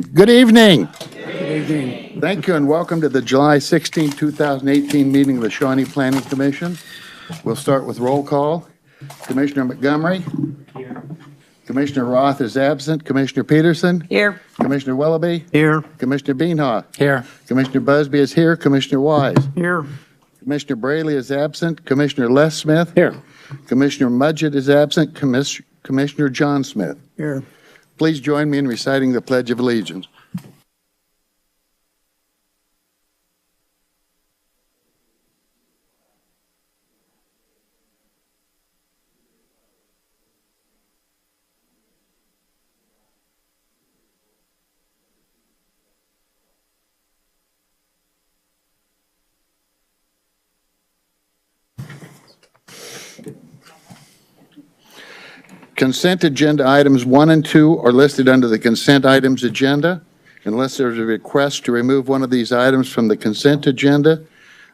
Good evening. Good evening. Thank you and welcome to the July 16, 2018 meeting of the Shawnee Planning Commission. We'll start with roll call. Commissioner Montgomery. Here. Commissioner Roth is absent. Commissioner Peterson. Here. Commissioner Willoughby. Here. Commissioner Beanhawk. Here. Commissioner Busby is here. Commissioner Wise. Here. Commissioner Braley is absent. Commissioner Les Smith. Here. Commissioner Mudgett is absent. Commissioner John Smith. Here. Please join me in reciting the Pledge of Allegiance. Consent agenda items 1 and 2 are listed under the consent items agenda. Unless there's a request to remove one of these items from the consent agenda,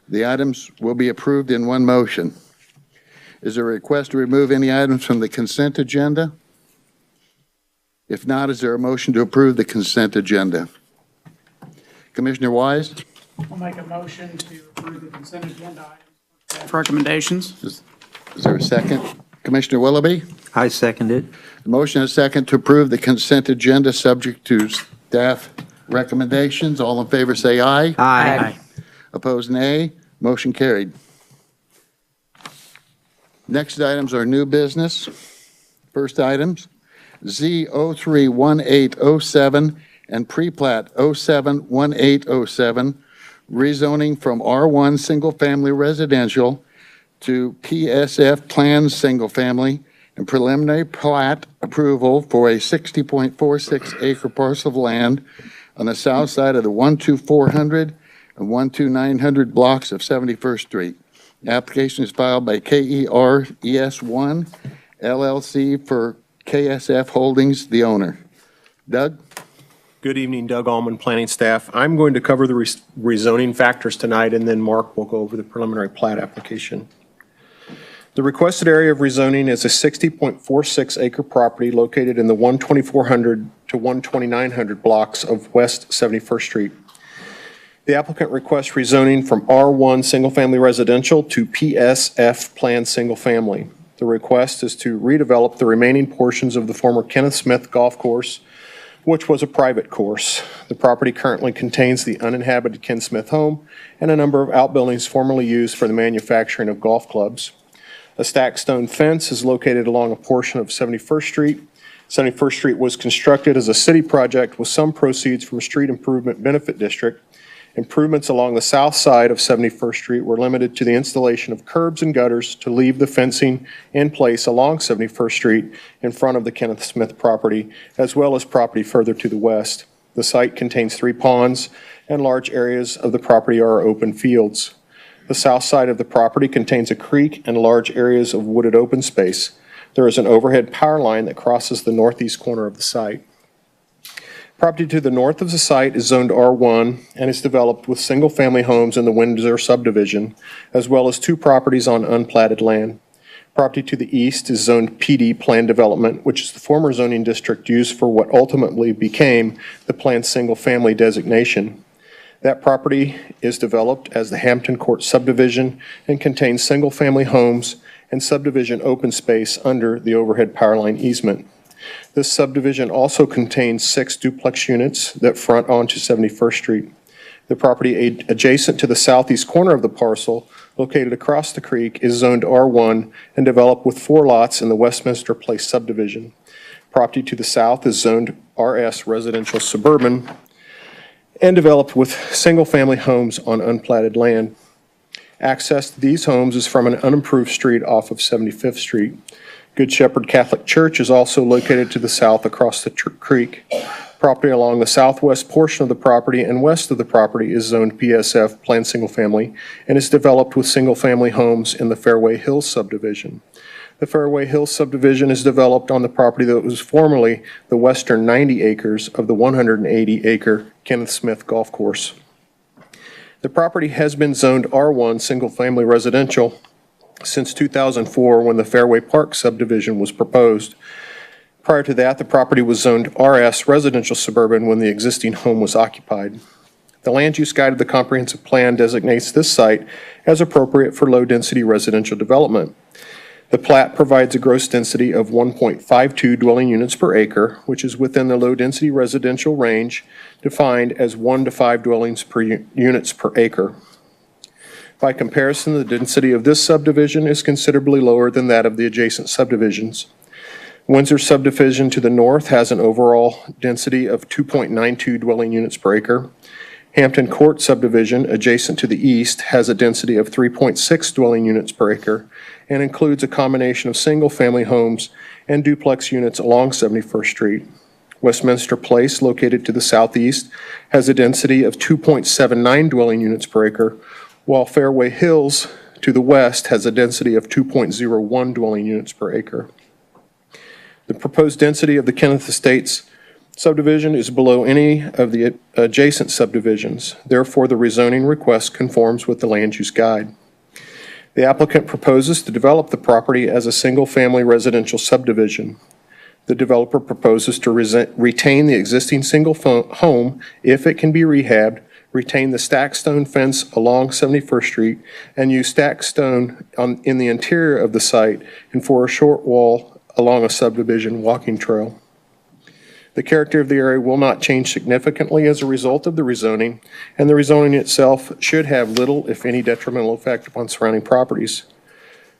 the items will be approved in one motion. Is there a request to remove any items from the consent agenda? If not, is there a motion to approve the consent agenda? Commissioner Wise? I'll make a motion to approve the consent agenda items. Recommendations. Is there a second? Commissioner Willoughby? I second it. The motion is second to approve the consent agenda subject to staff recommendations. All in favor say aye. Aye. Opposed, nay. Motion carried. Next items are new business. First items, Z031807 and pre-plat 071807, rezoning from R1 Single Family Residential to PSF Planned Single Family and preliminary plat approval for a 60.46 acre parcel of land on the south side of the 12400 and 12900 blocks of 71st Street. The application is filed by KER ES1 LLC for KSF Holdings, the owner. Doug? Good evening, Doug Allman, planning staff. I'm going to cover the rezoning factors tonight, and then Mark will go over the preliminary plat application. The requested area of rezoning is a 60.46 acre property located in the 12400 to 12900 blocks of West 71st Street. The applicant requests rezoning from R1 Single Family Residential to PSF Planned Single Family. The request is to redevelop the remaining portions of the former Kenneth Smith Golf Course, which was a private course. The property currently contains the uninhabited Ken Smith home and a number of outbuildings formerly used for the manufacturing of golf clubs. A stacked stone fence is located along a portion of 71st Street. 71st Street was constructed as a city project with some proceeds from a street improvement benefit district. Improvements along the south side of 71st Street were limited to the installation of curbs and gutters to leave the fencing in place along 71st Street in front of the Kenneth Smith property, as well as property further to the west. The site contains 3 ponds, and large areas of the property are open fields. The south side of the property contains a creek and large areas of wooded open space. There is an overhead power line that crosses the northeast corner of the site. Property to the north of the site is zoned R1 and is developed with single-family homes in the Windsor subdivision, as well as 2 properties on unplatted land. Property to the east is zoned PD Planned Development, which is the former zoning district used for what ultimately became the planned single-family designation. That property is developed as the Hampton Court subdivision and contains single-family homes and subdivision open space under the overhead power line easement. This subdivision also contains 6 duplex units that front onto 71st Street. The property adjacent to the southeast corner of the parcel, located across the creek, is zoned R1 and developed with 4 lots in the Westminster Place subdivision. Property to the south is zoned RS Residential Suburban and developed with single-family homes on unplatted land. Access to these homes is from an unimproved street off of 75th Street. Good Shepherd Catholic Church is also located to the south across the creek. Property along the southwest portion of the property and west of the property is zoned PSF, Planned Single Family, and is developed with single-family homes in the Fairway Hills subdivision. The Fairway Hills subdivision is developed on the property that was formerly the western 90 acres of the 180-acre Kenneth Smith Golf Course. The property has been zoned R1 Single-Family Residential since 2004 when the Fairway Park subdivision was proposed. Prior to that, the property was zoned RS Residential Suburban when the existing home was occupied. The land use guide of the comprehensive plan designates this site as appropriate for low-density residential development. The plat provides a gross density of 1.52 dwelling units per acre, which is within the low-density residential range defined as 1 to 5 dwellings per units per acre. By comparison, the density of this subdivision is considerably lower than that of the adjacent subdivisions. Windsor subdivision to the north has an overall density of 2.92 dwelling units per acre. Hampton Court subdivision, adjacent to the east, has a density of 3.6 dwelling units per acre and includes a combination of single-family homes and duplex units along 71st Street. Westminster Place, located to the southeast, has a density of 2.79 dwelling units per acre, while Fairway Hills to the west has a density of 2.01 dwelling units per acre. The proposed density of the Kenneth Estates subdivision is below any of the adjacent subdivisions. Therefore, the rezoning request conforms with the land use guide. The applicant proposes to develop the property as a single-family residential subdivision. The developer proposes to retain the existing single home if it can be rehabbed, retain the stacked stone fence along 71st Street, and use stacked stone in the interior of the site and for a short wall along a subdivision walking trail. The character of the area will not change significantly as a result of the rezoning, and the rezoning itself should have little, if any, detrimental effect upon surrounding properties.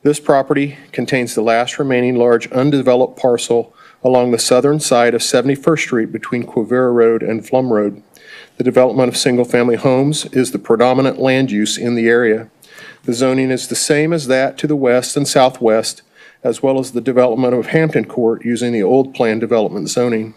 This property contains the last remaining large undeveloped parcel along the southern side of 71st Street between Quivira Road and Flum Road. The development of single-family homes is the predominant land use in the area. The zoning is the same as that to the west and southwest, as well as the development of Hampton Court using the old plan development zoning.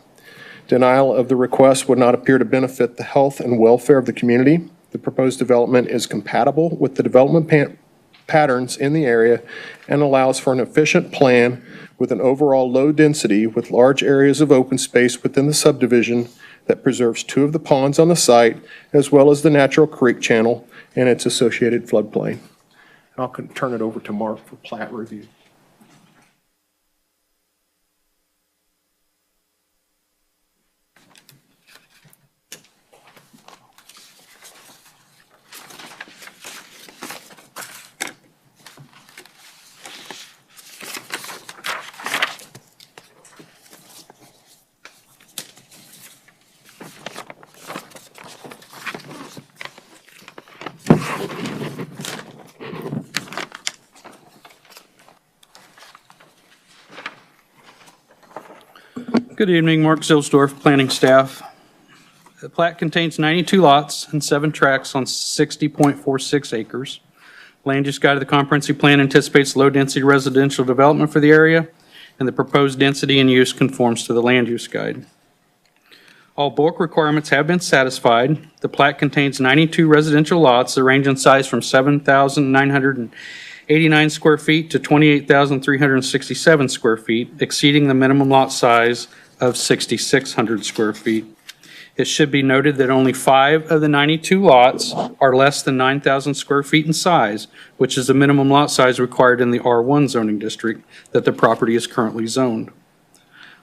Denial of the request would not appear to benefit the health and welfare of the community. The proposed development is compatible with the development patterns in the area and allows for an efficient plan with an overall low density with large areas of open space within the subdivision that preserves 2 of the ponds on the site, as well as the natural creek channel and its associated floodplain. I'll turn it over to Mark for plat review. Good evening, Mark Zilsdorf, planning staff. The plat contains 92 lots and 7 tracts on 60.46 acres. Land use guide of the comprehensive plan anticipates low-density residential development for the area, and the proposed density and use conforms to the land use guide. All bulk requirements have been satisfied. The plat contains 92 residential lots that range in size from 7,989 square feet to 28,367 square feet, exceeding the minimum lot size of 6,600 square feet. It should be noted that only 5 of the 92 lots are less than 9,000 square feet in size, which is the minimum lot size required in the R1 zoning district that the property is currently zoned.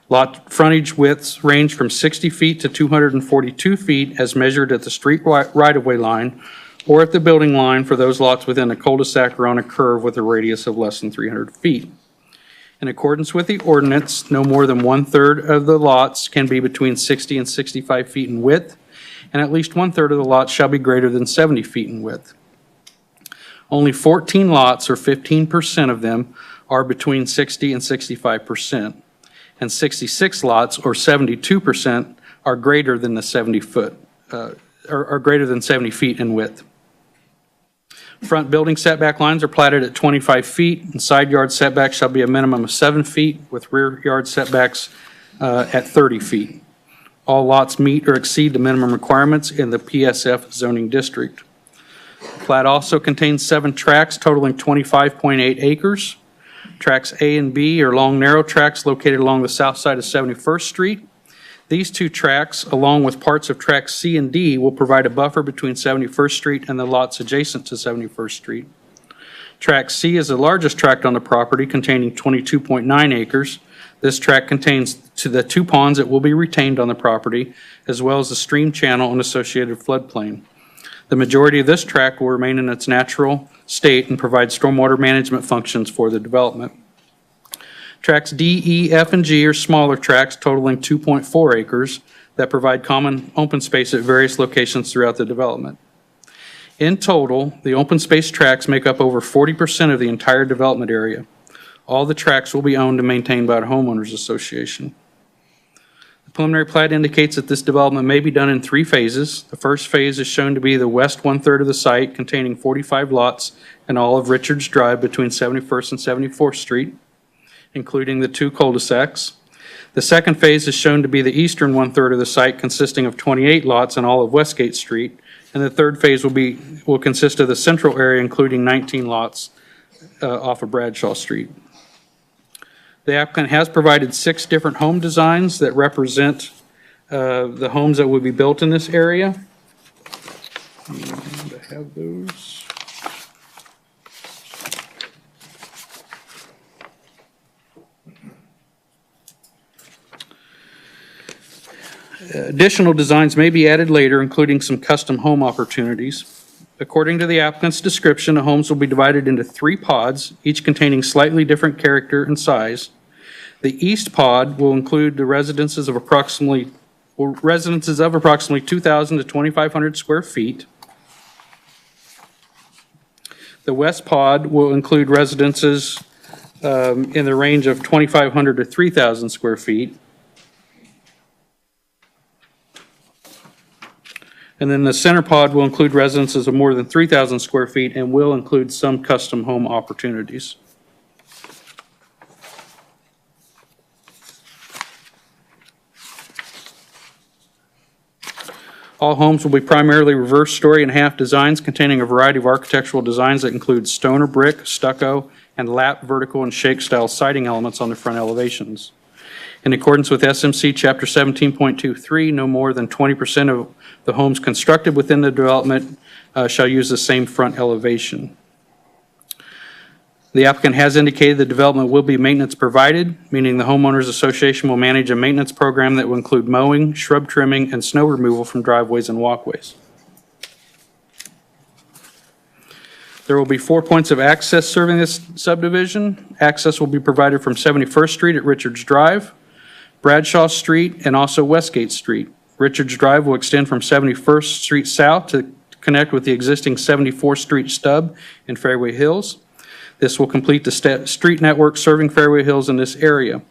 Lot frontage widths range from 60 feet to 242 feet as measured at the street right-of-way line or at the building line for those lots within a cul-de-sac or on a curve with a radius of less than 300 feet. In accordance with the ordinance, no more than 1/3 of the lots can be between 60 and 65 feet in width, and at least 1/3 of the lots shall be greater than 70 feet in width. Only 14 lots, or 15% of them, are between 60 and 65%, and 66 lots, or 72%, are greater than the 70 feet in width. Front building setback lines are platted at 25 feet, and side yard setbacks shall be a minimum of 7 feet, with rear yard setbacks at 30 feet. All lots meet or exceed the minimum requirements in the PSF zoning district. The plat also contains 7 tracts totaling 25.8 acres. Tracts A and B are long, narrow tracts located along the south side of 71st Street. These 2 tracts, along with parts of tracts C and D, will provide a buffer between 71st Street and the lots adjacent to 71st Street. Tract C is the largest tract on the property, containing 22.9 acres. This tract contains the 2 ponds that will be retained on the property, as well as the stream channel and associated floodplain. The majority of this tract will remain in its natural state and provide stormwater management functions for the development. Tracts D, E, F, and G are smaller tracts totaling 2.4 acres that provide common open space at various locations throughout the development. In total, the open space tracts make up over 40% of the entire development area. All the tracts will be owned and maintained by a homeowners association. The preliminary plat indicates that this development may be done in 3 phases. The first phase is shown to be the west 1/3 of the site, containing 45 lots and all of Richards Drive between 71st and 74th Street, including the 2 cul-de-sacs. The second phase is shown to be the eastern 1/3 of the site, consisting of 28 lots and all of Westgate Street. And the third phase will consist of the central area, including 19 lots off of Bradshaw Street. The applicant has provided 6 different home designs that represent the homes that will be built in this area. And I have those. Additional designs may be added later, including some custom home opportunities. According to the applicant's description, the homes will be divided into 3 pods, each containing slightly different character and size. The east pod will include the residences of approximately 2,000 to 2,500 square feet. The west pod will include residences in the range of 2,500 to 3,000 square feet. And then the center pod will include residences of more than 3,000 square feet and will include some custom home opportunities. All homes will be primarily reverse story and half designs containing a variety of architectural designs that include stone or brick, stucco, and lap, vertical, and shake style siding elements on the front elevations. In accordance with SMC Chapter 17.23, no more than 20% of the homes constructed within the development shall use the same front elevation. The applicant has indicated the development will be maintenance provided, meaning the homeowners association will manage a maintenance program that will include mowing, shrub trimming, and snow removal from driveways and walkways. There will be 4 points of access serving this subdivision. Access will be provided from 71st Street at Richards Drive, Bradshaw Street, and also Westgate Street. Richards Drive will extend from 71st Street South to connect with the existing 74th Street stub in Fairway Hills. This will complete the street network serving Fairway Hills in this area.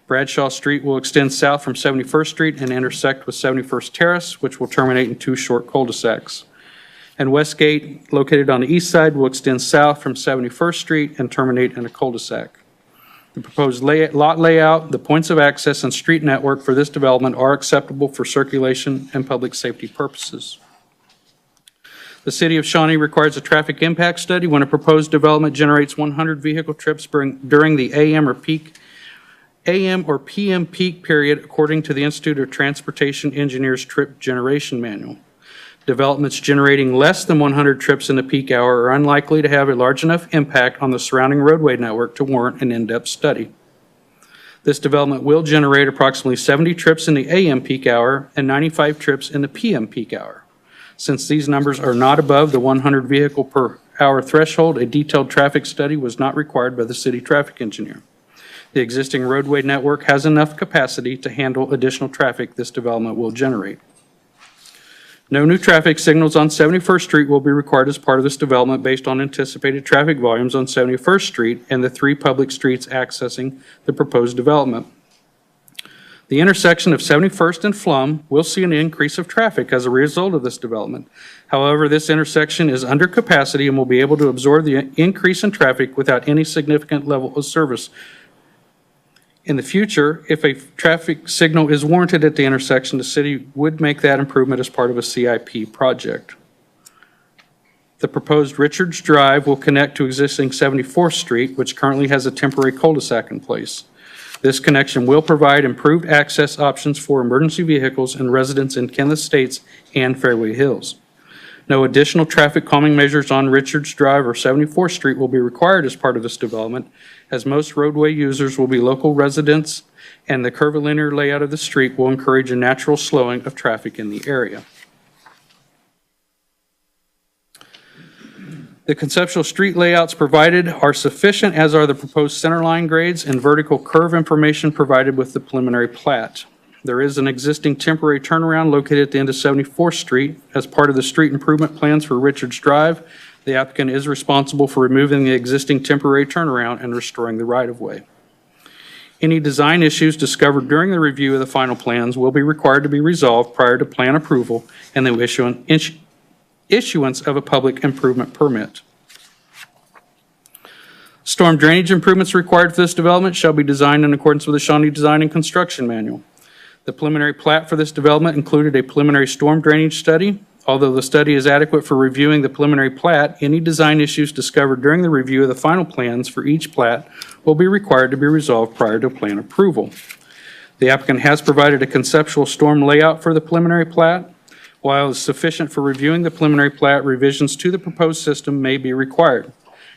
Bradshaw Street will extend south from 71st Street and intersect with 71st Terrace, which will terminate in 2 short cul-de-sacs. And Westgate, located on the east side, will extend south from 71st Street and terminate in a cul-de-sac. The proposed lot layout, the points of access, and street network for this development are acceptable for circulation and public safety purposes. The City of Shawnee requires a traffic impact study when a proposed development generates 100 vehicle trips during the AM or PM peak period, according to the Institute of Transportation Engineers Trip Generation Manual. Developments generating less than 100 trips in the peak hour are unlikely to have a large enough impact on the surrounding roadway network to warrant an in-depth study. This development will generate approximately 70 trips in the AM peak hour and 95 trips in the PM peak hour. Since these numbers are not above the 100 vehicle per hour threshold, a detailed traffic study was not required by the city traffic engineer. The existing roadway network has enough capacity to handle additional traffic this development will generate. No new traffic signals on 71st Street will be required as part of this development based on anticipated traffic volumes on 71st Street and the 3 public streets accessing the proposed development. The intersection of 71st and Flum will see an increase of traffic as a result of this development. However, this intersection is under capacity and will be able to absorb the increase in traffic without any significant level of service. In the future, if a traffic signal is warranted at the intersection, the city would make that improvement as part of a CIP project. The proposed Richards Drive will connect to existing 74th Street, which currently has a temporary cul-de-sac in place. This connection will provide improved access options for emergency vehicles and residents in Kansas Estates and Fairway Hills. No additional traffic calming measures on Richards Drive or 74th Street will be required as part of this development, as most roadway users will be local residents, and the curvilinear layout of the street will encourage a natural slowing of traffic in the area. The conceptual street layouts provided are sufficient, as are the proposed centerline grades and vertical curve information provided with the preliminary plat. There is an existing temporary turnaround located at the end of 74th Street. As part of the street improvement plans for Richards Drive, the applicant is responsible for removing the existing temporary turnaround and restoring the right-of-way. Any design issues discovered during the review of the final plans will be required to be resolved prior to plan approval and the issuance of a public improvement permit. Storm drainage improvements required for this development shall be designed in accordance with the Shawnee Design and Construction Manual. The preliminary plat for this development included a preliminary storm drainage study. Although the study is adequate for reviewing the preliminary plat, any design issues discovered during the review of the final plans for each plat will be required to be resolved prior to plan approval. The applicant has provided a conceptual storm layout for the preliminary plat. While it is sufficient for reviewing the preliminary plat, revisions to the proposed system may be required.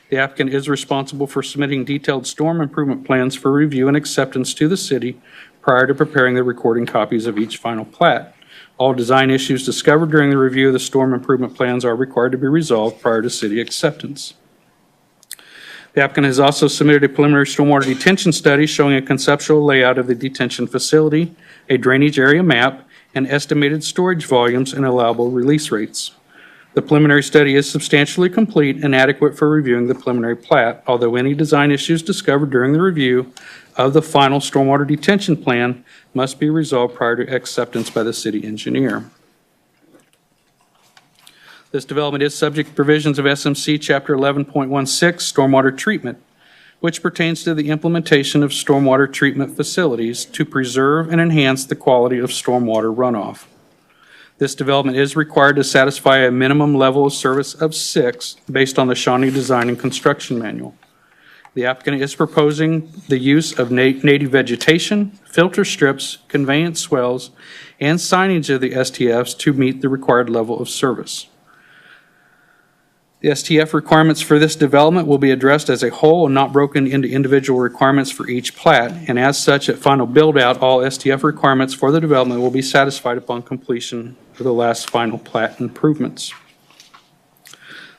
The applicant is responsible for submitting detailed storm improvement plans for review and acceptance to the city prior to preparing the recording copies of each final plat. All design issues discovered during the review of the storm improvement plans are required to be resolved prior to city acceptance. The applicant has also submitted a preliminary stormwater detention study showing a conceptual layout of the detention facility, a drainage area map, and estimated storage volumes and allowable release rates. The preliminary study is substantially complete and adequate for reviewing the preliminary plat, although any design issues discovered during the review of the final stormwater detention plan must be resolved prior to acceptance by the city engineer. This development is subject to provisions of SMC Chapter 11.16, Stormwater Treatment, which pertains to the implementation of stormwater treatment facilities to preserve and enhance the quality of stormwater runoff. This development is required to satisfy a minimum level of service of 6 based on the Shawnee Design and Construction Manual. The applicant is proposing the use of native vegetation, filter strips, conveyance swells, and signage of the STFs to meet the required level of service. The STF requirements for this development will be addressed as a whole and not broken into individual requirements for each plat, and as such, at final build-out, all STF requirements for the development will be satisfied upon completion of the last final plat improvements.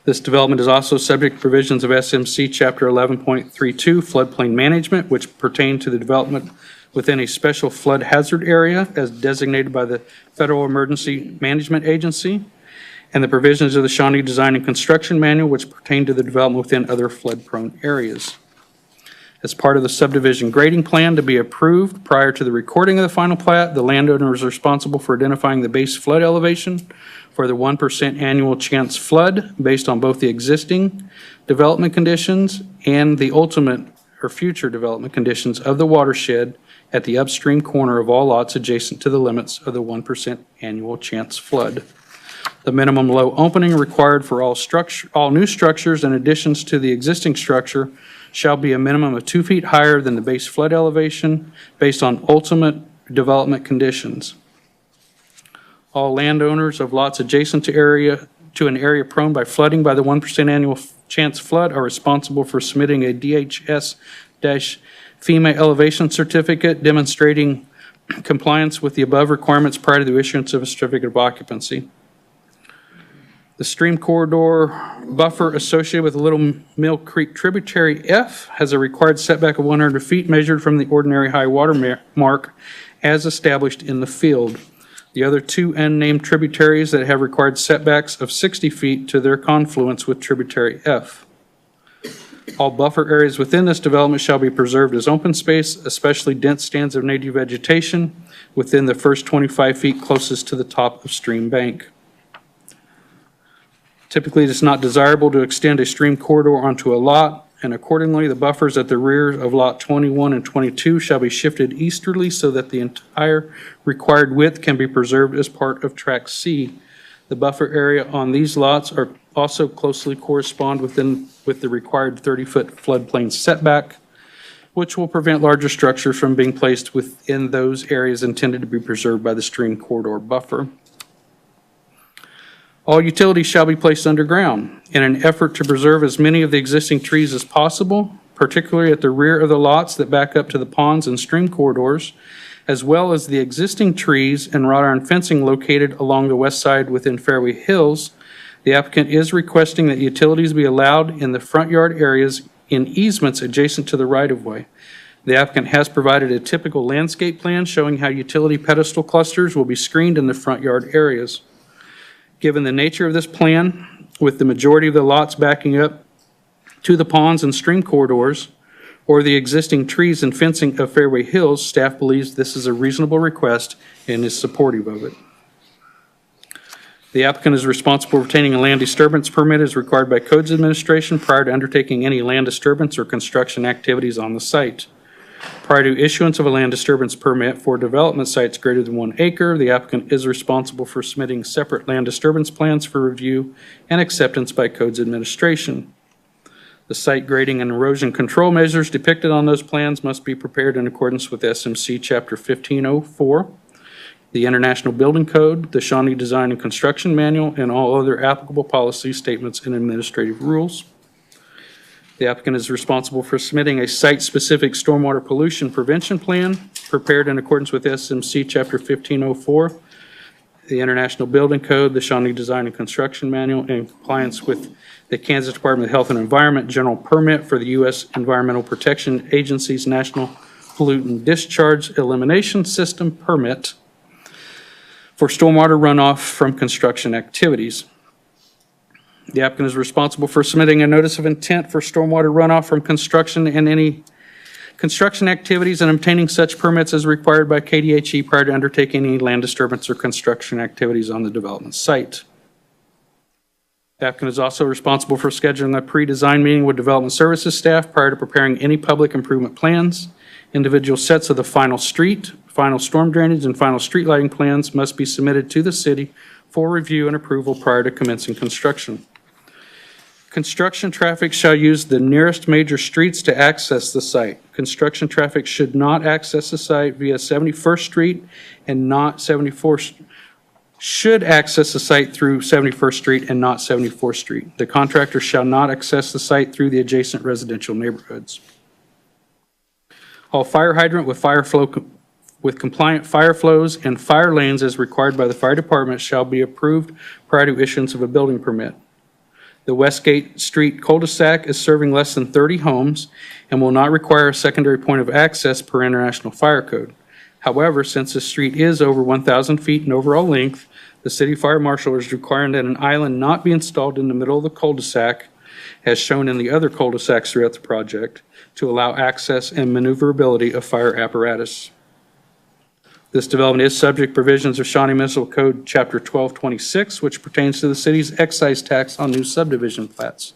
This development is also subject to provisions of SMC Chapter 11.32, Floodplain Management, which pertain to the development within a special flood hazard area as designated by the Federal Emergency Management Agency, and the provisions of the Shawnee Design and Construction Manual, which pertain to the development within other flood-prone areas. As part of the subdivision grading plan to be approved prior to the recording of the final plat, the landowner is responsible for identifying the base flood elevation for the 1% annual chance flood based on both the existing development conditions and the ultimate or future development conditions of the watershed at the upstream corner of all lots adjacent to the limits of the 1% annual chance flood. The minimum low opening required for all new structures and additions to the existing structure shall be a minimum of 2 feet higher than the base flood elevation based on ultimate development conditions. All landowners of lots adjacent to an area prone by flooding by the 1% annual chance flood are responsible for submitting a DHS-FEMA elevation certificate demonstrating compliance with the above requirements prior to the issuance of a certificate of occupancy. The stream corridor buffer associated with the Little Mill Creek tributary F has a required setback of 100 feet measured from the ordinary high water mark as established in the field. The other 2 unnamed tributaries that have required setbacks of 60 feet to their confluence with tributary F. All buffer areas within this development shall be preserved as open space, especially dense stands of native vegetation within the first 25 feet closest to the top of stream bank. Typically, it is not desirable to extend a stream corridor onto a lot, and accordingly, the buffers at the rear of Lot 21 and 22 shall be shifted easterly so that the entire required width can be preserved as part of Track C. The buffer area on these lots are also closely correspond with the required 30-foot floodplain setback, which will prevent larger structures from being placed within those areas intended to be preserved by the stream corridor buffer. All utilities shall be placed underground in an effort to preserve as many of the existing trees as possible, particularly at the rear of the lots that back up to the ponds and stream corridors, as well as the existing trees and wrought iron fencing located along the west side within Fairway Hills. The applicant is requesting that utilities be allowed in the front yard areas in easements adjacent to the right-of-way. The applicant has provided a typical landscape plan showing how utility pedestal clusters will be screened in the front yard areas. Given the nature of this plan, with the majority of the lots backing up to the ponds and stream corridors, or the existing trees and fencing of Fairway Hills, staff believes this is a reasonable request and is supportive of it. The applicant is responsible for obtaining a land disturbance permit as required by Codes Administration prior to undertaking any land disturbance or construction activities on the site. Prior to issuance of a land disturbance permit for development sites greater than 1 acre, the applicant is responsible for submitting separate land disturbance plans for review and acceptance by Codes Administration. The site grading and erosion control measures depicted on those plans must be prepared in accordance with SMC Chapter 1504, the International Building Code, the Shawnee Design and Construction Manual, and all other applicable policies, statements, and administrative rules. The applicant is responsible for submitting a site-specific stormwater pollution prevention plan prepared in accordance with SMC Chapter 1504, the International Building Code, the Shawnee Design and Construction Manual, in compliance with the Kansas Department of Health and Environment General Permit for the U.S. Environmental Protection Agency's National Pollutant Discharge Elimination System Permit for stormwater runoff from construction activities. The applicant is responsible for submitting a notice of intent for stormwater runoff from construction and any construction activities and obtaining such permits as required by KDHE prior to undertaking any land disturbance or construction activities on the development site. The applicant is also responsible for scheduling a pre-design meeting with development services staff prior to preparing any public improvement plans. Individual sets of the final street, final storm drainage, and final street lighting plans must be submitted to the city for review and approval prior to commencing construction. Construction traffic shall use the nearest major streets to access the site. Construction traffic should not access the site via 71st Street and not 74th, should access the site through 71st Street and not 74th Street. The contractor shall not access the site through the adjacent residential neighborhoods. All fire hydrant with fire flow with compliant fire flows and fire lanes as required by the fire department shall be approved prior to issuance of a building permit. The Westgate Street cul-de-sac is serving less than 30 homes and will not require a secondary point of access per International Fire Code. However, since the street is over 1,000 feet in overall length, the city fire marshal is requiring that an island not be installed in the middle of the cul-de-sac, as shown in the other cul-de-sacs throughout the project, to allow access and maneuverability of fire apparatus. This development is subject to provisions of Shawnee Municipal Code Chapter 1226, which pertains to the city's excise tax on new subdivision plats.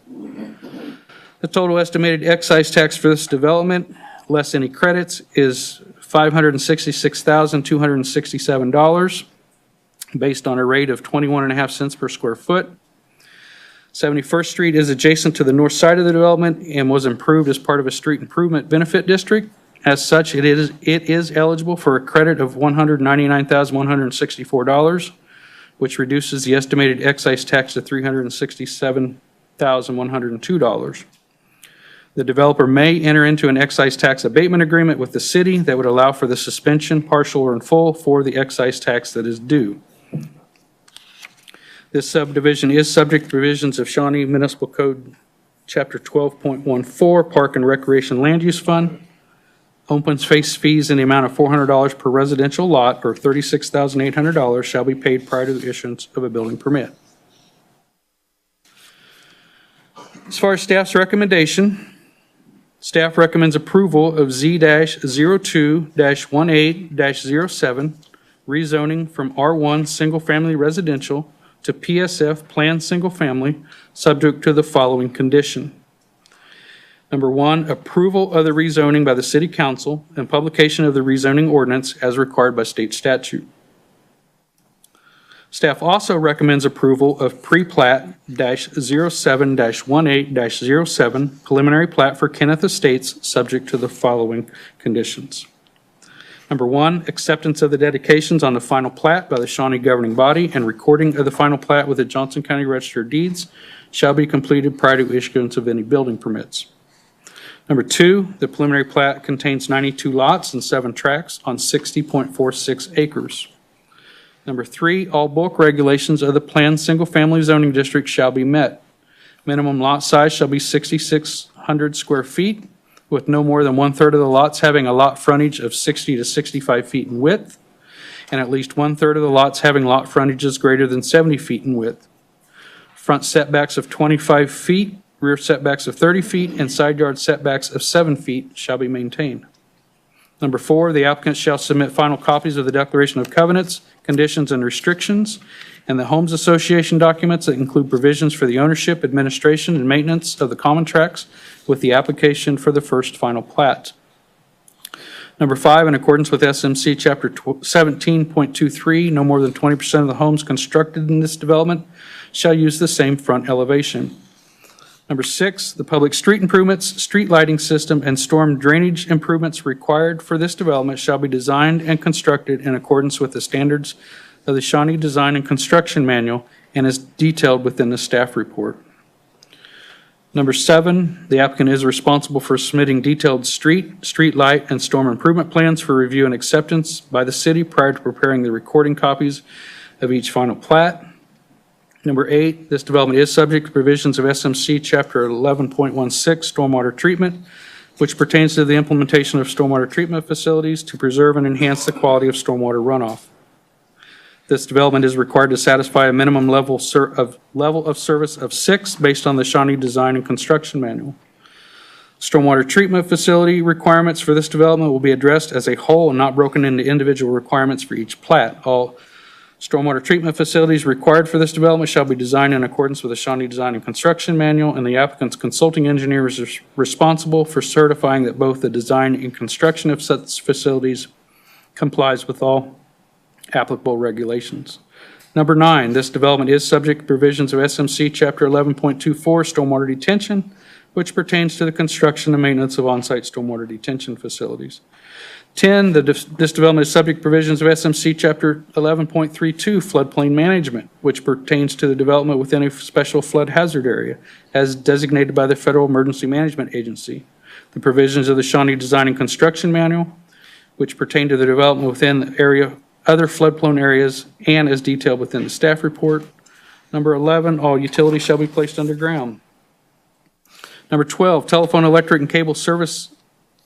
The total estimated excise tax for this development, less any credits, is $566,267, based on a rate of 21.5 cents per square foot. 71st Street is adjacent to the north side of the development and was improved as part of a street improvement benefit district. As such, it is eligible for a credit of $199,164, which reduces the estimated excise tax to $367,102. The developer may enter into an excise tax abatement agreement with the city that would allow for the suspension, partial or in full, for the excise tax that is due. This subdivision is subject to provisions of Shawnee Municipal Code Chapter 12.14, Park and Recreation Land Use Fund. Open space fees in the amount of $400 per residential lot, or $36,800, shall be paid prior to the issuance of a building permit. As far as staff's recommendation, staff recommends approval of Z-02-18-07, rezoning from R1 Single Family Residential to PSF Planned Single Family, subject to the following condition. Number one, approval of the rezoning by the City Council and publication of the rezoning ordinance as required by state statute. Staff also recommends approval of pre-plat -07-18-07 preliminary plat for Kenneth Estates, subject to the following conditions. Number 1, acceptance of the dedications on the final plat by the Shawnee governing body and recording of the final plat with the Johnson County Register of Deeds shall be completed prior to issuance of any building permits. Number 2, the preliminary plat contains 92 lots and 7 tracts on 60.46 acres. Number 3, all bulk regulations of the planned single-family zoning district shall be met. Minimum lot size shall be 6,600 square feet, with no more than 1/3 of the lots having a lot frontage of 60 to 65 feet in width, and at least 1/3 of the lots having lot frontages greater than 70 feet in width. Front setbacks of 25 feet, rear setbacks of 30 feet, and side yard setbacks of 7 feet shall be maintained. Number 4, the applicant shall submit final copies of the Declaration of Covenants, Conditions, and Restrictions, and the Homes Association documents that include provisions for the ownership, administration, and maintenance of the common tracts with the application for the first final plat. Number 5, in accordance with SMC Chapter 17.23, no more than 20% of the homes constructed in this development shall use the same front elevation. Number 6, the public street improvements, street lighting system, and storm drainage improvements required for this development shall be designed and constructed in accordance with the standards of the Shawnee Design and Construction Manual and is detailed within the staff report. Number 7, the applicant is responsible for submitting detailed street light, and storm improvement plans for review and acceptance by the city prior to preparing the recording copies of each final plat. Number 8, this development is subject to provisions of SMC Chapter 11.16, stormwater treatment, which pertains to the implementation of stormwater treatment facilities to preserve and enhance the quality of stormwater runoff. This development is required to satisfy a minimum level of service of 6 based on the Shawnee Design and Construction Manual. Stormwater treatment facility requirements for this development will be addressed as a whole and not broken into individual requirements for each plat. All stormwater treatment facilities required for this development shall be designed in accordance with the Shawnee Design and Construction Manual, and the applicant's consulting engineer is responsible for certifying that both the design and construction of such facilities complies with all applicable regulations. Number 9, this development is subject to provisions of SMC Chapter 11.24, stormwater detention, which pertains to the construction and maintenance of on-site stormwater detention facilities. 10, this development is subject to provisions of SMC Chapter 11.32, floodplain management, which pertains to the development within a special flood hazard area as designated by the Federal Emergency Management Agency. The provisions of the Shawnee Design and Construction Manual, which pertain to the development within the area, other flood-prone areas, and as detailed within the staff report. Number 11, all utilities shall be placed underground. Number 12, telephone, electric, and cable service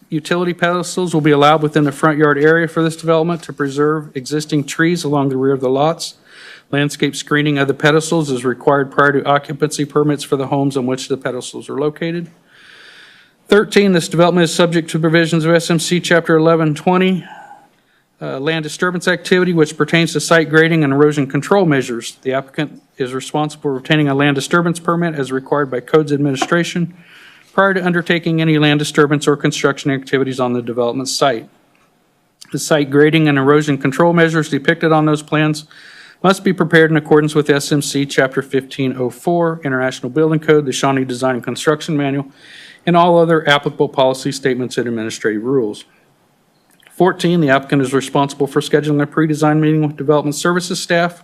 utility pedestals will be allowed within the front yard area for this development to preserve existing trees along the rear of the lots. Landscape screening of the pedestals is required prior to occupancy permits for the homes on which the pedestals are located. 13, this development is subject to provisions of SMC Chapter 1120, land disturbance activity, which pertains to site grading and erosion control measures. The applicant is responsible for obtaining a land disturbance permit as required by Codes Administration prior to undertaking any land disturbance or construction activities on the development site. The site grading and erosion control measures depicted on those plans must be prepared in accordance with SMC Chapter 1504, International Building Code, the Shawnee Design and Construction Manual, and all other applicable policy statements and administrative rules. 14, the applicant is responsible for scheduling a pre-design meeting with development services staff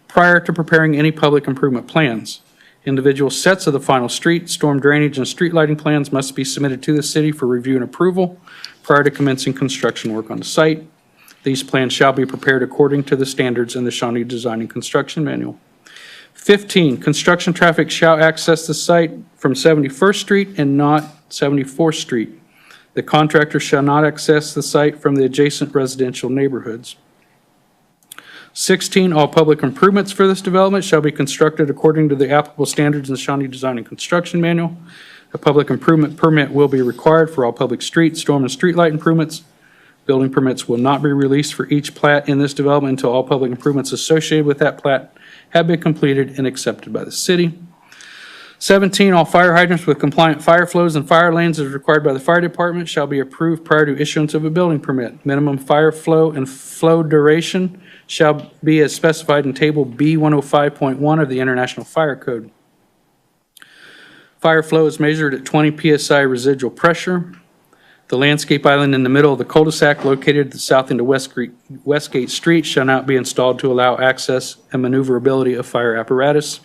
prior to preparing any public improvement plans. Individual sets of the final street, storm drainage, and street lighting plans must be submitted to the city for review and approval prior to commencing construction work on the site. These plans shall be prepared according to the standards in the Shawnee Design and Construction Manual. 15, construction traffic shall access the site from 71st Street and not 74th Street. The contractor shall not access the site from the adjacent residential neighborhoods. 16, all public improvements for this development shall be constructed according to the applicable standards in the Shawnee Design and Construction Manual. A public improvement permit will be required for all public street, storm, and street light improvements. Building permits will not be released for each plat in this development until all public improvements associated with that plat have been completed and accepted by the city. 17, all fire hydrants with compliant fire flows and fire lanes as required by the fire department shall be approved prior to issuance of a building permit. Minimum fire flow and flow duration shall be as specified in Table B105.1 of the International Fire Code. Fire flow is measured at 20 psi residual pressure. The landscape island in the middle of the cul-de-sac located at the south end of Westgate Street shall not be installed to allow access and maneuverability of fire apparatus.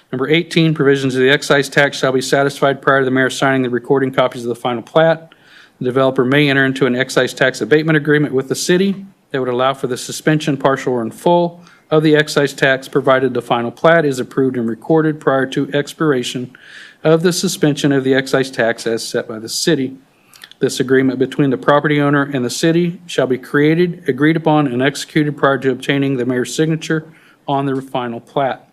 Number 18, provisions of the excise tax shall be satisfied prior to the mayor signing the recording copies of the final plat. The developer may enter into an excise tax abatement agreement with the city that would allow for the suspension, partial or in full, of the excise tax, provided the final plat is approved and recorded prior to expiration of the suspension of the excise tax as set by the city. This agreement between the property owner and the city shall be created, agreed upon, and executed prior to obtaining the mayor's signature on the final plat.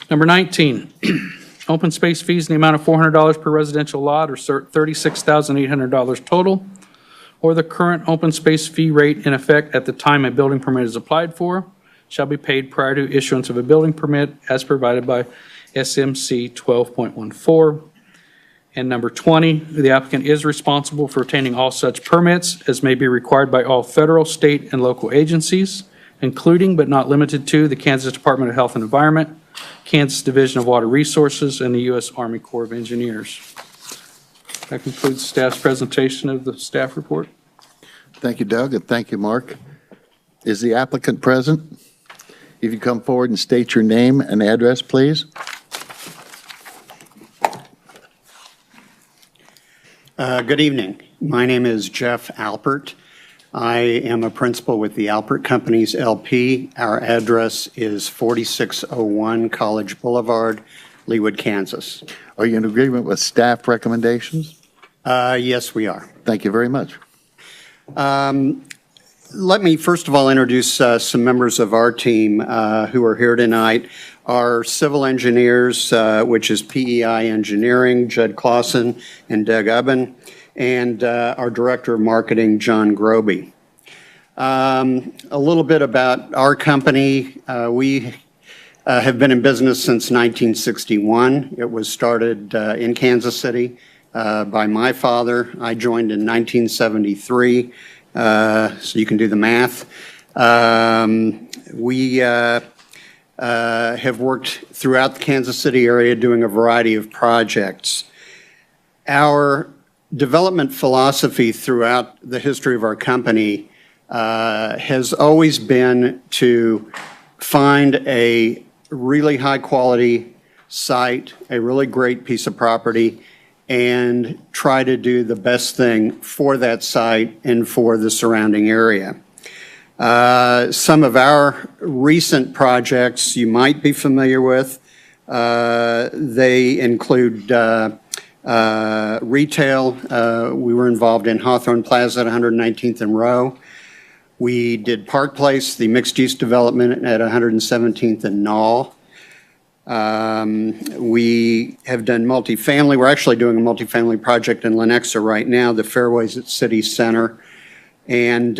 Number 19, open space fees in the amount of $400 per residential lot, or $36,800 total, or the current open space fee rate in effect at the time a building permit is applied for, shall be paid prior to issuance of a building permit as provided by SMC 12.14. And number 20, the applicant is responsible for obtaining all such permits as may be required by all federal, state, and local agencies, including but not limited to the Kansas Department of Health and Environment, Kansas Division of Water Resources, and the U.S. Army Corps of Engineers. That concludes staff's presentation of the staff report. Thank you, Doug, and thank you, Mark. Is the applicant present? If you come forward and state your name and address, please. Good evening. My name is Jeff Alpert. I am a principal with the Alpert Companies, LP. Our address is 4601 College Boulevard, Leawood, Kansas. Are you in agreement with staff recommendations? Yes, we are. Thank you very much. Let me first of all introduce some members of our team who are here tonight. Our civil engineers, which is PEI Engineering, Judd Clausen and Doug Ubben, and our Director of Marketing, John Groby. A little bit about our company. We have been in business since 1961. It was started in Kansas City by my father. I joined in 1973, so you can do the math. We have worked throughout the Kansas City area doing a variety of projects. Our development philosophy throughout the history of our company has always been to find a really high quality site, a really great piece of property, and try to do the best thing for that site and for the surrounding area. Some of our recent projects you might be familiar with. They include retail. We were involved in Hawthorne Plaza at 119th and Row. We did Park Place, the mixed-use development at 117th and Knoll. We have done multifamily. We're actually doing a multifamily project in Lenexa right now, the Fairways at City Center. And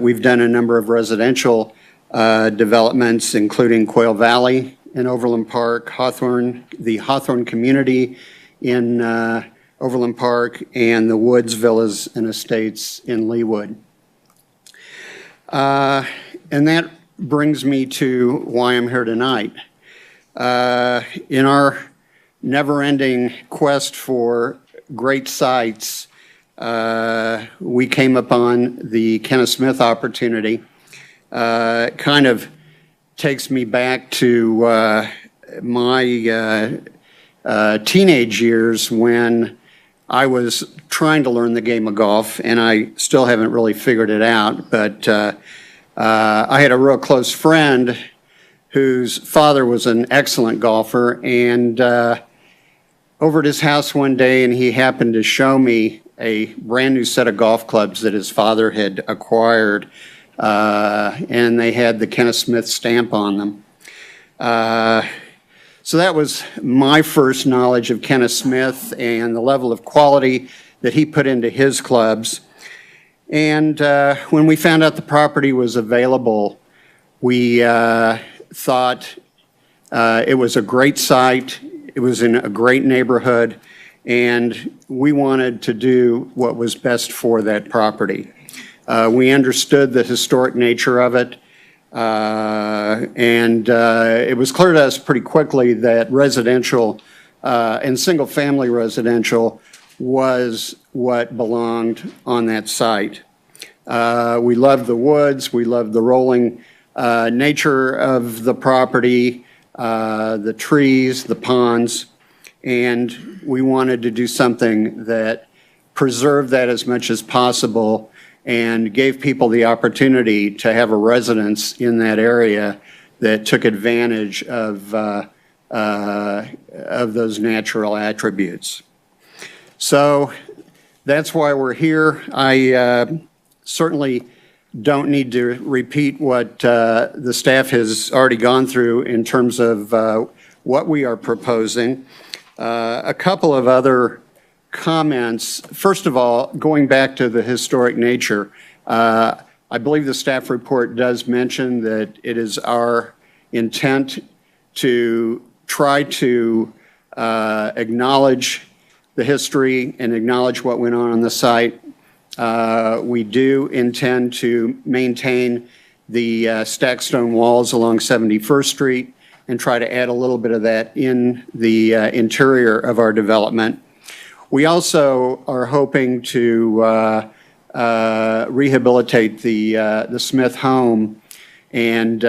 we've done a number of residential developments, including Quail Valley in Overland Park, Hawthorne, the Hawthorne community in Overland Park, and the Woods Villas and Estates in Leawood. And that brings me to why I'm here tonight. In our never-ending quest for great sites, we came upon the Kenneth Smith opportunity. It kind of takes me back to my teenage years when I was trying to learn the game of golf, and I still haven't really figured it out, but I had a real close friend whose father was an excellent golfer, and over at his house one day, and he happened to show me a brand new set of golf clubs that his father had acquired, and they had the Kenneth Smith stamp on them. So that was my first knowledge of Kenneth Smith and the level of quality that he put into his clubs. And when we found out the property was available, we thought it was a great site, it was in a great neighborhood, and we wanted to do what was best for that property. We understood the historic nature of it, and it was clear to us pretty quickly that residential and single-family residential was what belonged on that site. We loved the woods, we loved the rolling nature of the property, the trees, the ponds, and we wanted to do something that preserved that as much as possible and gave people the opportunity to have a residence in that area that took advantage of those natural attributes. So that's why we're here. I certainly don't need to repeat what the staff has already gone through in terms of what we are proposing. A couple of other comments. First of all, going back to the historic nature, I believe the staff report does mention that it is our intent to try to acknowledge the history and acknowledge what went on the site. We do intend to maintain the stacked stone walls along 71st Street and try to add a little bit of that in the interior of our development. We also are hoping to rehabilitate the Smith home and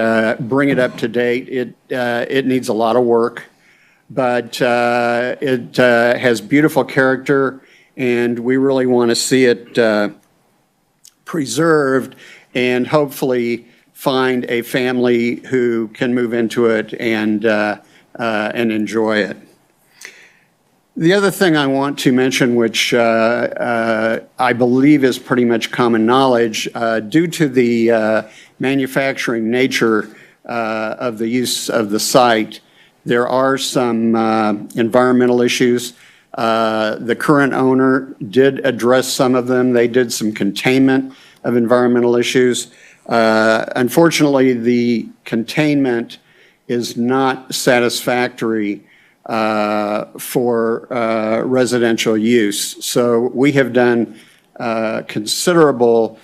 bring it up to date. It needs a lot of work, but it has beautiful character, and we really want to see it preserved and hopefully find a family who can move into it and enjoy it. The other thing I want to mention, which I believe is pretty much common knowledge, due to the manufacturing nature of the use of the site, there are some environmental issues. The current owner did address some of them. They did some containment of environmental issues. Unfortunately, the containment is not satisfactory for residential use. So we have done considerable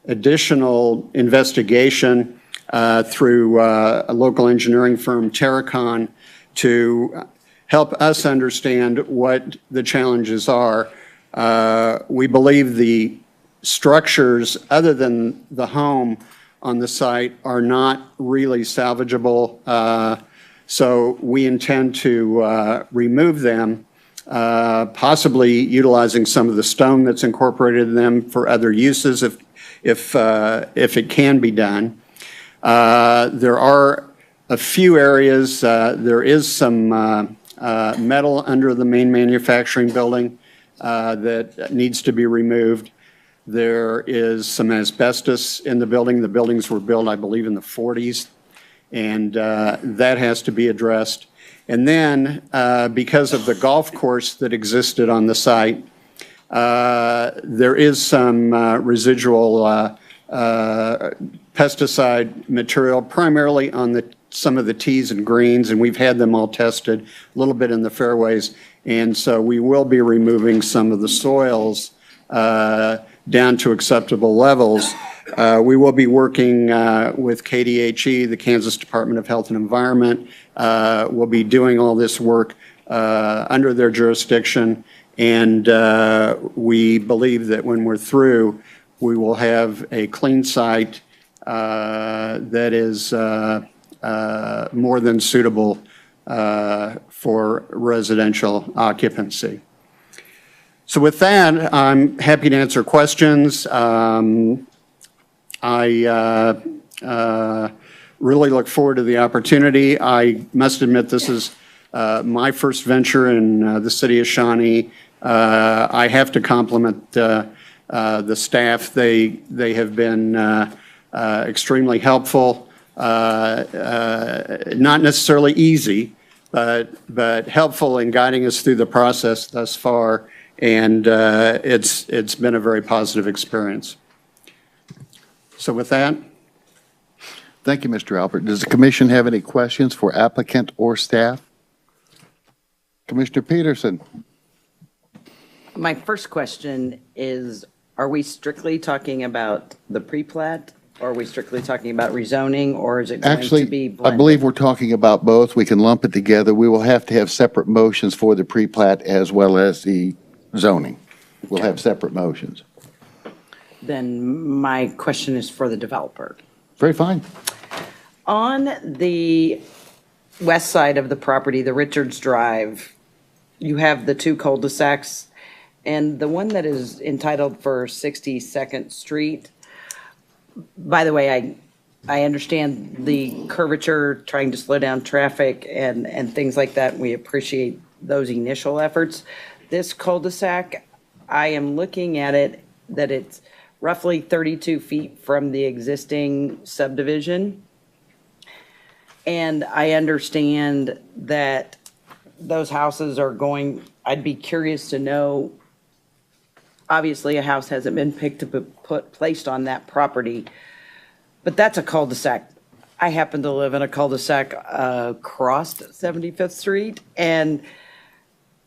additional investigation through a local engineering firm, Terracon, to help us understand what the challenges are. We believe the structures other than the home on the site are not really salvageable. So we intend to remove them, possibly utilizing some of the stone that's incorporated in them for other uses if it can be done. There are a few areas, there is some metal under the main manufacturing building that needs to be removed. There is some asbestos in the building. The buildings were built, I believe, in the 40s, and that has to be addressed. And then, because of the golf course that existed on the site, there is some residual pesticide material, primarily on some of the tees and greens, and we've had them all tested, a little bit in the fairways. And so we will be removing some of the soils down to acceptable levels. We will be working with KDHE, the Kansas Department of Health and Environment. We'll be doing all this work under their jurisdiction, and we believe that when we're through, we will have a clean site that is more than suitable for residential occupancy. So with that, I'm happy to answer questions. I really look forward to the opportunity. I must admit this is my first venture in the city of Shawnee. I have to compliment the staff. They have been extremely helpful, not necessarily easy, but helpful in guiding us through the process thus far. And it's been a very positive experience. So with that. Thank you, Mr. Albert. Does the commission have any questions for applicant or staff? Commissioner Peterson. My first question is, are we strictly talking about the pre-plat Or are we strictly talking about rezoning, or is it going to be Actually, I blended? believe we're talking about both. We can lump it together. We will have to have separate motions for the pre-plat as well as the zoning. We'll have separate motions. Then my question is for the developer. Very fine. On the west side of the property, the Richards Drive, you have the two cul-de-sacs, and the one that is entitled for 62nd Street. By the way, I understand the curvature, trying to slow down traffic and things like that. We appreciate those initial efforts. This cul-de-sac, I am looking at it, that it's roughly 32 feet from the existing subdivision. And I understand that those houses are going, I'd be curious to know, obviously a house hasn't been placed on that property, but that's a cul-de-sac. I happen to live in a cul-de-sac across 75th Street, and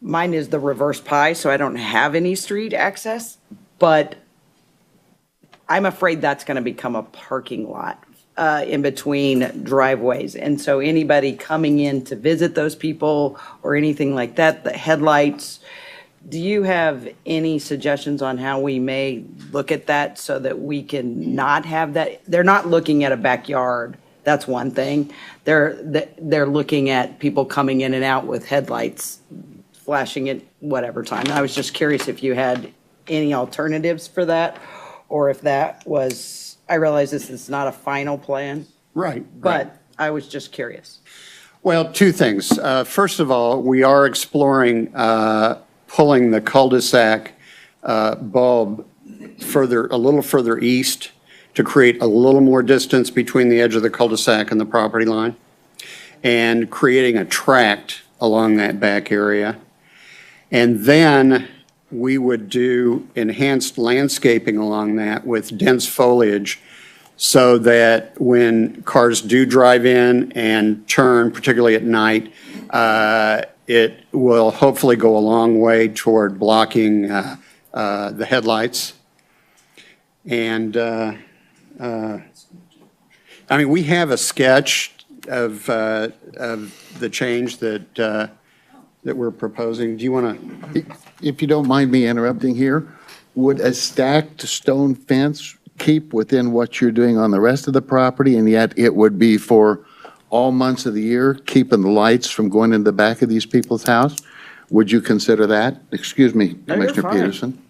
mine is the reverse pie, so I don't have any street access, but I'm afraid that's going to become a parking lot in between driveways. And so anybody coming in to visit those people or anything like that, the headlights, do you have any suggestions on how we may look at that so that we can not have that? They're not looking at a backyard. That's one thing. They're looking at people coming in and out with headlights flashing at whatever time. I was just curious if you had any alternatives for that, or if that was, I realize this is not a final plan, Right. but I was just curious. Well, two things. First of all, we are exploring pulling the cul-de-sac bulb a little further east to create a little more distance between the edge of the cul-de-sac and the property line, and creating a tract along that back area. And then we would do enhanced landscaping along that with dense foliage, so that when cars do drive in and turn, particularly at night, it will hopefully go a long way toward blocking the headlights. And, I mean, we have a sketch of the change that we're proposing. Do you want to? If you don't mind me interrupting here, would a stacked stone fence keep within what you're doing on the rest of the property, and yet it would be for all months of the year, keeping the lights from going into the back of these people's house? Would you consider that? Excuse me, No, you're Commissioner fine. Peterson.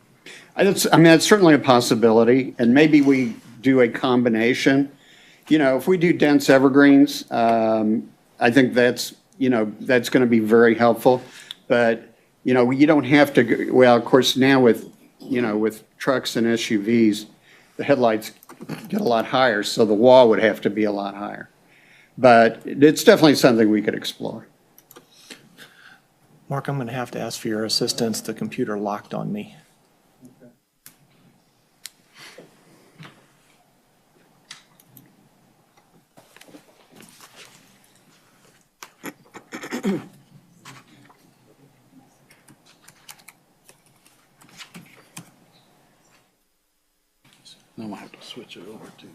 I mean, that's certainly a possibility, and maybe we do a combination. You know, if we do dense evergreens, I think that's going to be very helpful. But, you don't have to, well, of course, now with trucks and SUVs, the headlights get a lot higher, so the wall would have to be a lot higher. But it's definitely something we could explore. Mark, I'm going to have to ask for your assistance. The computer locked on me. No, I have to switch it over too.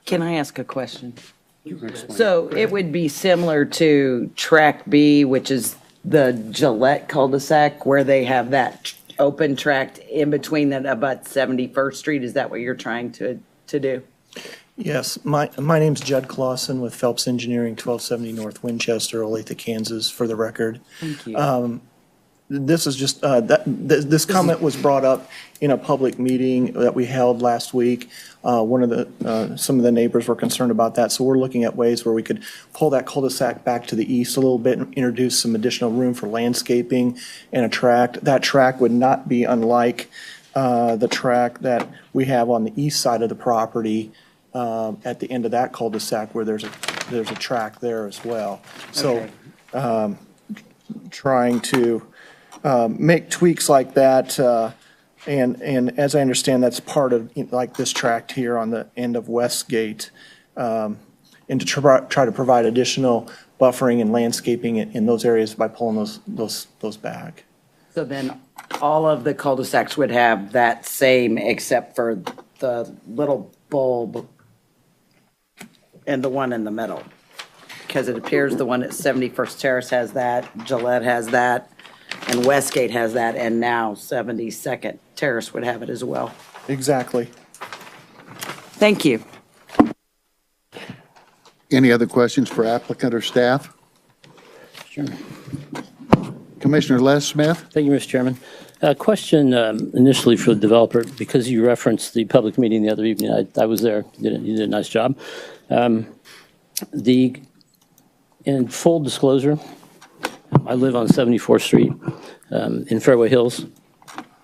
Can I ask a question? So it would be similar to Track B, which is the Gillette cul-de-sac, where they have that open tract in between that about 71st Street. Is that what you're trying to do? Yes, my name's Judd Clausen with Phelps Engineering, 1270 North Winchester, Olathe, Kansas, for the record. Thank you. this is just, this comment was brought up in a public meeting that we held last week. Some of the neighbors were concerned about that, so we're looking at ways where we could pull that cul-de-sac back to the east a little bit and introduce some additional room for landscaping and a track. That track would not be unlike the track that we have on the east side of the property at the end of that cul-de-sac where there's a track there as well. So trying to make tweaks like that, and as I understand, that's part of, like this tract here on the end of Westgate, and to try to provide additional buffering and landscaping in those areas by pulling those back. So then all of the cul-de-sacs would have that same except for the little bulb and the one in the middle. Because it appears the one at 71st Terrace has that, Gillette has that, and Westgate has that, and now 72nd Terrace would have it as well. Exactly. Thank you. Any other questions for applicant or staff? Sure. Commissioner Les Smith? Thank you, Mr. Chairman. A question initially for the developer, because you referenced the public meeting the other evening. I was there. You did a nice job. In full disclosure, I live on 74th Street in Fairway Hills.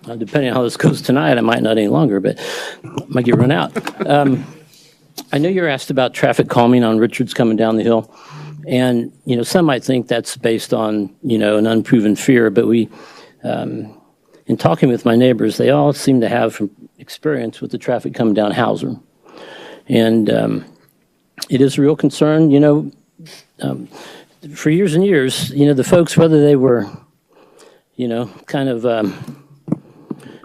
Depending on how this goes tonight, I might not any longer, but I might get run out. I know you're asked about traffic calming on Richards coming down the hill. And, some might think that's based on, an unproven fear, but in talking with my neighbors, they all seem to have experience with the traffic coming down Hauser. And it is a real concern, for years and years, the folks, whether they were, kind of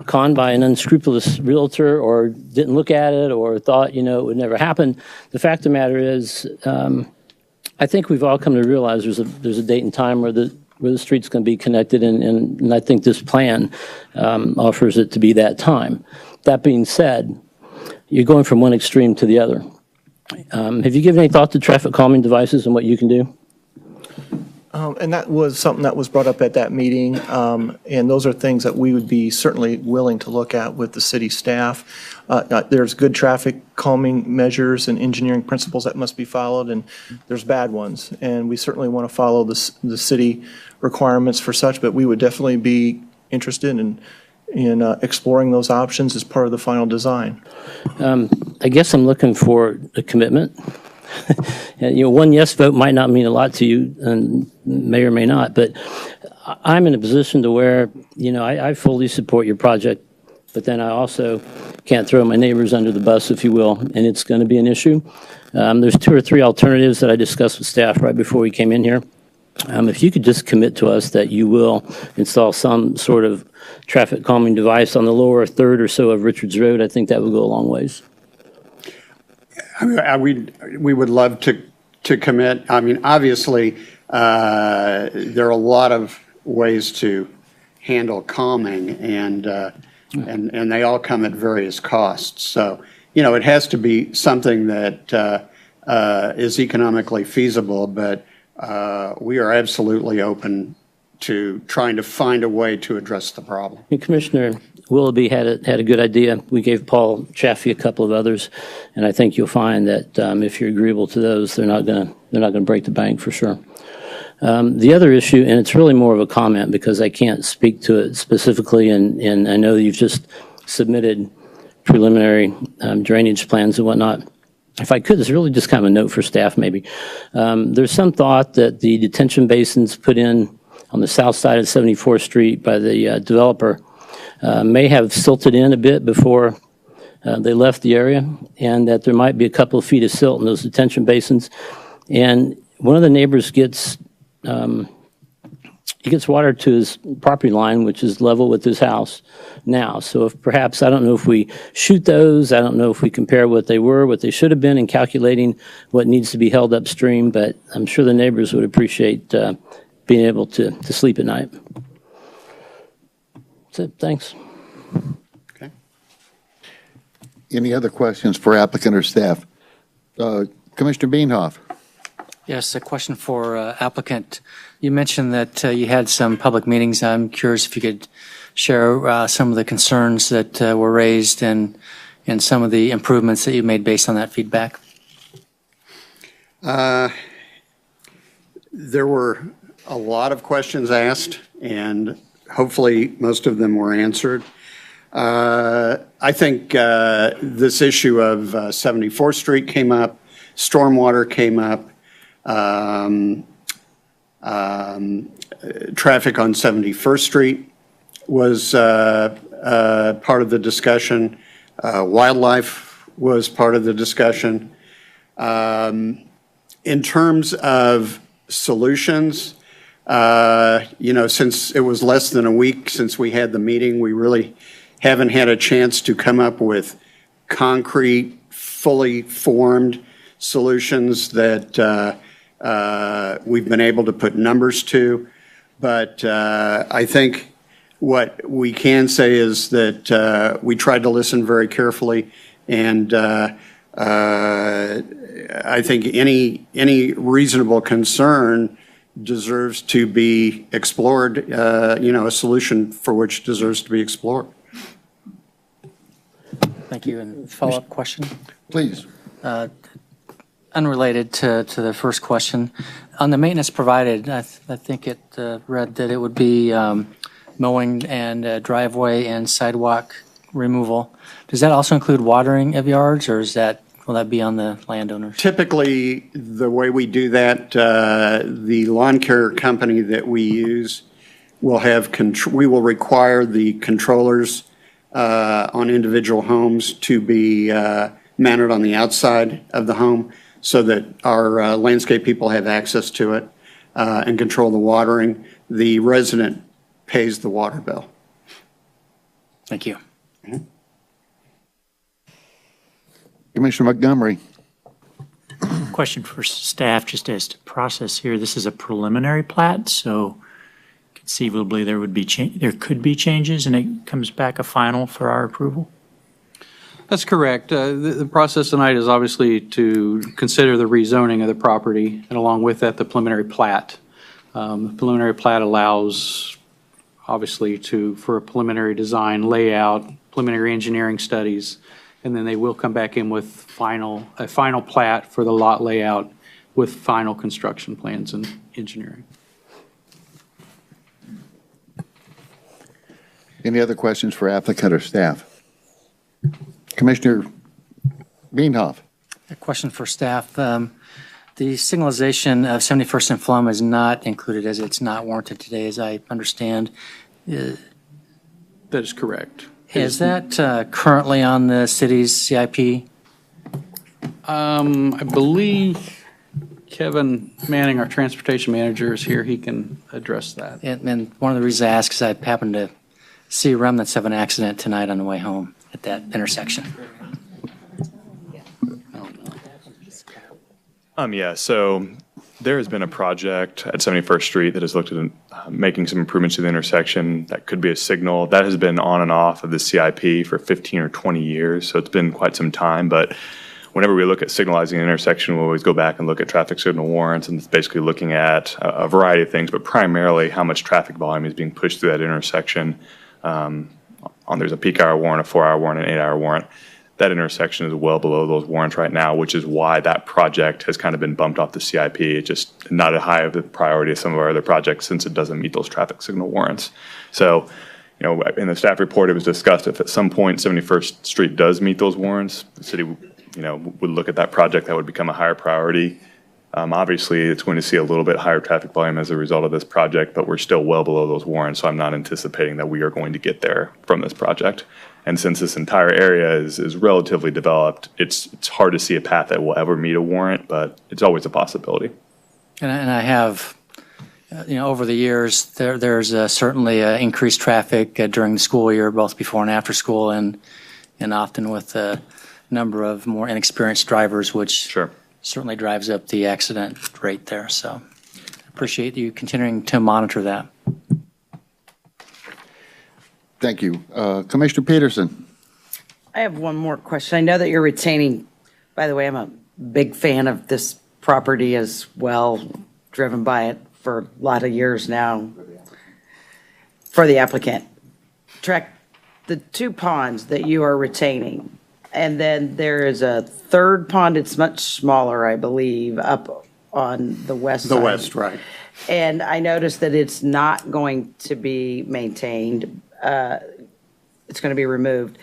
conned by an unscrupulous realtor or didn't look at it or thought, it would never happen. The fact of the matter is, I think we've all come to realize there's a date and time where the street's going to be connected, and I think this plan offers it to be that time. That being said, you're going from one extreme to the other. Have you given any thought to traffic calming devices and what you can do? And that was something that was brought up at that meeting, and those are things that we would be certainly willing to look at with the city staff. There's good traffic calming measures and engineering principles that must be followed, and there's bad ones. And we certainly want to follow the city requirements for such, but we would definitely be interested in exploring those options as part of the final design. I guess I'm looking for a commitment. One yes vote might not mean a lot to you, and may or may not, but I'm in a position to where, I fully support your project, but then I also can't throw my neighbors under the bus, if you will, and it's going to be an issue. There's 2 or 3 alternatives that I discussed with staff right before we came in here. If you could just commit to us that you will install some sort of traffic calming device on the lower third or so of Richards Road, I think that would go a long ways. We would love to commit. I mean, obviously, there are a lot of ways to handle calming, and they all come at various costs. So, it has to be something that is economically feasible, but we are absolutely open to trying to find a way to address the problem. And Commissioner Willoughby had a good idea. We gave Paul Chaffee a couple of others, and I think you'll find that if you're agreeable to those, they're not going to break the bank for sure. The other issue, and it's really more of a comment because I can't speak to it specifically, and I know you've just submitted preliminary drainage plans and whatnot. If I could, it's really just kind of a note for staff maybe. There's some thought that the detention basins put in on the south side of 74th Street by the developer may have silted in a bit before they left the area, and that there might be a couple of feet of silt in those detention basins. And one of the neighbors gets water to his property line, which is level with his house now. So if perhaps, I don't know if we shoot those, I don't know if we compare what they were, what they should have been in calculating what needs to be held upstream, but I'm sure the neighbors would appreciate being able to sleep at night. That's it. Thanks. Okay. Any other questions for applicant or staff? Commissioner Bienhoff? Yes, a question for applicant. You mentioned that you had some public meetings. I'm curious if you could share some of the concerns that were raised and some of the improvements that you made based on that feedback. There were a lot of questions asked, and hopefully most of them were answered. I think this issue of 74th Street came up, stormwater came up, traffic on 71st Street was part of the discussion. Wildlife was part of the discussion. In terms of solutions, since it was less than a week since we had the meeting, we really haven't had a chance to come up with concrete, fully formed solutions that we've been able to put numbers to. But I think what we can say is that we tried to listen very carefully, and I think any reasonable concern deserves to be explored, a solution for which deserves to be explored. Thank you. And follow-up question? Please. Unrelated to the first question. On the maintenance provided, I think it read that it would be mowing and driveway and sidewalk removal. Does that also include watering of yards, or will that be on the landowners? Typically, the way we do that, the lawn care company that we use will we will require the controllers on individual homes to be mounted on the outside of the home so that our landscape people have access to it and control the watering. The resident pays the water bill. Thank you. Commissioner Montgomery. Question for staff, just as to process here. This is a preliminary plat, so conceivably there could be changes, and it comes back a final for our approval. That's correct. The process tonight is obviously to consider the rezoning of the property, and along with that, the preliminary plat. The preliminary plat allows, obviously, for a preliminary design, layout, preliminary engineering studies, and then they will come back in with a final plat for the lot layout with final construction plans and engineering. Any other questions for applicant or staff? Commissioner Bienhoff. A question for staff. The signalization of 71st and Plum is not included as it's not warranted today, as I understand. That is correct. Is that currently on the city's CIP? I believe Kevin Manning, our transportation manager, is here. He can address that. And one of the reasons I ask is I happened to see remnants of an accident tonight on the way home at that intersection. So there has been a project at 71st Street that has looked at making some improvements to the intersection. That could be a signal. That has been on and off of the CIP for 15 or 20 years, so it's been quite some time. But whenever we look at signalizing an intersection, we always go back and look at traffic signal warrants, and it's basically looking at a variety of things, but primarily how much traffic volume is being pushed through that intersection. There's a peak hour warrant, a 4-hour warrant, an 8-hour warrant. That intersection is well below those warrants right now, which is why that project has kind of been bumped off the CIP. It's just not as high of a priority as some of our other projects since it doesn't meet those traffic signal warrants. So, in the staff report, it was discussed if at some point 71st Street does meet those warrants, the city, would look at that project. That would become a higher priority. Obviously, it's going to see a little bit higher traffic volume as a result of this project, but we're still well below those warrants, so I'm not anticipating that we are going to get there from this project. And since this entire area is relatively developed, it's hard to see a path that will ever meet a warrant, but it's always a possibility. And I have, over the years, there's certainly increased traffic during the school year, both before and after school, and often with a number of more inexperienced drivers, which certainly drives up the accident rate there. So I appreciate you continuing to monitor that. Thank you. Commissioner Peterson. I have one more question. I know that you're retaining, by the way, I'm a big fan of this property as well, driven by it for a lot of years now. For the applicant. Trek, the 2 ponds that you are retaining, and then there is a third pond, it's much smaller, I believe, up on the west side. The west, right. And I noticed that it's not going to be maintained. It's going to be removed.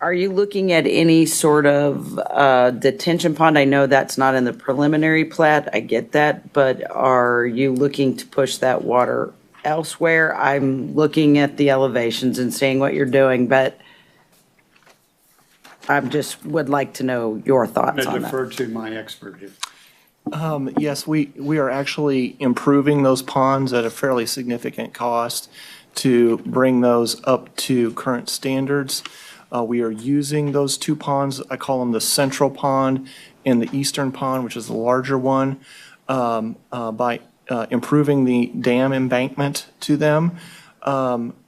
Are you looking at any sort of detention pond? I know that's not in the preliminary plat, I get that, but are you looking to push that water elsewhere? I'm looking at the elevations and seeing what you're doing, but I just would like to know your thoughts I on that. defer to my expert here. Yes, we are actually improving those ponds at a fairly significant cost to bring those up to current standards. We are using those 2 ponds, I call them the central pond and the eastern pond, which is the larger one, by improving the dam embankment to them,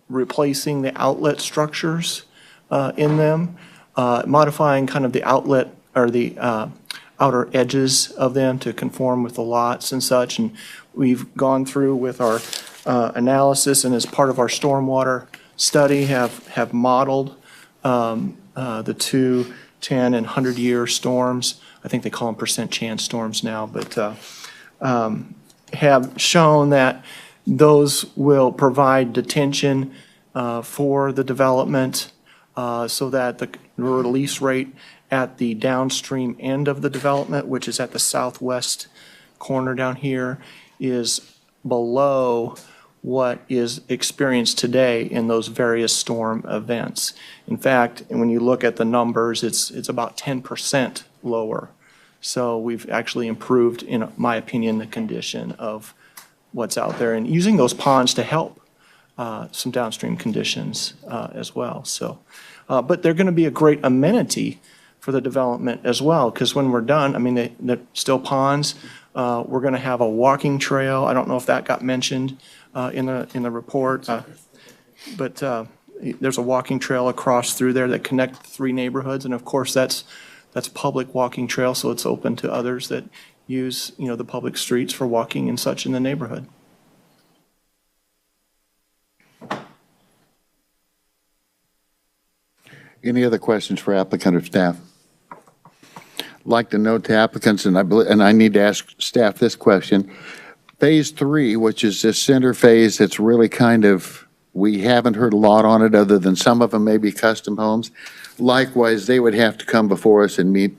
replacing the outlet structures in them, modifying kind of the outlet or the outer edges of them to conform with the lots and such. And we've gone through with our analysis, and as part of our stormwater study have modeled the 2, 10, and 100-year storms. I think they call them percent chance storms now, but have shown that those will provide detention for the development so that the release rate at the downstream end of the development, which is at the southwest corner down here, is below what is experienced today in those various storm events. In fact, when you look at the numbers, it's about 10% lower. So we've actually improved, in my opinion, the condition of what's out there, and using those ponds to help some downstream conditions as well. So, but they're going to be a great amenity for the development as well, because when we're done, I mean, they're still ponds. We're going to have a walking trail. I don't know if that got mentioned in the report, but there's a walking trail across through there that connect 3 neighborhoods, and of course that's public walking trail, so it's open to others that use the public streets for walking and such in the neighborhood. Any other questions for applicant or staff? Like to note to applicants, and I need to ask staff this question. Phase 3, which is this center phase that's really kind of, we haven't heard a lot on it other than some of them may be custom homes. Likewise, they would have to come before us and meet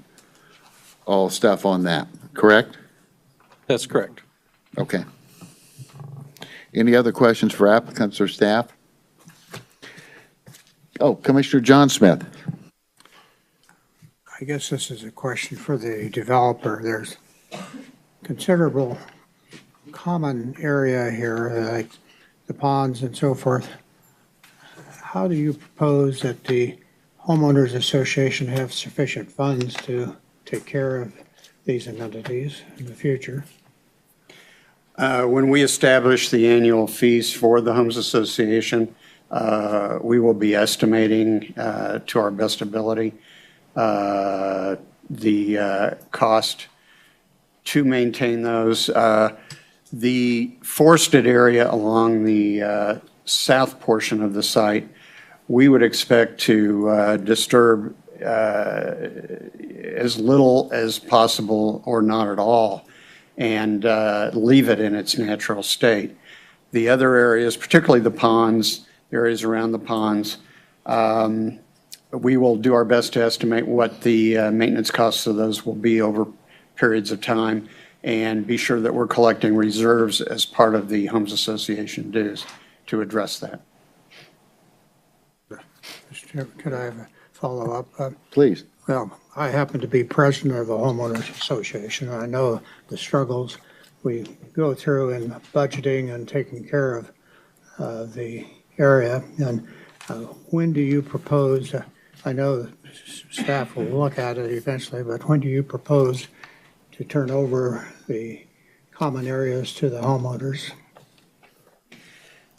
all stuff on that, correct? That's correct. Okay. Any other questions for applicants or staff? Oh, Commissioner John Smith. I guess this is a question for the developer. There's considerable common area here, like the ponds and so forth. How do you propose that the homeowners association have sufficient funds to take care of these amenities in the future? When we establish the annual fees for the Homes Association, we will be estimating to our best ability the cost to maintain those. The forested area along the south portion of the site, we would expect to disturb as little as possible or not at all, and leave it in its natural state. The other areas, particularly the ponds, areas around the ponds, we will do our best to estimate what the maintenance costs of those will be over periods of time, and be sure that we're collecting reserves as part of the Homes Association dues to address that. Mr. Chairman, could I have a follow-up? Please. Well, I happen to be president of the homeowners association. I know the struggles we go through in budgeting and taking care of the area. And when do you propose, I know staff will look at it eventually, but when do you propose to turn over the common areas to the homeowners?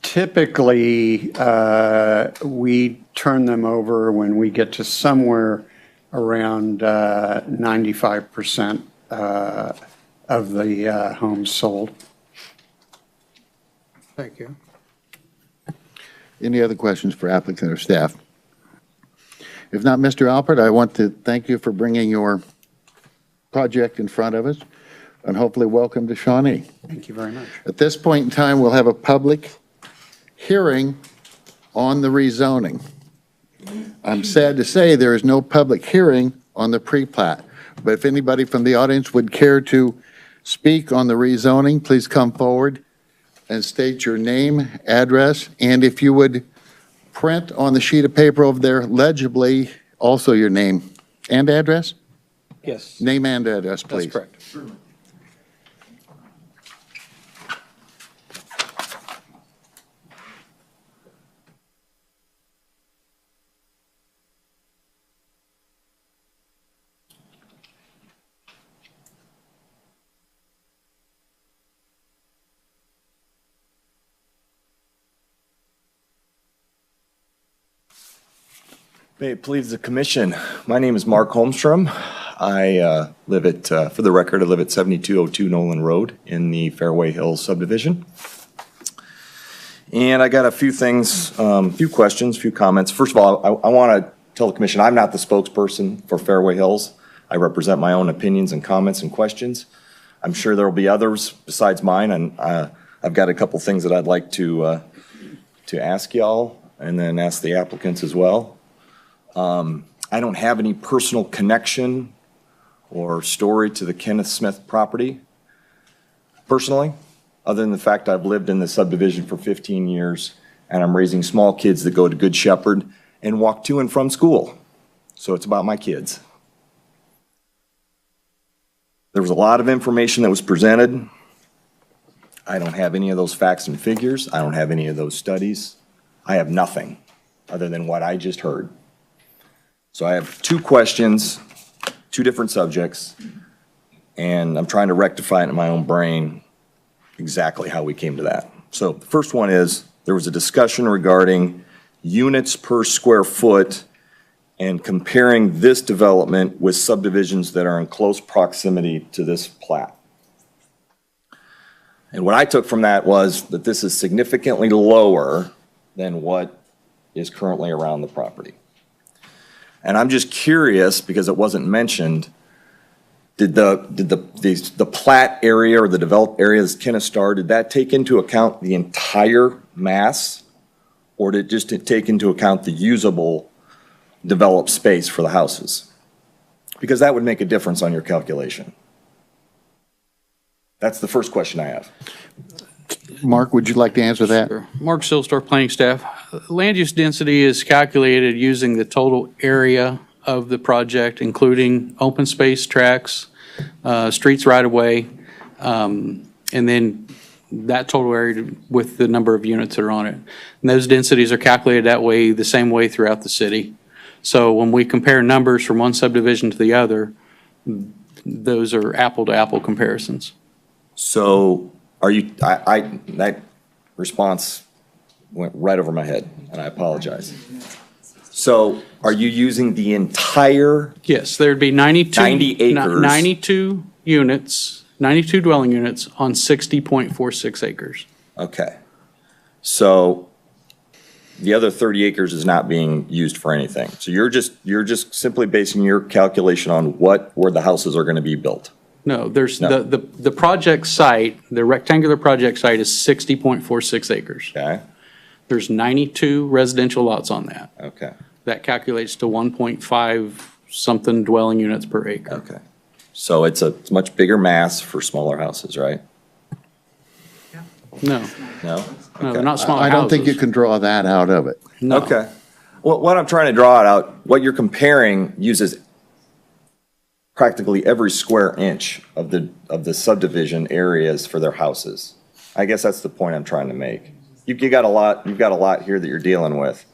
Typically, we turn them over when we get to somewhere around 95% of the homes sold. Thank you. Any other questions for applicant or staff? If not, Mr. Alpert, I want to thank you for bringing your project in front of us, and hopefully welcome to Shawnee. Thank you very much. At this point in time, we'll have a public hearing on the rezoning. I'm sad to say there is no public hearing on the pre-plat, but if anybody from the audience would care to speak on the rezoning, please come forward and state your name, address, and if you would print on the sheet of paper over there legibly also your name and address? Yes, Name and address, please. that's correct. May it please the commission. My name is Mark Holmstrom. I live at, for the record, I live at 7202 Nolan Road in the Fairway Hills subdivision. And I got a few things, few questions, few comments. First of all, I want to tell the commission I'm not the spokesperson for Fairway Hills. I represent my own opinions and comments and questions. I'm sure there will be others besides mine, and I've got a couple things that I'd like to ask y'all and then ask the applicants as well. I don't have any personal connection or story to the Kenneth Smith property personally, other than the fact I've lived in the subdivision for 15 years and I'm raising small kids that go to Good Shepherd and walk to and from school. So it's about my kids. There was a lot of information that was presented. I don't have any of those facts and figures. I don't have any of those studies. I have nothing other than what I just heard. So I have two questions, two different subjects, and I'm trying to rectify it in my own brain exactly how we came to that. So the first one is, there was a discussion regarding units per square foot and comparing this development with subdivisions that are in close proximity to this plat. And what I took from that was that this is significantly lower than what is currently around the property. And I'm just curious, because it wasn't mentioned, did the plat area or the developed areas, Kennestar, did that take into account the entire mass? Or did it just take into account the usable developed space for the houses? Because that would make a difference on your calculation. That's the first question I have. Mark, would you like to answer that? Sure. Mark Silsdorf, planning staff. Land use density is calculated using the total area of the project, including open space, tracks, streets right of way, and then that total area with the number of units that are on it. And those densities are calculated that way, the same way throughout the city. So when we compare numbers from one subdivision to the other, those are apple-to-apple comparisons. So are you, that response went right over my head, and I apologize. So are you using the entire, Yes, there'd be 92. 90 acres. 92 units, 92 dwelling units on 60.46 acres. okay. So the other 30 acres is not being used for anything. So you're just simply basing your calculation on where the houses are going to be built. No, there's, No. the project site, the rectangular project site is 60.46 acres. Okay, There's 92 residential lots on that. okay, That calculates to 1.5 something dwelling units per acre. okay. So it's a much bigger mass for smaller houses, right? No, No? no, Okay. they're not smaller I don't think you houses. can draw that out of it. No. Okay. Well, what I'm trying to draw it out, what you're comparing uses practically every square inch of the subdivision areas for their houses. I guess that's the point I'm trying to make. You've got a lot here that you're dealing with.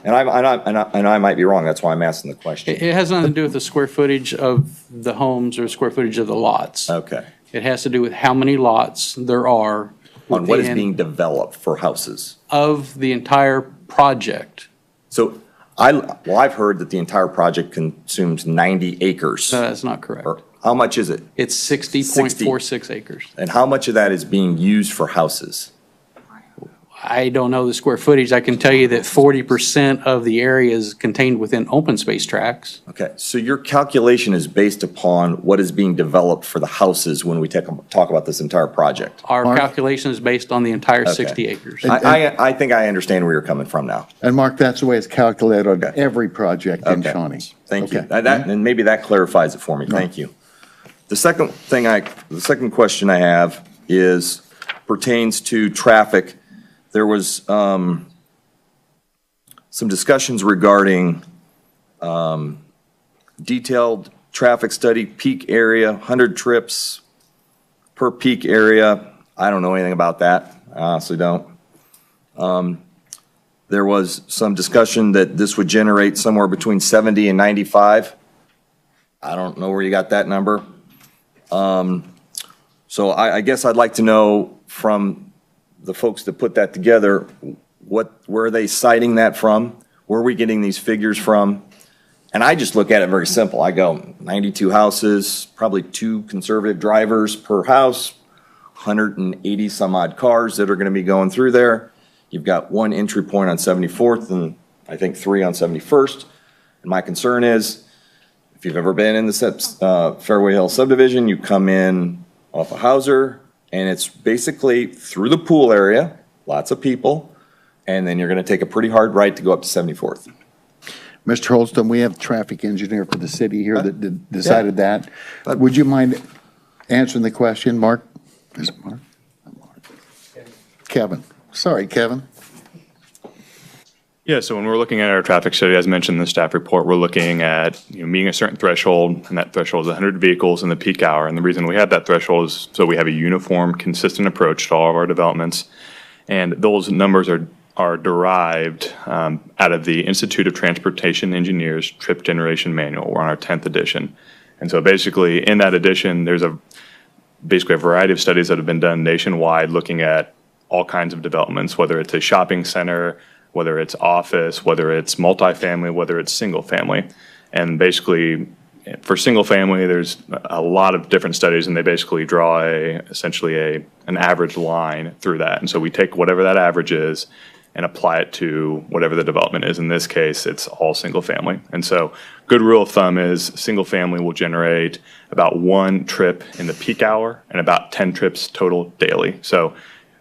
And I might be wrong, that's why I'm asking the question. It has nothing to do with the square footage of the homes or square footage of the lots. Okay. It has to do with how many lots there are On what is within- being developed for houses. of the entire project. So I've heard that the entire project consumes 90 acres. No, that's not correct. Or how much is it? It's 60.46 acres. And how much of that is being used for houses? I don't know the square footage. I can tell you that 40% of the area is contained within open space tracts. Okay, so your calculation is based upon what is being developed for the houses when we talk about this entire project? Our Mark? calculation is based on the entire Okay. 60 acres. I think I understand where you're coming from now. And Mark, that's the way it's calculated on Okay. every project in Okay. Shawnee. Thank you. Okay. And maybe that clarifies it for me. Thank you. The second question I have pertains to traffic. There was some discussions regarding detailed traffic study, peak area, 100 trips per peak area. I don't know anything about that. I honestly don't. There was some discussion that this would generate somewhere between 70 and 95. I don't know where you got that number. So I guess I'd like to know from the folks that put that together, where are they citing that from? Where are we getting these figures from? And I just look at it very simple. I go 92 houses, probably 2 conservative drivers per house, 180 some odd cars that are going to be going through there. You've got 1 entry point on 74th and I think 3 on 71st. And my concern is, if you've ever been in the Fairway Hill subdivision, you come in off of Hauser, and it's basically through the pool area, lots of people, and then you're going to take a pretty hard right to go up to 74th. Mr. Holston, we have a traffic engineer for the city here that decided that. Would you mind answering the question, Mark? Is it Mark? Kevin. Sorry, Kevin. Yeah, so when we're looking at our traffic study, as mentioned in the staff report, we're looking at meeting a certain threshold, and that threshold is 100 vehicles in the peak hour. And the reason we have that threshold is so we have a uniform, consistent approach to all of our developments. And those numbers are derived out of the Institute of Transportation Engineers Trip Generation Manual. We're on our 10th edition. And so basically, in that edition, there's basically a variety of studies that have been done nationwide looking at all kinds of developments, whether it's a shopping center, whether it's office, whether it's multifamily, whether it's single family. And basically, for single family, there's a lot of different studies, and they basically draw essentially an average line through that. And so we take whatever that average is and apply it to whatever the development is. In this case, it's all single family. And so good rule of thumb is single family will generate about 1 trip in the peak hour and about 10 trips total daily. So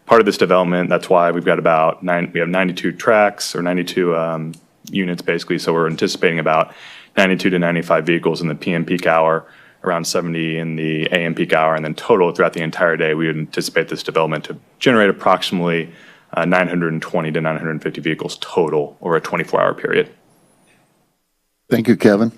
part of this development, that's why we've got we have 92 tracks or 92 units basically. So we're anticipating about 92 to 95 vehicles in the PM peak hour, around 70 in the AM peak hour, and then total throughout the entire day, we would anticipate this development to generate approximately 920 to 950 vehicles total over a 24-hour period. Thank you, Kevin.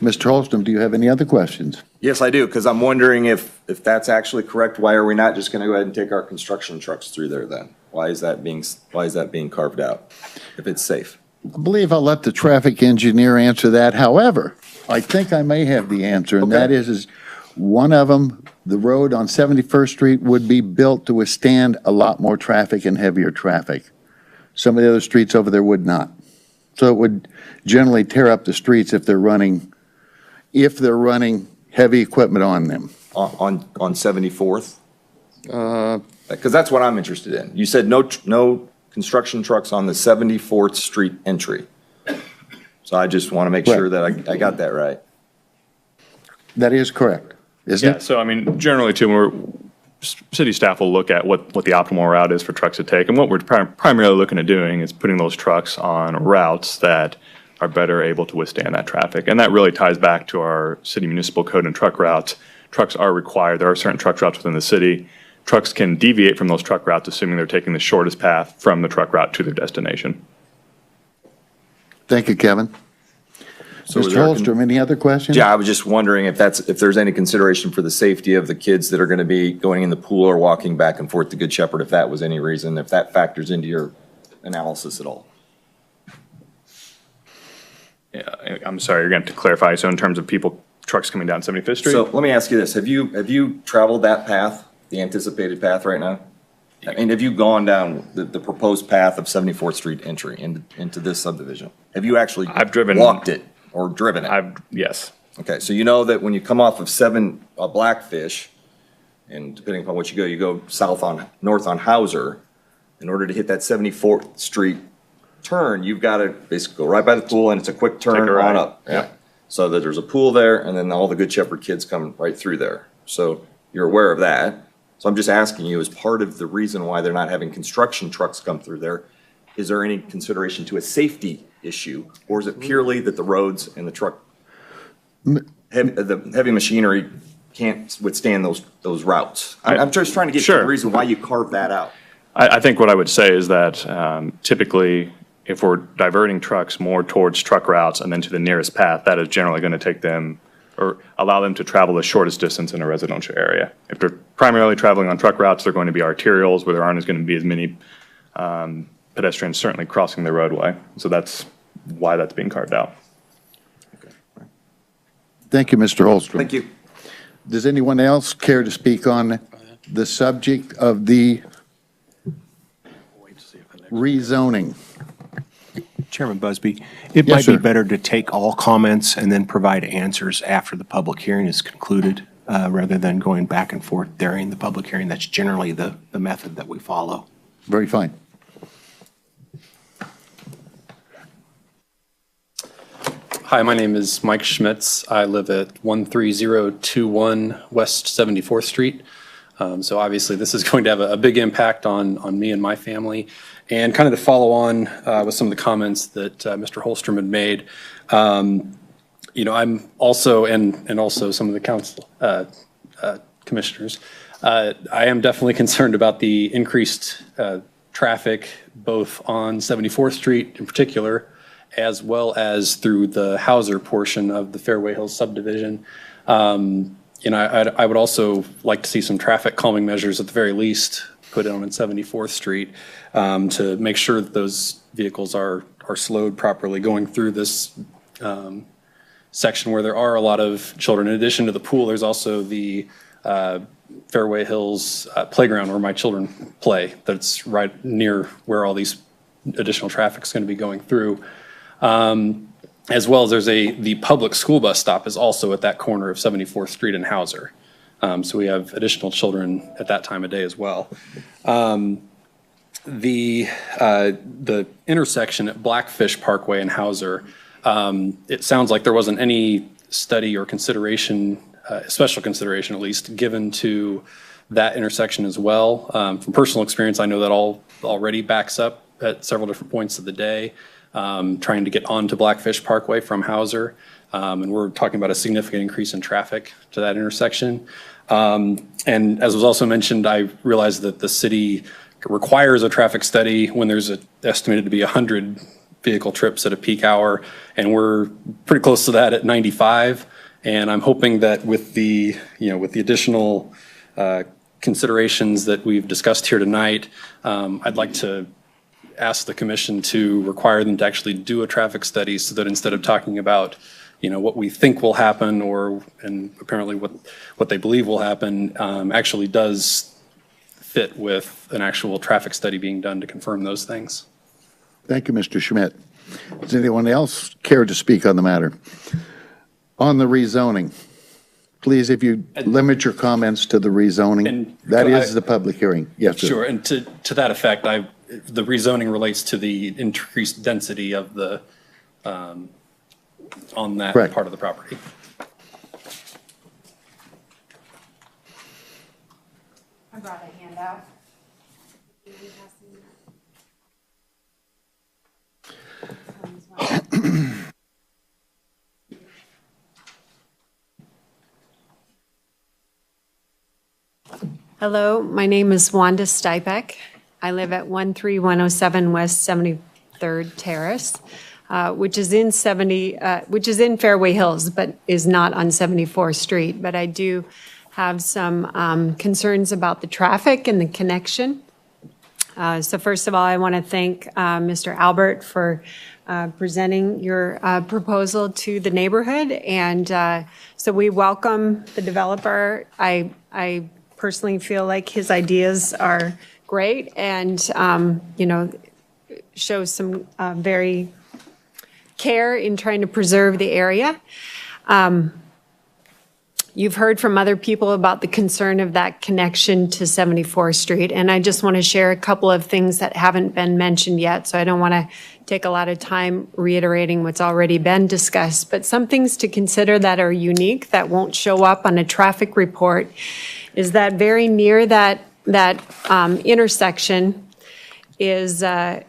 Mr. Holston, do you have any other questions? Yes, I do, because I'm wondering if that's actually correct, why are we not just going to go ahead and take our construction trucks through there then? Why is that being carved out if it's safe? I believe I'll let the traffic engineer answer that. However, I think I may have the answer, and that is one of them, the road on 71st Street would be built to withstand a lot more traffic and heavier traffic. Some of the other streets over there would not. So it would generally tear up the streets if they're running heavy equipment on them. On 74th? Because that's what I'm interested in. You said no construction trucks on the 74th Street entry. So I just want to make sure that I got that right. That is correct, isn't Yeah, it? so I mean, generally too, city staff will look at what the optimal route is for trucks to take. And what we're primarily looking at doing is putting those trucks on routes that are better able to withstand that traffic. And that really ties back to our city municipal code and truck routes. Trucks are required. There are certain truck routes within the city. Trucks can deviate from those truck routes, assuming they're taking the shortest path from the truck route to their destination. Thank you, Kevin. So is Mr. there Holstrom, any other questions? Yeah, I was just wondering if there's any consideration for the safety of the kids that are going to be going in the pool or walking back and forth to Good Shepherd, if that was any reason, if that factors into your analysis at all. Yeah, I'm sorry, you're going to have to clarify. So in terms of trucks coming down 75th Street? So let me ask you this. Have you traveled that path, the anticipated path right now? I mean, have you gone down the proposed path of 74th Street entry into this subdivision? Have you actually walked it or driven it? Yes. Okay, so you know that when you come off of Blackfish, and depending upon what you go north on Hauser, in order to hit that 74th Street turn, you've got to basically go right by the pool, and it's a quick turn on up. Yeah. So that there's a pool there, and then all the Good Shepherd kids come right through there. So you're aware of that. So I'm just asking you, as part of the reason why they're not having construction trucks come through there, is there any consideration to a safety issue, or is it purely that the roads and the heavy machinery can't withstand those routes? I'm just trying to get to the reason why you carved that out. I think what I would say is that typically, if we're diverting trucks more towards truck routes and then to the nearest path, that is generally going to take them or allow them to travel the shortest distance in a residential area. If they're primarily traveling on truck routes, they're going to be arterials where there aren't going to be as many pedestrians certainly crossing the roadway. So that's why that's being carved out. Thank you, Mr. Holstrom. Thank you. Does anyone else care to speak on the subject of the rezoning? Chairman Busby, it Yes, might be sir. better to take all comments and then provide answers after the public hearing is concluded, rather than going back and forth during the public hearing. That's generally the method that we follow. Very fine. Hi, my name is Mike Schmitz. I live at 13021 West 74th Street. So obviously, this is going to have a big impact on me and my family. And kind of to follow on with some of the comments that Mr. Holstrom had made, I'm also, and also some of the council commissioners, I am definitely concerned about the increased traffic, both on 74th Street in particular, as well as through the Hauser portion of the Fairway Hills subdivision. I would also like to see some traffic calming measures at the very least put on 74th Street to make sure that those vehicles are slowed properly going through this section where there are a lot of children. In addition to the pool, there's also the Fairway Hills playground where my children play. That's right near where all these additional traffic is going to be going through. As well as the public school bus stop is also at that corner of 74th Street and Hauser. So we have additional children at that time of day as well. The intersection at Blackfish Parkway and Hauser, it sounds like there wasn't any study or consideration, special consideration at least, given to that intersection as well. From personal experience, I know that already backs up at several different points of the day, trying to get onto Blackfish Parkway from Hauser. And we're talking about a significant increase in traffic to that intersection. And as was also mentioned, I realized that the city requires a traffic study when there's estimated to be 100 vehicle trips at a peak hour, and we're pretty close to that at 95. And I'm hoping that with the additional considerations that we've discussed here tonight, I'd like to ask the commission to require them to actually do a traffic study so that instead of talking about what we think will happen and apparently what they believe will happen actually does fit with an actual traffic study being done to confirm those things. Thank you, Mr. Schmidt. Does anyone else care to speak on the matter? On the rezoning, please, if you limit your comments to the rezoning, that is the public hearing. Yes, sir. Sure, and to that effect, the rezoning relates to the increased density of the on that Correct. part of the property. I brought a handout. Hello, my name is Wanda Stipek. I live at 13107 West 73rd Terrace, which is in Fairway Hills, but is not on 74th Street. But I do have some concerns about the traffic and the connection. So first of all, I want to thank Mr. Albert for presenting your proposal to the neighborhood. And so we welcome the developer. I personally feel like his ideas are great and, shows some very care in trying to preserve the area. You've heard from other people about the concern of that connection to 74th Street, and I just want to share a couple of things that haven't been mentioned yet, so I don't want to take a lot of time reiterating what's already been discussed, but some things to consider that are unique that won't show up on a traffic report is that very near that intersection is a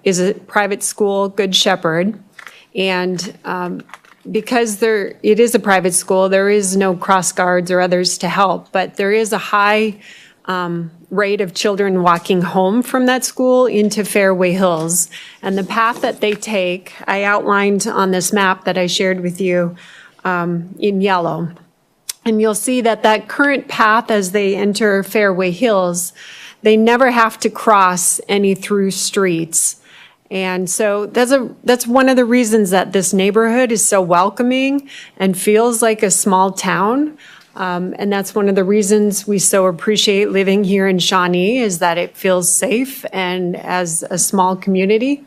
private school, Good Shepherd, and because it is a private school, there is no cross guards or others to help, but there is a high rate of children walking home from that school into Fairway Hills. And the path that they take, I outlined on this map that I shared with you in yellow. And you'll see that that current path as they enter Fairway Hills, they never have to cross any through streets. And so that's one of the reasons that this neighborhood is so welcoming and feels like a small town. And that's one of the reasons we so appreciate living here in Shawnee is that it feels safe and as a small community.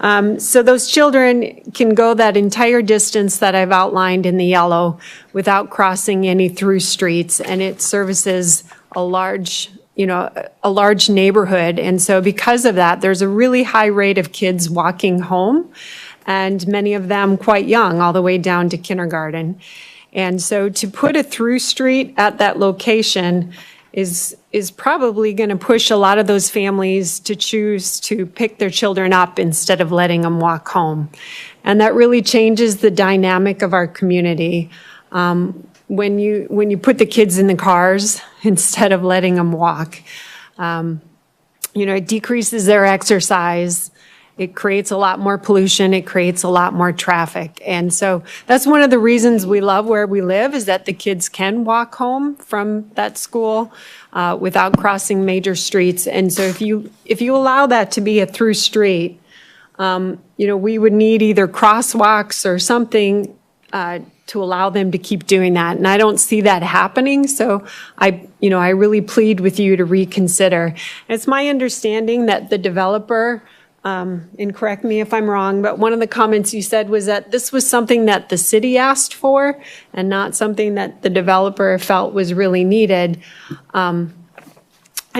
So those children can go that entire distance that I've outlined in the yellow without crossing any through streets, and it services a large neighborhood. And so because of that, there's a really high rate of kids walking home, and many of them quite young, all the way down to kindergarten. And so to put a through street at that location is probably going to push a lot of those families to choose to pick their children up instead of letting them walk home. And that really changes the dynamic of our community. When you put the kids in the cars instead of letting them walk, it decreases their exercise. It creates a lot more pollution. It creates a lot more traffic. And so that's one of the reasons we love where we live is that the kids can walk home from that school without crossing major streets. And so if you allow that to be a through street, we would need either crosswalks or something to allow them to keep doing that. And I don't see that happening. So I really plead with you to reconsider. And it's my understanding that the developer, and correct me if I'm wrong, but one of the comments you said was that this was something that the city asked for and not something that the developer felt was really needed. And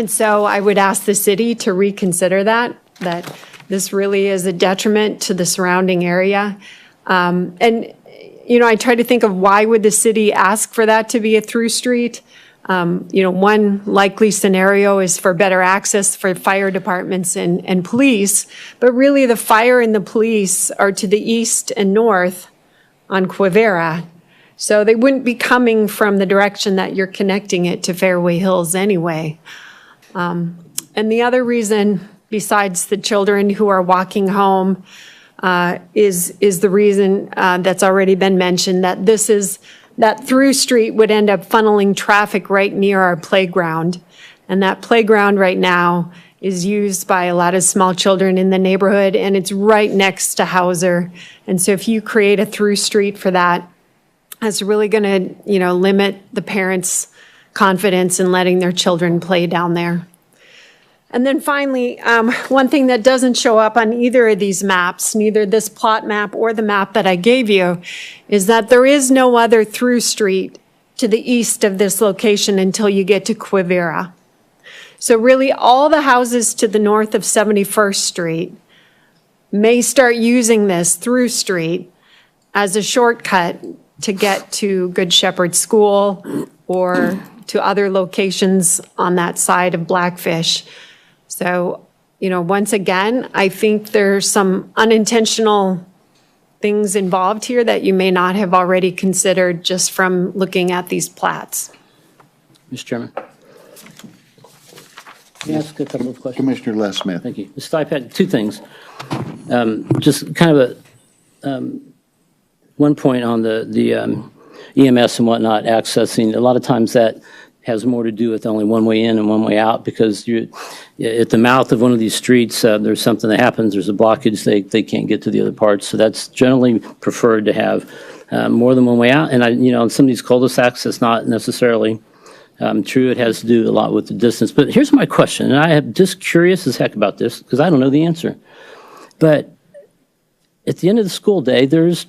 so I would ask the city to reconsider that this really is a detriment to the surrounding area. I try to think of why would the city ask for that to be a through street? One likely scenario is for better access for fire departments and police, but really the fire and the police are to the east and north on Quivira. So they wouldn't be coming from the direction that you're connecting it to Fairway Hills anyway. And the other reason, besides the children who are walking home, is the reason that's already been mentioned, that through street would end up funneling traffic right near our playground. And that playground right now is used by a lot of small children in the neighborhood, and it's right next to Hauser. And so if you create a through street for that, that's really going to, limit the parents' confidence in letting their children play down there. And then finally, one thing that doesn't show up on either of these maps, neither this plot map or the map that I gave you, is that there is no other through street to the east of this location until you get to Quivira. So really all the houses to the north of 71st Street may start using this through street as a shortcut to get to Good Shepherd School or to other locations on that side of Blackfish. So, once again, I think there's some unintentional things involved here that you may not have already considered just from looking at these plats. Mr. Chairman. Can I ask a couple of questions? Commissioner Les Smith. Thank you. Mr. Stipek, two things. Just kind of one point on the EMS and whatnot accessing. A lot of times that has more to do with only one way in and one way out, because at the mouth of one of these streets, there's something that happens, there's a blockage, they can't get to the other parts. So that's generally preferred to have more than one way out. And on some of these cul-de-sacs, it's not necessarily True, it has to do a lot with the distance, but here's my question, and I am just curious as heck about this because I don't know the answer. But at the end of the school day, there's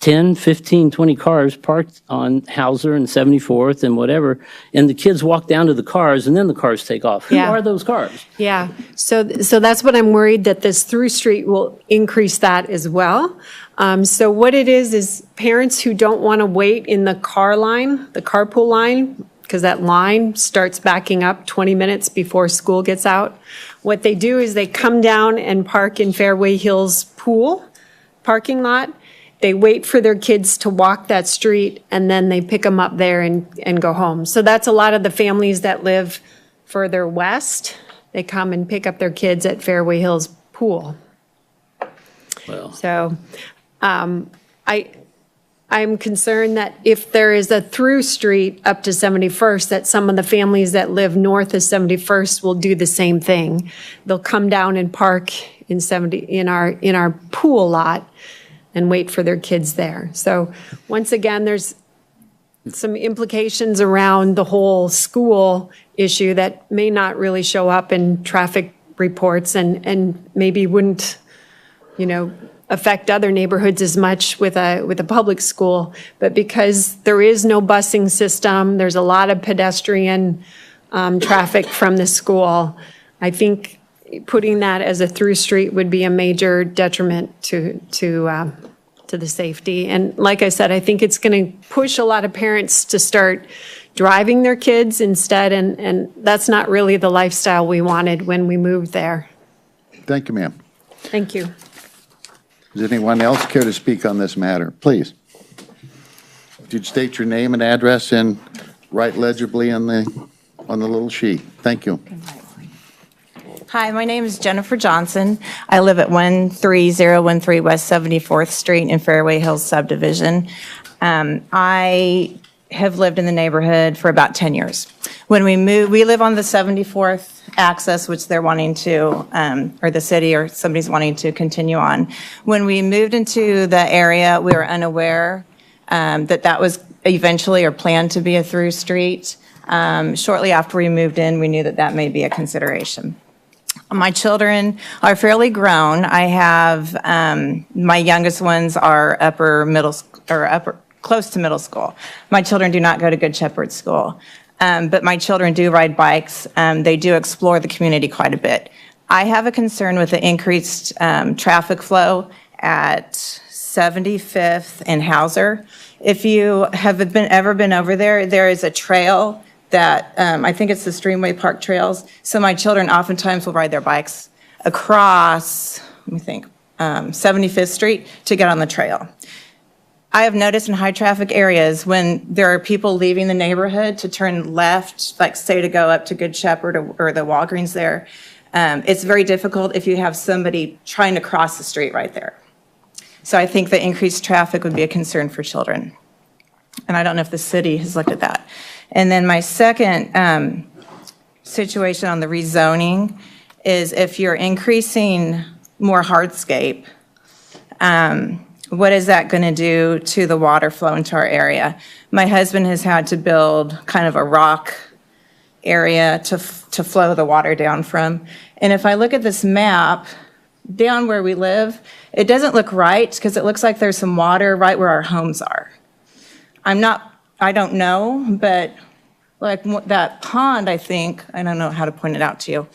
10, 15, 20 cars parked on Hauser and 74th and whatever, and the kids walk down to the cars and then the cars take off. Who Yeah. are those cars? Yeah, so that's what I'm worried, that this through street will increase that as well. So what it is parents who don't want to wait in the car line, the carpool line, because that line starts backing up 20 minutes before school gets out. What they do is they come down and park in Fairway Hills Pool parking lot. They wait for their kids to walk that street, and then they pick them up there and go home. So that's a lot of the families that live further west. They come and pick up their kids at Fairway Hills Pool. Well, So I'm concerned that if there is a through street up to 71st, that some of the families that live north of 71st will do the same thing. They'll come down and park in our pool lot and wait for their kids there. So once again, there's some implications around the whole school issue that may not really show up in traffic reports and maybe wouldn't, affect other neighborhoods as much with a public school. But because there is no busing system, there's a lot of pedestrian traffic from the school. I think putting that as a through street would be a major detriment to the safety. And like I said, I think it's going to push a lot of parents to start driving their kids instead, and that's not really the lifestyle we wanted when we moved there. Thank you, ma'am. Thank you. Does anyone else care to speak on this matter? Please. If you'd state your name and address and write legibly on the little sheet. Thank you. Hi, my name is Jennifer Johnson. I live at 13013 West 74th Street in Fairway Hills subdivision. I have lived in the neighborhood for about 10 years. When we moved, we live on the 74th access, which they're wanting to, or the city or somebody's wanting to continue on. When we moved into the area, we were unaware that was eventually or planned to be a through street. Shortly after we moved in, we knew that may be a consideration. My children are fairly grown. I have, my youngest ones are close to middle school. My children do not go to Good Shepherd School, but my children do ride bikes. They do explore the community quite a bit. I have a concern with the increased traffic flow at 75th and Hauser. If you have ever been over there, there is a trail that, I think it's the Streamway Park Trails. So my children oftentimes will ride their bikes across, 75th Street to get on the trail. I have noticed in high traffic areas when there are people leaving the neighborhood to turn left, like say to go up to Good Shepherd or the Walgreens there, it's very difficult if you have somebody trying to cross the street right there. So I think the increased traffic would be a concern for children. And I don't know if the city has looked at that. And then my second situation on the rezoning is if you're increasing more hardscape, what is that going to do to the water flow into our area? My husband has had to build kind of a rock area to flow the water down from. And if I look at this map, down where we live, it doesn't look right because it looks like there's some water right where our homes are. I don't know, but like that pond, I don't know how to point it out to you,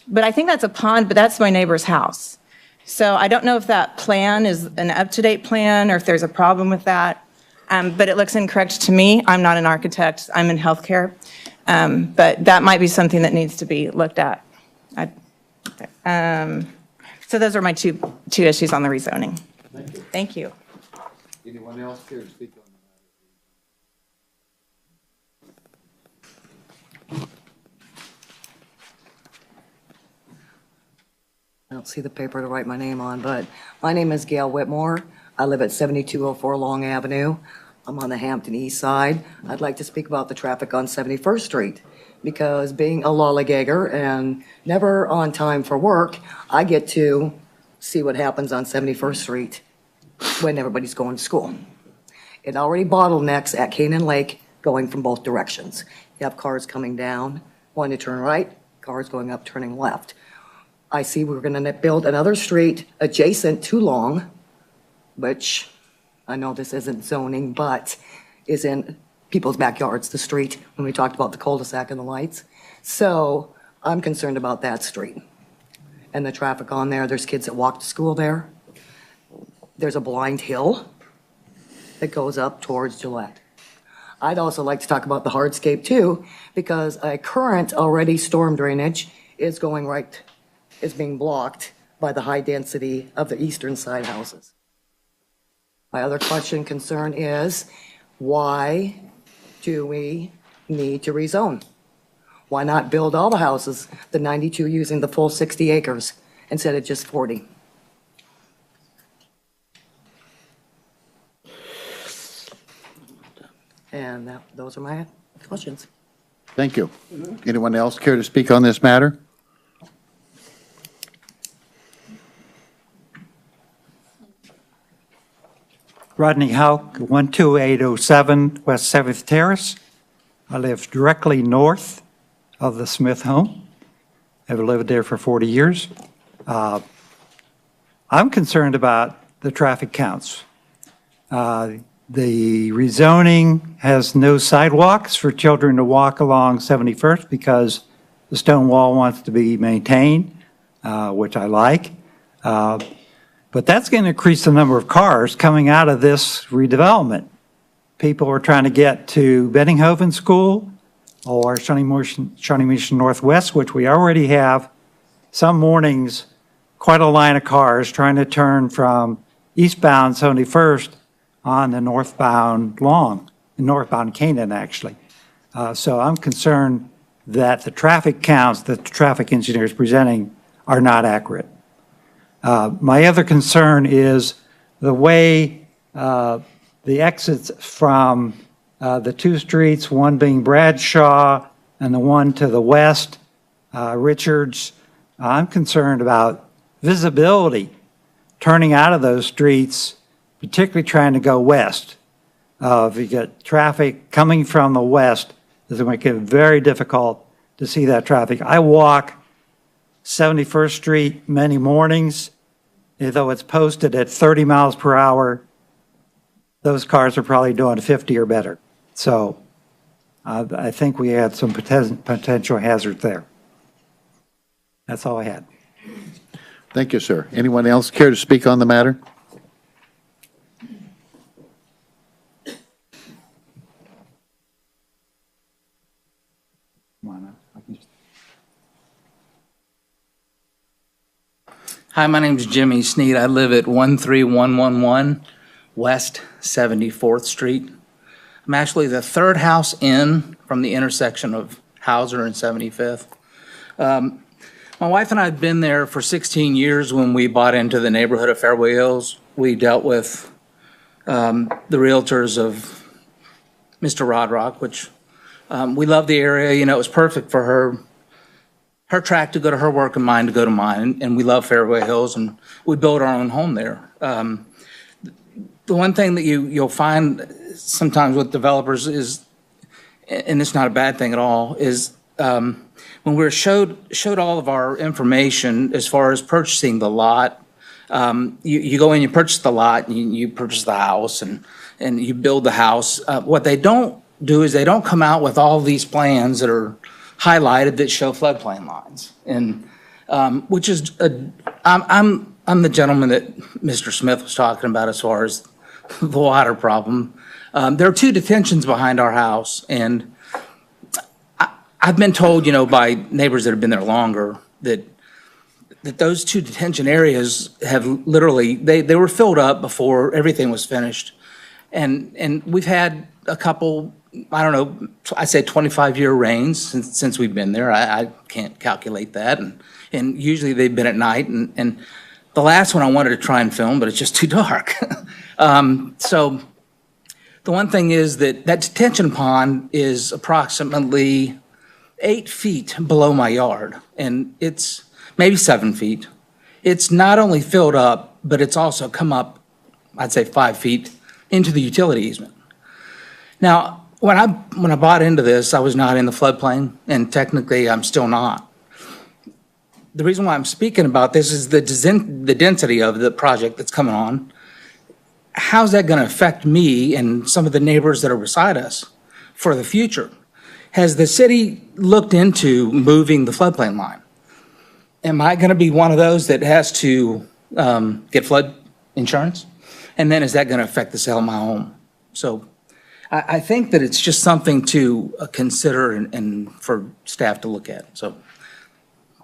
but I think that's a pond, but that's my neighbor's house. So I don't know if that plan is an up-to-date plan or if there's a problem with that, but it looks incorrect to me. I'm not an architect, I'm in healthcare, but that might be something that needs to be looked at. So those are my two issues on the rezoning. Thank you. Anyone else care to speak on I don't see the paper to write my name on, but my name is Gail Whitmore. I live at 7204 Long Avenue. I'm on the Hampton East Side. I'd like to speak about the traffic on 71st Street because being a lollygager and never on time for work, I get to see what happens on 71st Street when everybody's going to school. It already bottlenecks at Canaan Lake going from both directions. You have cars coming down, wanting to turn right, cars going up, turning left. I see we're going to build another street adjacent to Long, which I know this isn't zoning, but is in people's backyards, the street, when we talked about the cul-de-sac and the lights. So I'm concerned about that street and the traffic on there. There's kids that walk to school there. There's a blind hill that goes up towards Gillette. I'd also like to talk about the hardscape too, because a current already storm drainage is being blocked by the high density of the eastern side houses. My other concern is, why do we need to rezone? Why not build all the houses, the 92 using the full 60 acres instead of just 40? And those are my questions. Thank you. Anyone else care to speak on this matter? Rodney Hauk, 12807 West 7th Terrace. I live directly north of the Smith home. I've lived there for 40 years. I'm concerned about the traffic counts. The rezoning has no sidewalks for children to walk along 71st because the stone wall wants to be maintained, which I like. But that's going to increase the number of cars coming out of this redevelopment. People are trying to get to Beddinghoven School or Shawnee Mission Northwest, which we already have. Some mornings, quite a line of cars trying to turn from eastbound 71st on the northbound northbound Canaan, actually. So I'm concerned that the traffic counts that the traffic engineer is presenting are not accurate. My other concern is the way the exits from the two streets, one being Bradshaw and the one to the west, Richards. I'm concerned about visibility turning out of those streets, particularly trying to go west. If you get traffic coming from the west, it's going to make it very difficult to see that traffic. I walk 71st Street many mornings, though it's posted at 30 miles per hour, those cars are probably doing 50 or better. So I think we had some potential hazards there. That's all I had. Thank you, sir. Anyone else care to speak on the matter? Hi, my name's Jimmy Sneed. I live at 13111 West 74th Street. I'm actually the third house in from the intersection of Hauser and 75th. My wife and I have been there for 16 years when we bought into the neighborhood of Fairway Hills. We dealt with the realtors of Mr. Rodrock, which we love the area. You know, it was perfect for her track to go to her work and mine to go to mine. And we love Fairway Hills, and we built our own home there. The one thing that you'll find sometimes with developers is, and it's not a bad thing at all, is when we're showed all of our information as far as purchasing the lot, you go in, you purchase the lot, and you purchase the house, and you build the house. What they don't do is they don't come out with all these plans that are highlighted that show floodplain lines, and which is I'm the gentleman that Mr. Smith was talking about as far as the water problem. There are two detentions behind our house, and I've been told, you know, by neighbors that have been there longer that those two detention areas have literally they were filled up before everything was finished, and we've had a couple, I don't know, I say 25-year rains since we've been there. I can't calculate that, and usually they've been at night, and the last one I wanted to try and film, but it's just too dark. So the one thing is that detention pond is approximately 8 feet below my yard, and it's maybe 7 feet. It's not only filled up, but it's also come up, I'd say 5 feet into the utility easement. Now, when I bought into this, I was not in the floodplain, and technically I'm still not. The reason why I'm speaking about this is the density of the project that's coming on. How's that going to affect me and some of the neighbors that are beside us for the future? Has the city looked into moving the floodplain line? Am I going to be one of those that has to get flood insurance? And then is that going to affect the sale of my home? So I think that it's just something to consider and for staff to look at. So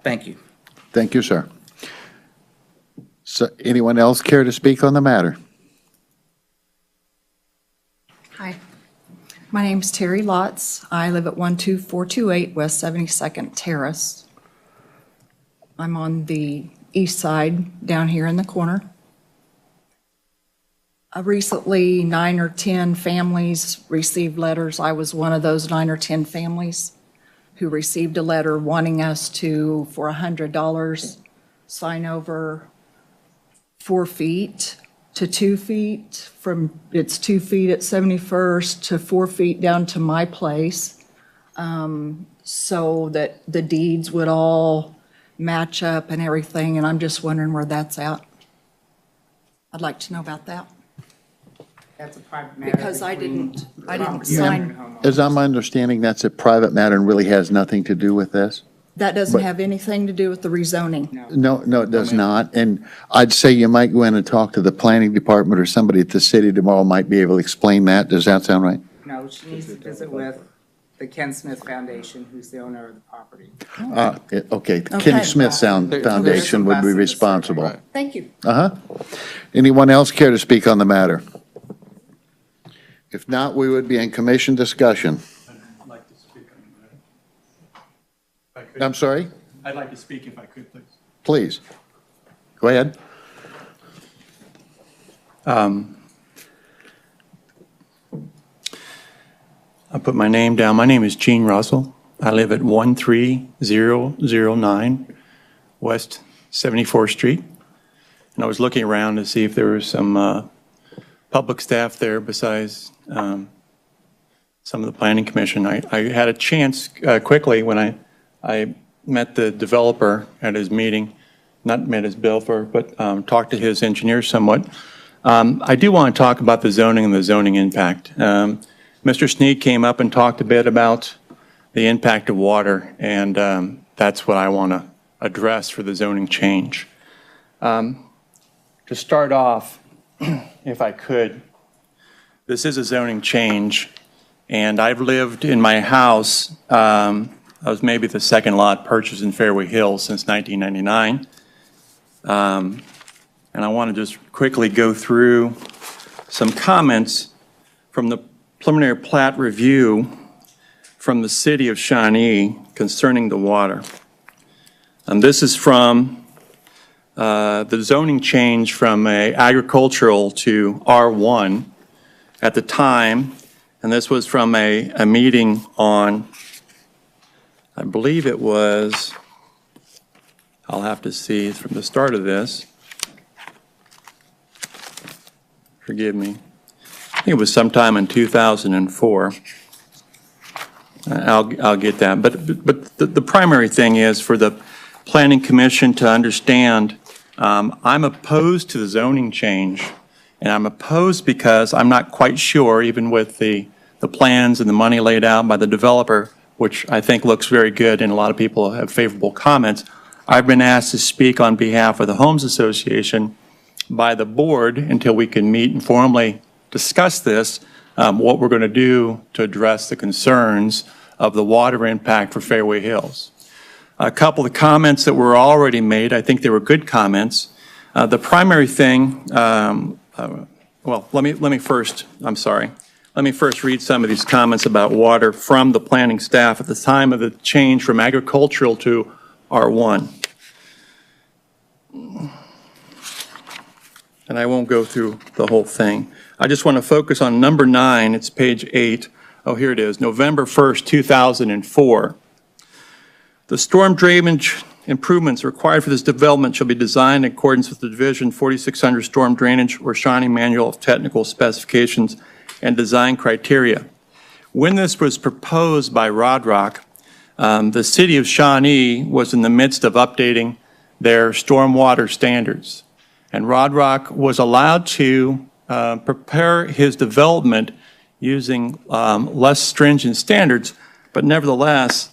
thank you. Thank you, sir. So anyone else care to speak on the matter? Hi, my name's Terry Lotz. I live at 12428 West 72nd Terrace. I'm on the east side, down here in the corner. Recently, 9 or 10 families received letters. I was one of those 9 or 10 families who received a letter wanting us to, for $100, sign over 4 feet to 2 feet, from it's 2 feet at 71st to 4 feet down to my place, so that the deeds would all match up and everything, and I'm just wondering where that's at. I'd like to know about that. That's a private matter. Because I didn't sign, As I'm understanding, that's a private matter and really has nothing to do with this? that doesn't But- have anything to do with the rezoning. No, it does not. And I'd say you might go in and talk to the planning department or somebody at the city tomorrow might be able to explain that. Does that sound right? No, she needs to visit with the Ken Smith Foundation, who's the owner of the property. Okay, Okay. Kenny Smith Foundation would be responsible. Thank you. Anyone else care to speak on the matter? If not, we would be in commission discussion. I'm sorry? I'd like to speak if I could, please. Please. Go ahead. I'll put my name down. My name is Gene Russell. I live at 13009 West 74th Street. And I was looking around to see if there was some public staff there besides some of the planning commission. I had a chance quickly when I met the developer at his meeting, not met his developer, but talked to his engineer somewhat. I do want to talk about the zoning and the zoning impact. Mr. Snead came up and talked a bit about the impact of water, and that's what I want to address for the zoning change. To start off, if I could, this is a zoning change, and I've lived in my house. I was maybe the second lot purchased in Fairway Hills since 1999. And I want to just quickly go through some comments from the preliminary plat review from the city of Shawnee concerning the water. And this is from the zoning change from a agricultural to R1 at the time. And this was from a meeting on, I believe it was, I'll have to see from the start of this. Forgive me. I think it was sometime in 2004. I'll get that. But the primary thing is for the Planning Commission to understand, I'm opposed to the zoning change. And I'm opposed because I'm not quite sure, even with the plans and the money laid out by the developer, which I think looks very good and a lot of people have favorable comments. I've been asked to speak on behalf of the Homes Association by the board until we can meet and formally discuss this, what we're going to do to address the concerns of the water impact for Fairway Hills. A couple of comments that were already made, I think they were good comments. The primary thing, well, let me first read some of these comments about water from the planning staff at the time of the change from agricultural to R1. And I won't go through the whole thing. I just want to focus on number 9, it's page 8. Oh, here it is, November 1st, 2004. The storm drainage improvements required for this development shall be designed in accordance with the Division 4600 Storm Drainage or Shawnee Manual of Technical Specifications and Design Criteria. when this was proposed by Rodrock, the city of Shawnee was in the midst of updating their stormwater standards. And Rodrock was allowed to prepare his development using less stringent standards, but nevertheless,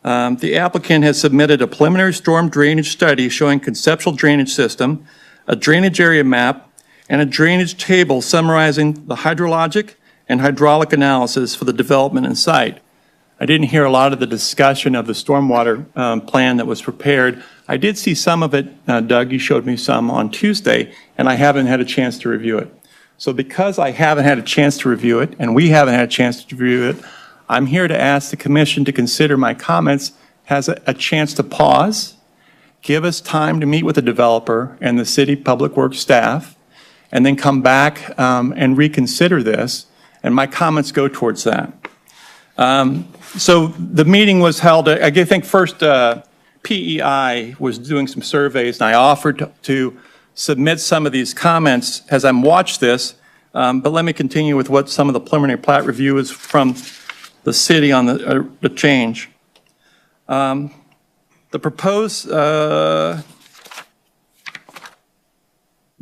the applicant has submitted a preliminary storm drainage study showing conceptual drainage system, a drainage area map, and a drainage table summarizing the hydrologic and hydraulic analysis for the development and site. I didn't hear a lot of the discussion of the stormwater plan that was prepared. I did see some of it, Doug, you showed me some on Tuesday, and I haven't had a chance to review it. So because I haven't had a chance to review it, and we haven't had a chance to review it, I'm here to ask the commission to consider my comments as a chance to pause, give us time to meet with the developer and the city public works staff, and then come back and reconsider this, and my comments go towards that. So the meeting was held, I think first PEI was doing some surveys, and I offered to submit some of these comments as I'm watched this, but let me continue with what some of the preliminary plat review is from the city on the change. The proposed, the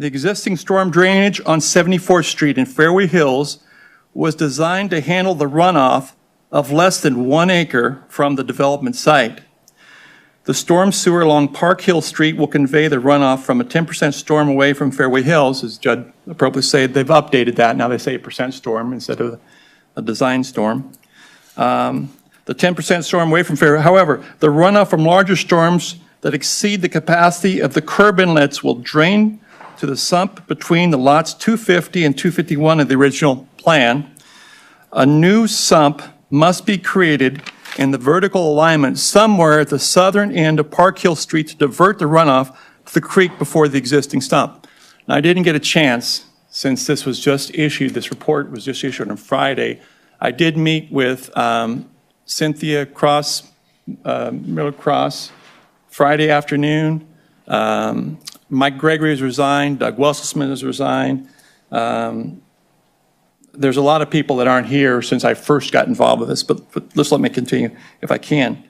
existing storm drainage on 74th Street in Fairway Hills was designed to handle the runoff of less than 1 acre from the development site. The storm sewer along Park Hill Street will convey the runoff from a 10% storm away from Fairway Hills. As Judd appropriately said, they've updated that. Now they say a percent storm instead of a design storm. The 10% storm away from Fairway. However, the runoff from larger storms that exceed the capacity of the curb inlets will drain to the sump between the lots 250 and 251 of the original plan. A new sump must be created in the vertical alignment somewhere at the southern end of Park Hill Street to divert the runoff to the creek before the existing sump. Now, I didn't get a chance, since this was just issued, this report was just issued on Friday. I did meet with Cynthia Cross, Miller Cross, Friday afternoon. Mike Gregory has resigned, Doug Wesselsman has resigned. There's a lot of people that aren't here since I first got involved with this, but let's let me continue if I can.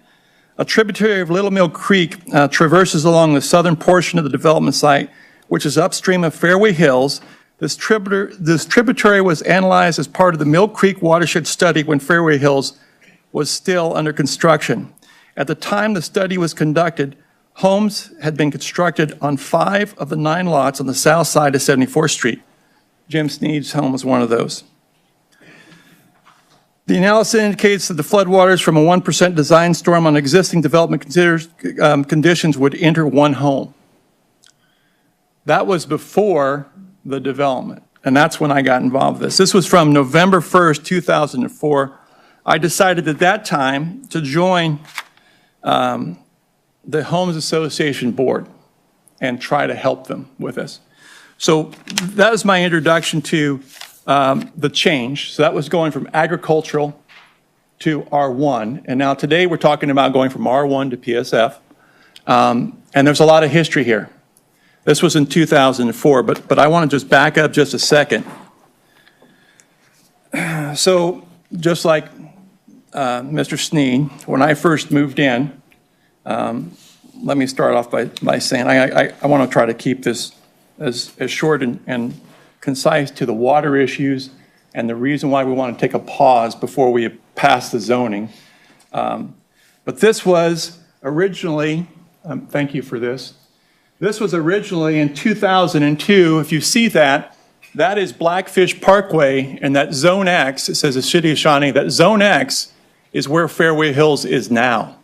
A tributary of Little Mill Creek traverses along the southern portion of the development site, which is upstream of Fairway Hills. This tributary was analyzed as part of the Mill Creek watershed study when Fairway Hills was still under construction. At the time the study was conducted, homes had been constructed on 5 of the 9 lots on the south side of 74th Street. Jim Sneed's home was one of those. The analysis indicates that the floodwaters from a 1% design storm on existing development conditions would enter 1 home. That was before the development, and that's when I got involved with this. This was from November 1st, 2004. I decided at that time to join the Homes Association Board and try to help them with this. So that was my introduction to the change. So that was going from agricultural to R1. And now today we're talking about going from R1 to PSF. And there's a lot of history here. This was in 2004, but I want to just back up just a second. So just like Mr. Sneed, when I first moved in, let me start off by saying I want to try to keep this as short and concise to the water issues and the reason why we want to take a pause before we pass the zoning. But this was originally, thank you for this. This was originally in 2002. If you see that, that is Blackfish Parkway, and that Zone X, it says the City of Shawnee, that Zone X is where Fairway Hills is now.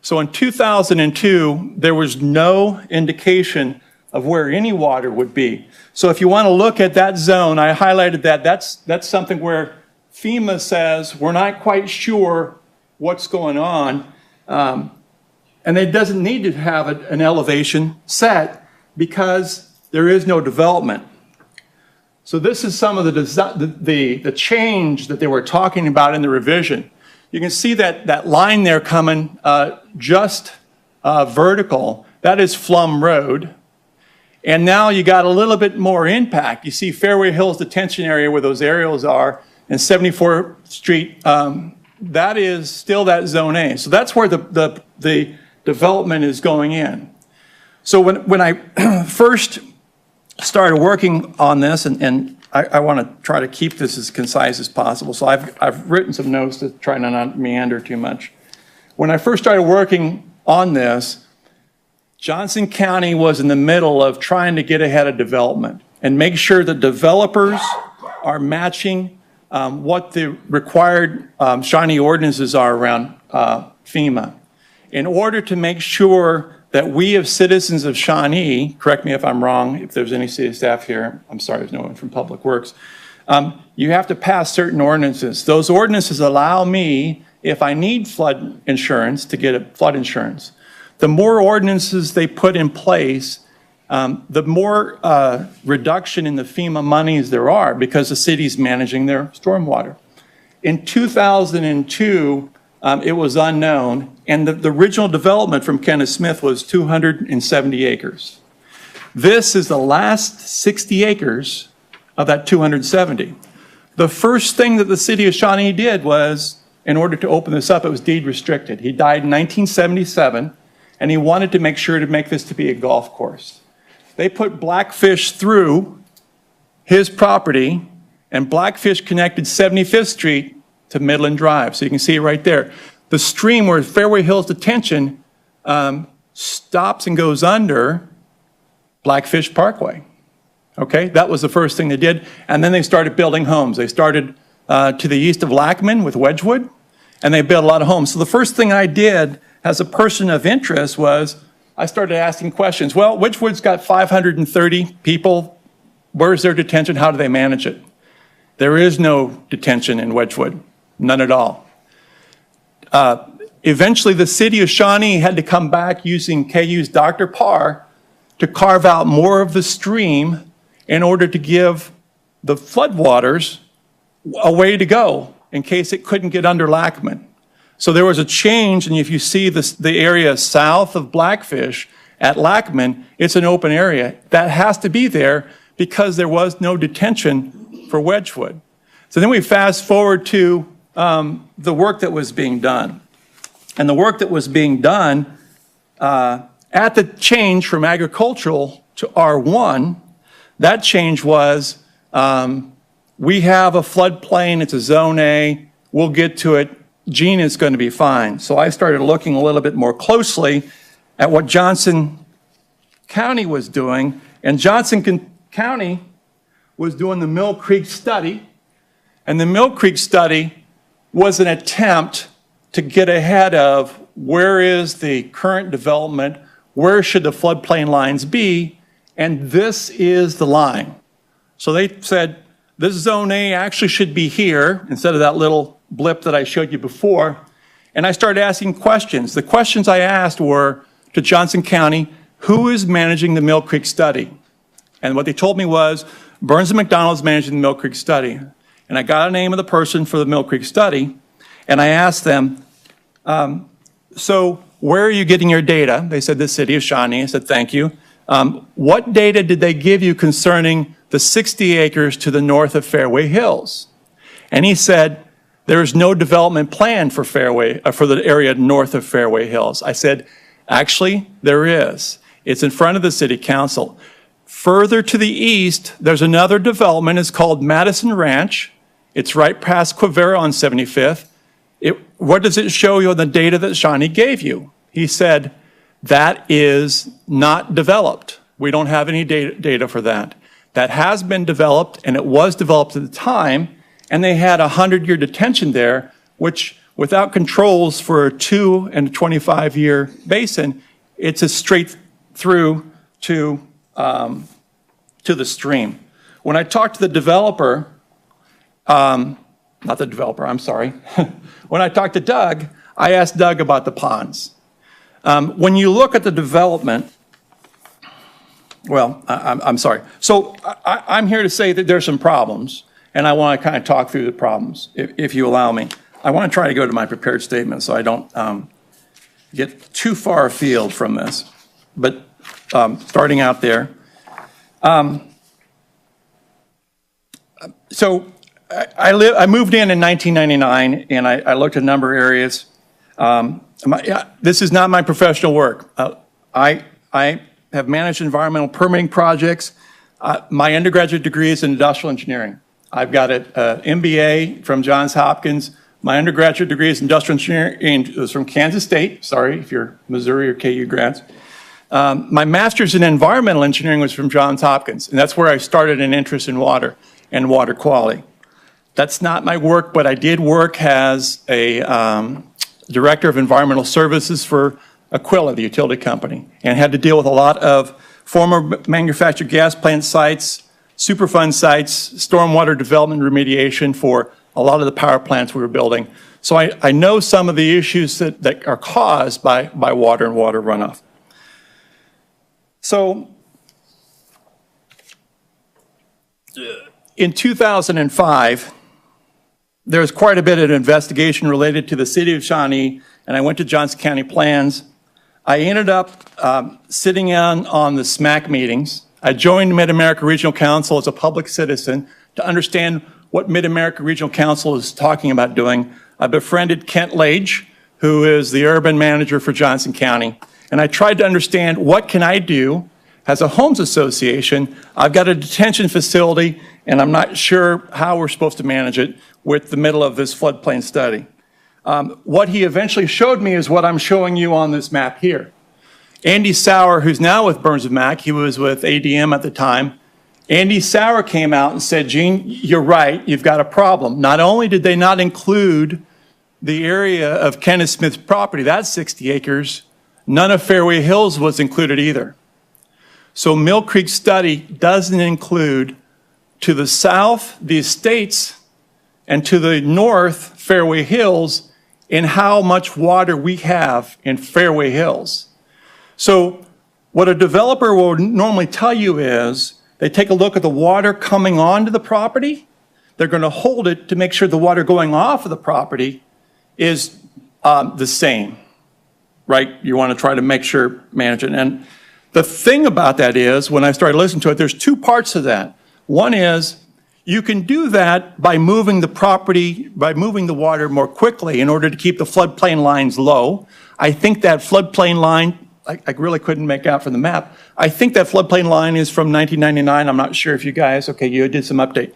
So in 2002, there was no indication of where any water would be. So if you want to look at that zone, I highlighted that. That's something where FEMA says we're not quite sure what's going on. And it doesn't need to have an elevation set because there is no development. So this is some of the change that they were talking about in the revision. You can see that line there coming just vertical. That is Flum Road. And now you got a little bit more impact. You see Fairway Hills detention area where those aerials are. and 74th Street, that is still that Zone A. So that's where the development is going in. So when I first started working on this, and I want to try to keep this as concise as possible, so I've written some notes to try to not meander too much. When I first started working on this, Johnson County was in the middle of trying to get ahead of development and make sure that developers are matching what the required Shawnee ordinances are around FEMA, in order to make sure that we as citizens of Shawnee, correct me if I'm wrong, if there's any city staff here, I'm sorry, there's no one from Public Works, you have to pass certain ordinances. Those ordinances allow me, if I need flood insurance, to get a flood insurance. The more ordinances they put in place, the more reduction in the FEMA monies there are, because the city's managing their stormwater. In 2002, it was unknown, and the original development from Kenneth Smith was 270 acres. This is the last 60 acres of that 270. The first thing that the city of Shawnee did was, in order to open this up, it was deed restricted. He died in 1977, and he wanted to make sure to make this to be a golf course. They put Blackfish through his property, and Blackfish connected 75th Street to Midland Drive. So you can see it right there. The stream where Fairway Hills Detention stops and goes under Blackfish Parkway. Okay, that was the first thing they did. And then they started building homes. They started to the east of Lackman with Wedgwood, and they built a lot of homes. So the first thing I did as a person of interest was I started asking questions. Well, Wedgwood's got 530 people. Where's their detention? How do they manage it? There is no detention in Wedgwood, none at all. Eventually, the city of Shawnee had to come back using KU's Dr. Parr to carve out more of the stream in order to give the floodwaters a way to go in case it couldn't get under Lackman. So there was a change, and if you see the area south of Blackfish at Lackman, it's an open area. That has to be there because there was no detention for Wedgwood. So then we fast forward to the work that was being done. And the work that was being done at the change from agricultural to R1, that change was we have a floodplain, it's a Zone A, we'll get to it, Gene is going to be fine. So I started looking a little bit more closely at what Johnson County was doing, and Johnson County was doing the Mill Creek study, and the Mill Creek study was an attempt to get ahead of where is the current development, where should the floodplain lines be, and this is the line. So they said, this Zone A actually should be here instead of that little blip that I showed you before. And I started asking questions. The questions I asked were to Johnson County, who is managing the Mill Creek study? And what they told me was, Burns and McDonald is managing the Mill Creek study. And I got a name of the person for the Mill Creek study, and I asked them, so where are you getting your data? They said the city of Shawnee. I said, thank you. What data did they give you concerning the 60 acres to the north of Fairway Hills? And he said, there's no development plan for for the area north of Fairway Hills. I said, actually, there is. It's in front of the city council. Further to the east, there's another development. It's called Madison Ranch. It's right past Quivira on 75th. What does it show you on the data that Shawnee gave you? He said, that is not developed. We don't have any data for that. That has been developed, and it was developed at the time, and they had a 100-year detention there, which without controls for a 2 and a 25-year basin, it's a straight through to the stream. When I talked to the developer, not the developer, I'm sorry. When I talked to Doug, I asked Doug about the ponds. When you look at the development, well, I'm sorry. So I'm here to say that there's some problems, and I want to kind of talk through the problems, if you allow me. I want to try to go to my prepared statement so I don't get too far afield from this. But starting out there. So I moved in 1999, and I looked at a number of areas. This is not my professional work. I have managed environmental permitting projects. My undergraduate degree is in industrial engineering. I've got an MBA from Johns Hopkins. My undergraduate degree is industrial engineering. It was from Kansas State. Sorry if you're Missouri or KU grads. My master's in environmental engineering was from Johns Hopkins, and that's where I started an interest in water and water quality. That's not my work, but I did work as a director of environmental services for Aquila, the utility company, and had to deal with a lot of former manufactured gas plant sites, Superfund sites, stormwater development remediation for a lot of the power plants we were building. So I know some of the issues that are caused by water and water runoff. So in 2005, there was quite a bit of investigation related to the city of Shawnee, and I went to Johnson County Plans. I ended up sitting in on the SMAC meetings. I joined Mid-America Regional Council as a public citizen to understand what Mid-America Regional Council is talking about doing. I befriended Kent Lage, who is the urban manager for Johnson County, and I tried to understand what can I do as a homes association. I've got a detention facility, and I'm not sure how we're supposed to manage it with the middle of this floodplain study. What he eventually showed me is what I'm showing you on this map here. Andy Sauer, who's now with Burns of Mac, he was with ADM at the time. Andy Sauer came out and said, Gene, you're right, you've got a problem. Not only did they not include the area of Kenneth Smith's property, that's 60 acres, none of Fairway Hills was included either. So Mill Creek study doesn't include to the south, the estates, and to the north, Fairway Hills, in how much water we have in Fairway Hills. So what a developer will normally tell you is they take a look at the water coming onto the property. They're going to hold it to make sure the water going off of the property is the same, right? You want to try to make sure, manage it. And the thing about that is, when I started listening to it, there's two parts to that. One is, you can do that by moving the property, by moving the water more quickly in order to keep the floodplain lines low. I think that floodplain line, I really couldn't make out from the map. I think that floodplain line is from 1999. I'm not sure if you guys, okay, you did some update.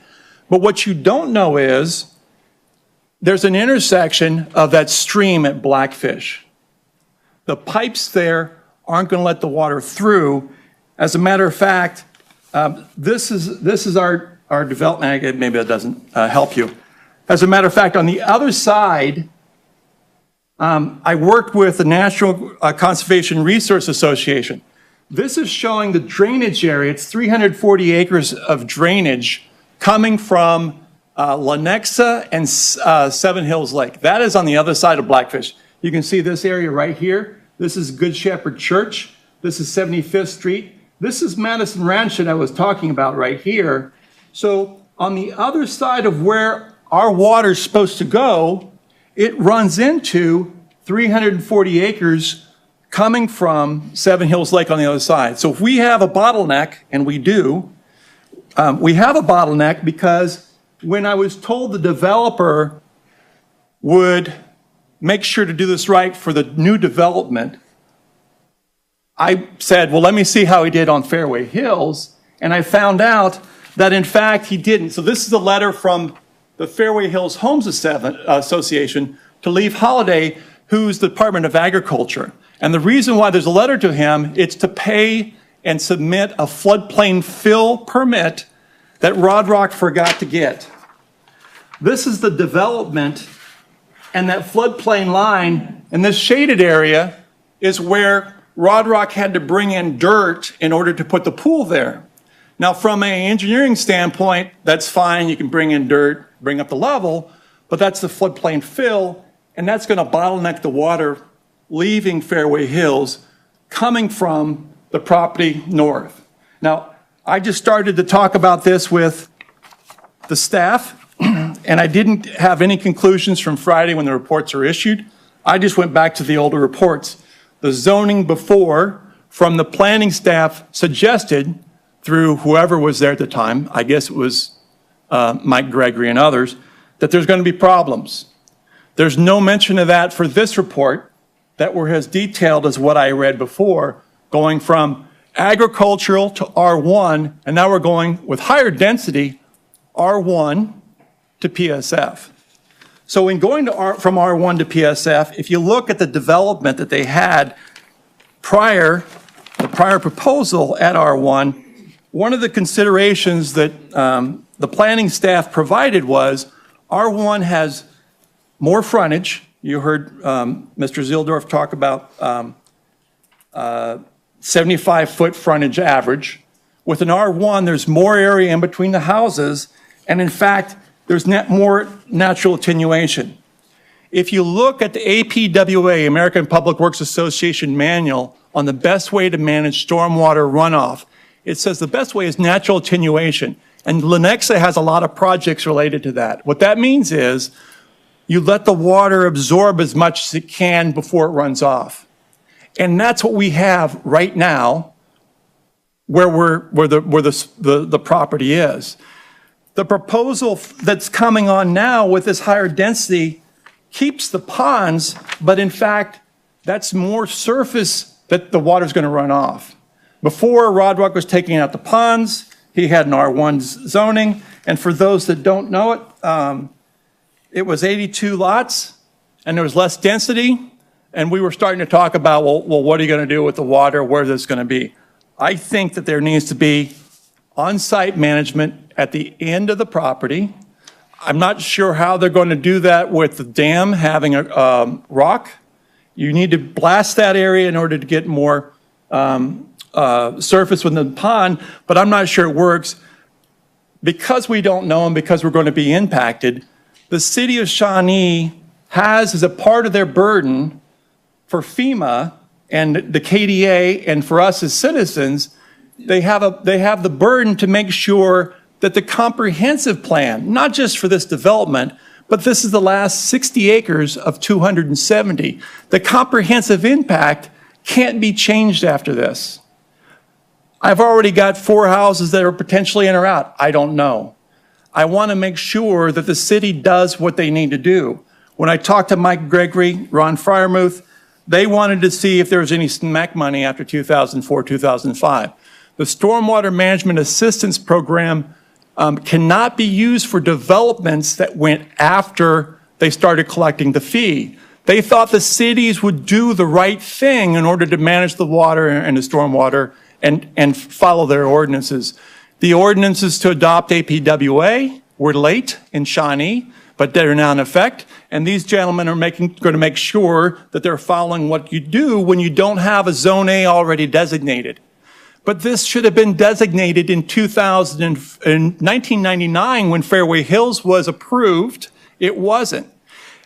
But what you don't know is there's an intersection of that stream at Blackfish. The pipes there aren't going to let the water through. As a matter of fact, this is our development. Maybe that doesn't help you. As a matter of fact, on the other side, I worked with the National Conservation Resource Association. This is showing the drainage area. It's 340 acres of drainage coming from Lenexa and Seven Hills Lake. That is on the other side of Blackfish. You can see this area right here. This is Good Shepherd Church. This is 75th Street. This is Madison Ranch that I was talking about right here. So on the other side of where our water is supposed to go, it runs into 340 acres coming from Seven Hills Lake on the other side. So if we have a bottleneck, and we do, we have a bottleneck because when I was told the developer would make sure to do this right for the new development, I said, well, let me see how he did on Fairway Hills, and I found out that in fact he didn't. So this is a letter from the Fairway Hills Homes Association to Leif Holiday, who's the Department of Agriculture. And the reason why there's a letter to him, it's to pay and submit a floodplain fill permit that Rod Rock forgot to get. This is the development, and that floodplain line, and this shaded area is where Rod Rock had to bring in dirt in order to put the pool there. Now, from an engineering standpoint, that's fine. You can bring in dirt, bring up the level, but that's the floodplain fill, and that's going to bottleneck the water leaving Fairway Hills, coming from the property north. Now, I just started to talk about this with the staff, and I didn't have any conclusions from Friday when the reports are issued. I just went back to the older reports. The zoning before from the planning staff suggested, through whoever was there at the time, I guess it was Mike Gregory and others, that there's going to be problems. There's no mention of that for this report that were as detailed as what I read before, going from agricultural to R1, and now we're going with higher density, R1 to PSF. So in going from R1 to PSF, if you look at the development that they had the prior proposal at R1, one of the considerations that the planning staff provided was R1 has more frontage. You heard Mr. Zildorf talk about 75-foot frontage average. With an R1, there's more area in between the houses, and in fact, there's more natural attenuation. If you look at the APWA, American Public Works Association manual, on the best way to manage stormwater runoff, it says the best way is natural attenuation. And Lenexa has a lot of projects related to that. What that means is you let the water absorb as much as it can before it runs off. And that's what we have right now where the property is. The proposal that's coming on now with this higher density keeps the ponds, but in fact, that's more surface that the water's going to run off. Before, Rodrock was taking out the ponds. He had an R1 zoning. And for those that don't know it, it was 82 lots, and there was less density. And we were starting to talk about, well, what are you going to do with the water? Where is this going to be? I think that there needs to be on-site management at the end of the property. I'm not sure how they're going to do that with the dam having a rock. You need to blast that area in order to get more surface within the pond, but I'm not sure it works. Because we don't know and because we're going to be impacted, the city of Shawnee has, as a part of their burden for FEMA and the KDA and for us as citizens, they have the burden to make sure that the comprehensive plan, not just for this development, but this is the last 60 acres of 270. The comprehensive impact can't be changed after this. I've already got 4 houses that are potentially in or out. I don't know. I want to make sure that the city does what they need to do. When I talked to Mike Gregory, Ron Fryermuth, they wanted to see if there was any SMAC money after 2004, 2005. The Stormwater Management Assistance Program cannot be used for developments that went after they started collecting the fee. They thought the cities would do the right thing in order to manage the water and the stormwater and follow their ordinances. The ordinances to adopt APWA were late in Shawnee, but they're now in effect. And these gentlemen are going to make sure that they're following what you do when you don't have a Zone A already designated. But this should have been designated in 1999 when Fairway Hills was approved. It wasn't.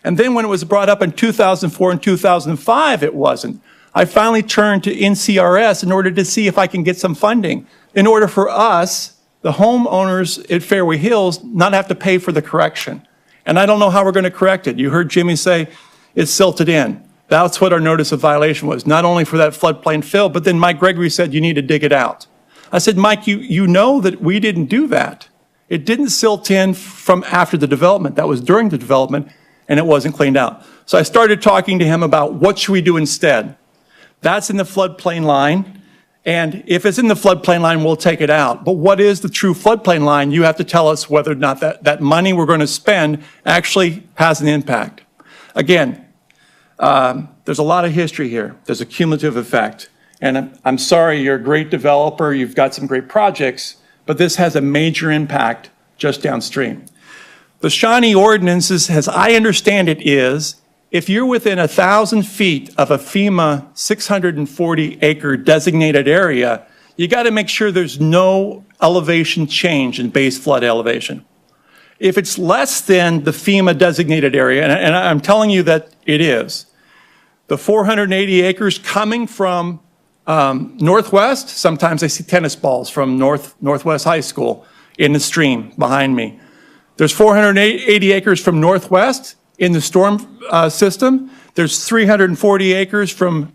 And then when it was brought up in 2004 and 2005, it wasn't. I finally turned to NCRS in order to see if I can get some funding in order for us, the homeowners at Fairway Hills, not have to pay for the correction. And I don't know how we're going to correct it. You heard Jimmy say it's silted in. That's what our notice of violation was, not only for that floodplain fill, but then Mike Gregory said you need to dig it out. I said, Mike, you know that we didn't do that. It didn't silt in from after the development. That was during the development, and it wasn't cleaned out. So I started talking to him about what should we do instead. That's in the floodplain line, and if it's in the floodplain line, we'll take it out. But what is the true floodplain line? You have to tell us whether or not that money we're going to spend actually has an impact. Again, there's a lot of history here. There's a cumulative effect. And I'm sorry, you're a great developer, you've got some great projects, but this has a major impact just downstream. The Shawnee ordinances, as I understand it, is if you're within 1,000 feet of a FEMA 640-acre designated area, you got to make sure there's no elevation change in base flood elevation. If it's less than the FEMA designated area, and I'm telling you that it is, the 480 acres coming from northwest, sometimes I see tennis balls from Northwest High School in the stream behind me. There's 480 acres from northwest in the storm system. There's 340 acres from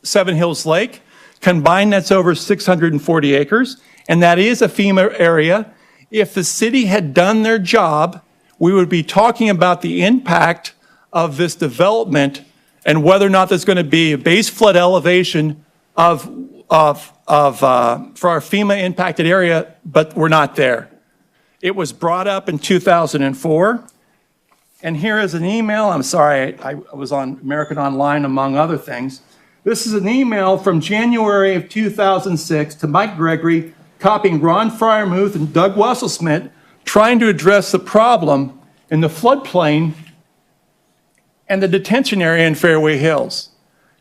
Seven Hills Lake. Combined, that's over 640 acres, and that is a FEMA area. If the city had done their job, we would be talking about the impact of this development and whether or not there's going to be a base flood elevation for our FEMA impacted area, but we're not there. It was brought up in 2004. And here is an email. I'm sorry, I was on American Online, among other things. This is an email from January of 2006 to Mike Gregory, copying Ron Fryermuth and Doug Wesselsmith, trying to address the problem in the floodplain and the detention area in Fairway Hills.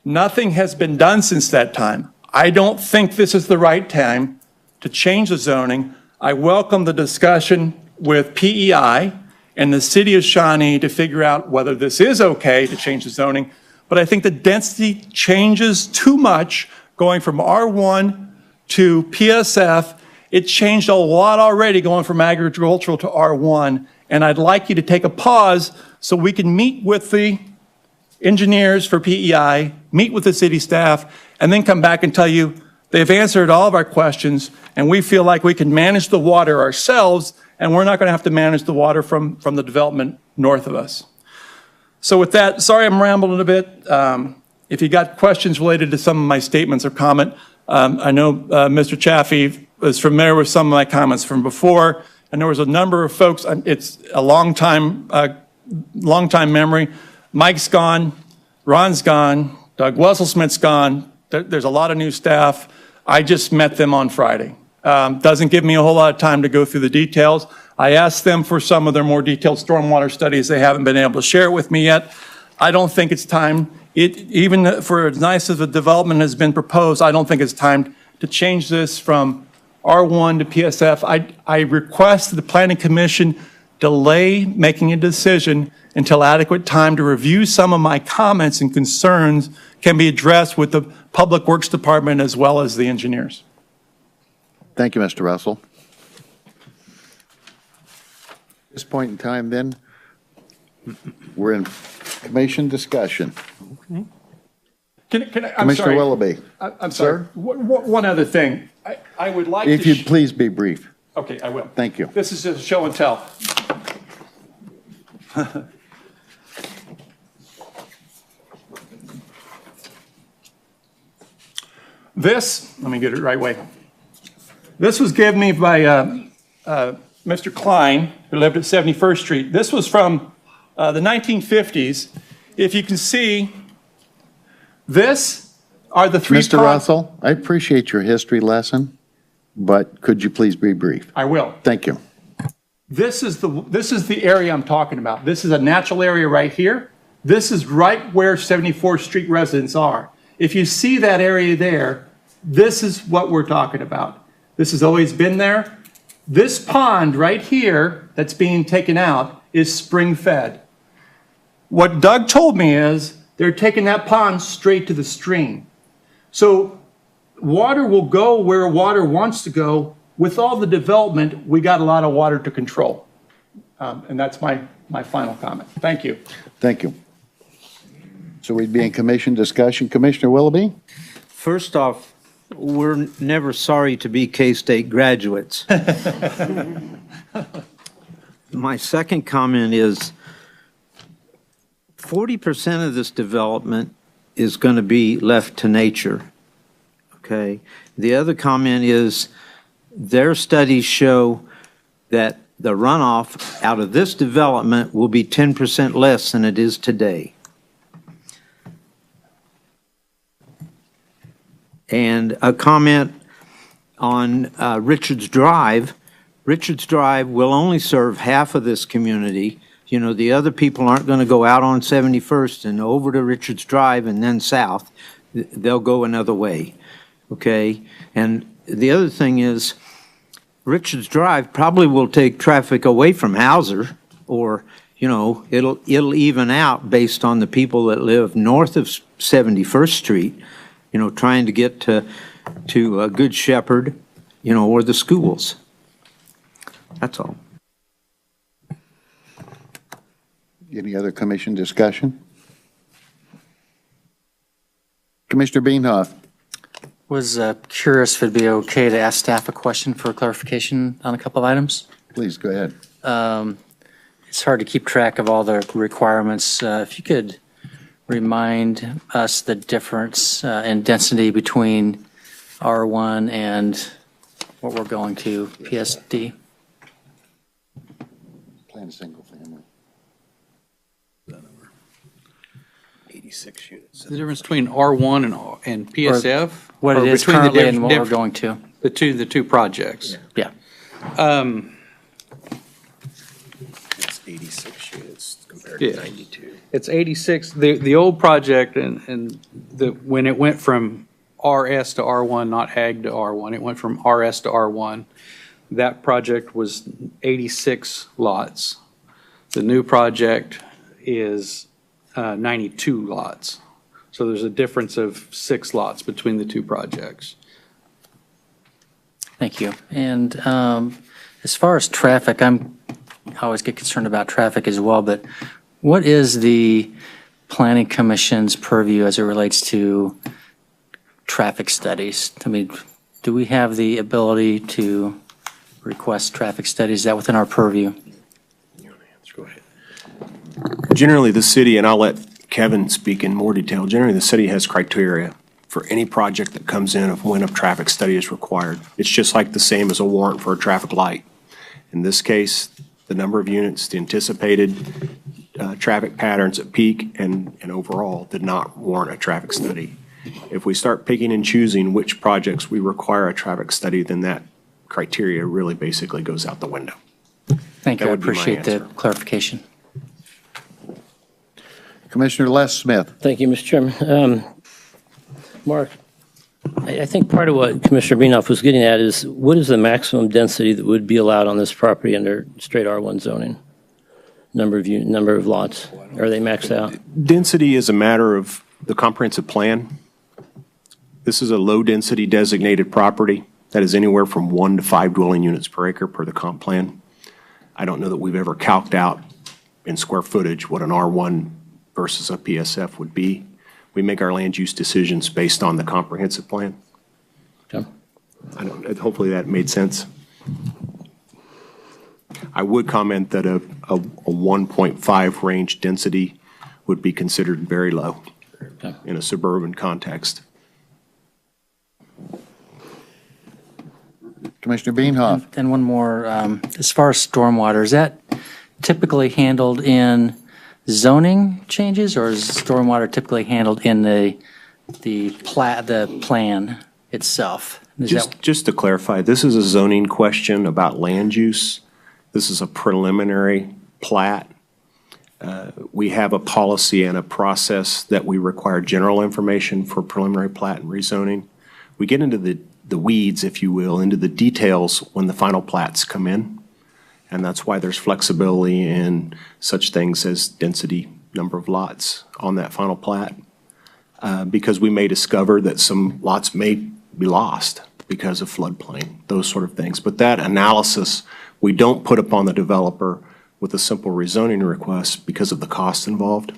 Nothing has been done since that time. I don't think this is the right time to change the zoning. I welcome the discussion with PEI and the city of Shawnee to figure out whether this is okay to change the zoning. But I think the density changes too much going from R1 to PSF. It changed a lot already going from agricultural to R1. And I'd like you to take a pause so we can meet with the engineers for PEI, meet with the city staff, and then come back and tell you they've answered all of our questions and we feel like we can manage the water ourselves and we're not going to have to manage the water from the development north of us. So with that, sorry I'm rambling a bit. If you got questions related to some of my statements or comment, I know Mr. Chaffee was familiar with some of my comments from before, and there was a number of folks, it's a long time memory. Mike's gone, Ron's gone, Doug Wesselsmith's gone, there's a lot of new staff. I just met them on Friday. Doesn't give me a whole lot of time to go through the details. I asked them for some of their more detailed stormwater studies. They haven't been able to share it with me yet. I don't think it's time, even for as nice as the development has been proposed, I don't think it's time to change this from R1 to PSF. I request that the Planning Commission delay making a decision until adequate time to review some of my comments and concerns can be addressed with the Public Works Department as well as the engineers. Thank you, Mr. Russell. At this point in time, then, we're in commission discussion. Can I, I'm Commissioner sorry. Willoughby. I'm sorry. One other thing. I would like If to. you'd please be brief. Okay, I will. Thank you. This is just show and tell. This, let me get it the right way. This was given me by Mr. Klein, who lived at 71st Street. This was from the 1950s. If you can see, this are the three. Mr. Russell, I appreciate your history lesson, but could you please be brief? I will. Thank you. This is the area I'm talking about. This is a natural area right here. This is right where 74th Street residents are. If you see that area there, this is what we're talking about. This has always been there. This pond right here that's being taken out is spring fed. What Doug told me is they're taking that pond straight to the stream. So water will go where water wants to go. With all the development, we got a lot of water to control. And that's my final comment. Thank you. Thank you. So we'd be in commission discussion. Commissioner Willoughby? First off, we're never sorry to be K-State graduates. My second comment is 40% of this development is going to be left to nature. Okay. The other comment is their studies show that the runoff out of this development will be 10% less than it is today. And a comment on Richards Drive. Richards Drive will only serve half of this community. You know, the other people aren't going to go out on 71st and over to Richards Drive and then south. They'll go another way, okay? And the other thing is Richards Drive probably will take traffic away from Hauser, or, you know, it'll even out based on the people that live north of 71st Street, you know, trying to get to Good Shepherd, you know, or the schools. That's all. Any other commission discussion? Commissioner Bienhoff? Was curious if it'd be okay to ask staff a question for clarification on a couple of items. Please, go ahead. It's hard to keep track of all the requirements. If you could remind us the difference in density between R1 and what we're going to, PSD? Plan single family. 86 units. The difference between R1 and PSF? What Or it is between the currently and what we're diff- going to. The two projects? Yeah. It's 86 units compared Yeah. to 92. It's 86, the old project and when it went from RS to R1, not Ag to R1, it went from RS to R1. That project was 86 lots. The new project is 92 lots. So there's a difference of 6 lots between the two projects. Thank you. And as far as traffic, I always get concerned about traffic as well, but what is the Planning Commission's purview as it relates to traffic studies? I mean, do we have the ability to request traffic studies? Is that within our purview? Go ahead. Generally, the city, and I'll let Kevin speak in more detail, generally, the city has criteria for any project that comes in of when a traffic study is required. It's just like the same as a warrant for a traffic light. In this case, the number of units, the anticipated traffic patterns at peak and overall did not warrant a traffic study. If we start picking and choosing which projects we require a traffic study, then that criteria really basically goes out the window. Thank you. That I would be my appreciate the answer. clarification. Commissioner Les Smith. Thank you, Mr. Chairman. Mark, I think part of what Commissioner Beanoff was getting at is what is the maximum density that would be allowed on this property under straight R1 zoning? Number of lots. Are they maxed out? Density is a matter of the comprehensive plan. This is a low-density designated property that is anywhere from 1 to 5 dwelling units per acre per the comp plan. I don't know that we've ever calced out in square footage what an R1 versus a PSF would be. We make our land use decisions based on the comprehensive plan. Okay. Hopefully that made sense. I would comment that a 1.5 range density would be considered very low in a suburban context. Commissioner Beanhoff. Then one more, as far as stormwater, is that typically handled in zoning changes, or is stormwater typically handled in the plan itself? Just to clarify, this is a zoning question about land use. This is a preliminary plat. We have a policy and a process that we require general information for preliminary plat and rezoning. We get into the weeds, if you will, into the details when the final plats come in. And that's why there's flexibility in such things as density, number of lots on that final plat. Because we may discover that some lots may be lost because of floodplain, those sort of things. But that analysis, we don't put upon the developer with a simple rezoning request because of the cost involved.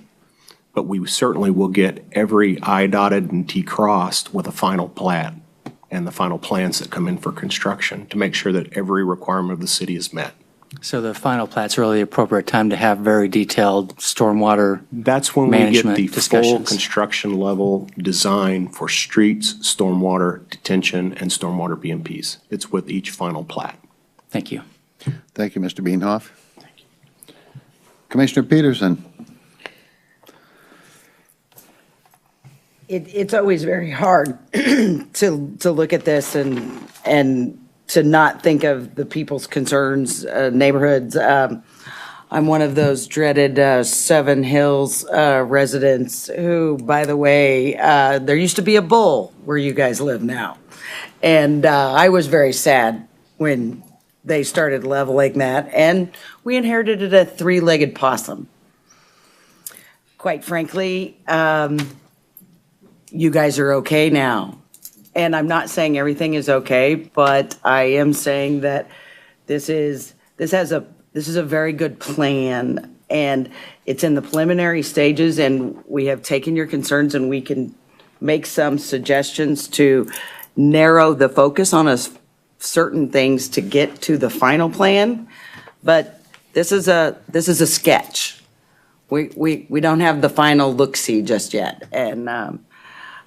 But we certainly will get every I dotted and T crossed with a final plat and the final plans that come in for construction to make sure that every requirement of the city is met. So the final plat's really the appropriate time to have very detailed stormwater That's when we get management the full discussions. construction level design for streets, stormwater detention, and stormwater BMPs. It's with each final plat. Thank you. Thank you, Mr. Beanhoff. Commissioner Peterson. It's always very hard to look at this and to not think of the people's concerns, neighborhoods. I'm one of those dreaded Seven Hills residents who, by the way, there used to be a bull where you guys live now. And I was very sad when they started leveling that, and we inherited a three-legged possum. Quite frankly, you guys are okay now. And I'm not saying everything is okay, but I am saying that this is a very good plan, and it's in the preliminary stages, and we have taken your concerns, and we can make some suggestions to narrow the focus on a certain things to get to the final plan, but this is a sketch. We don't have the final look-see just yet, and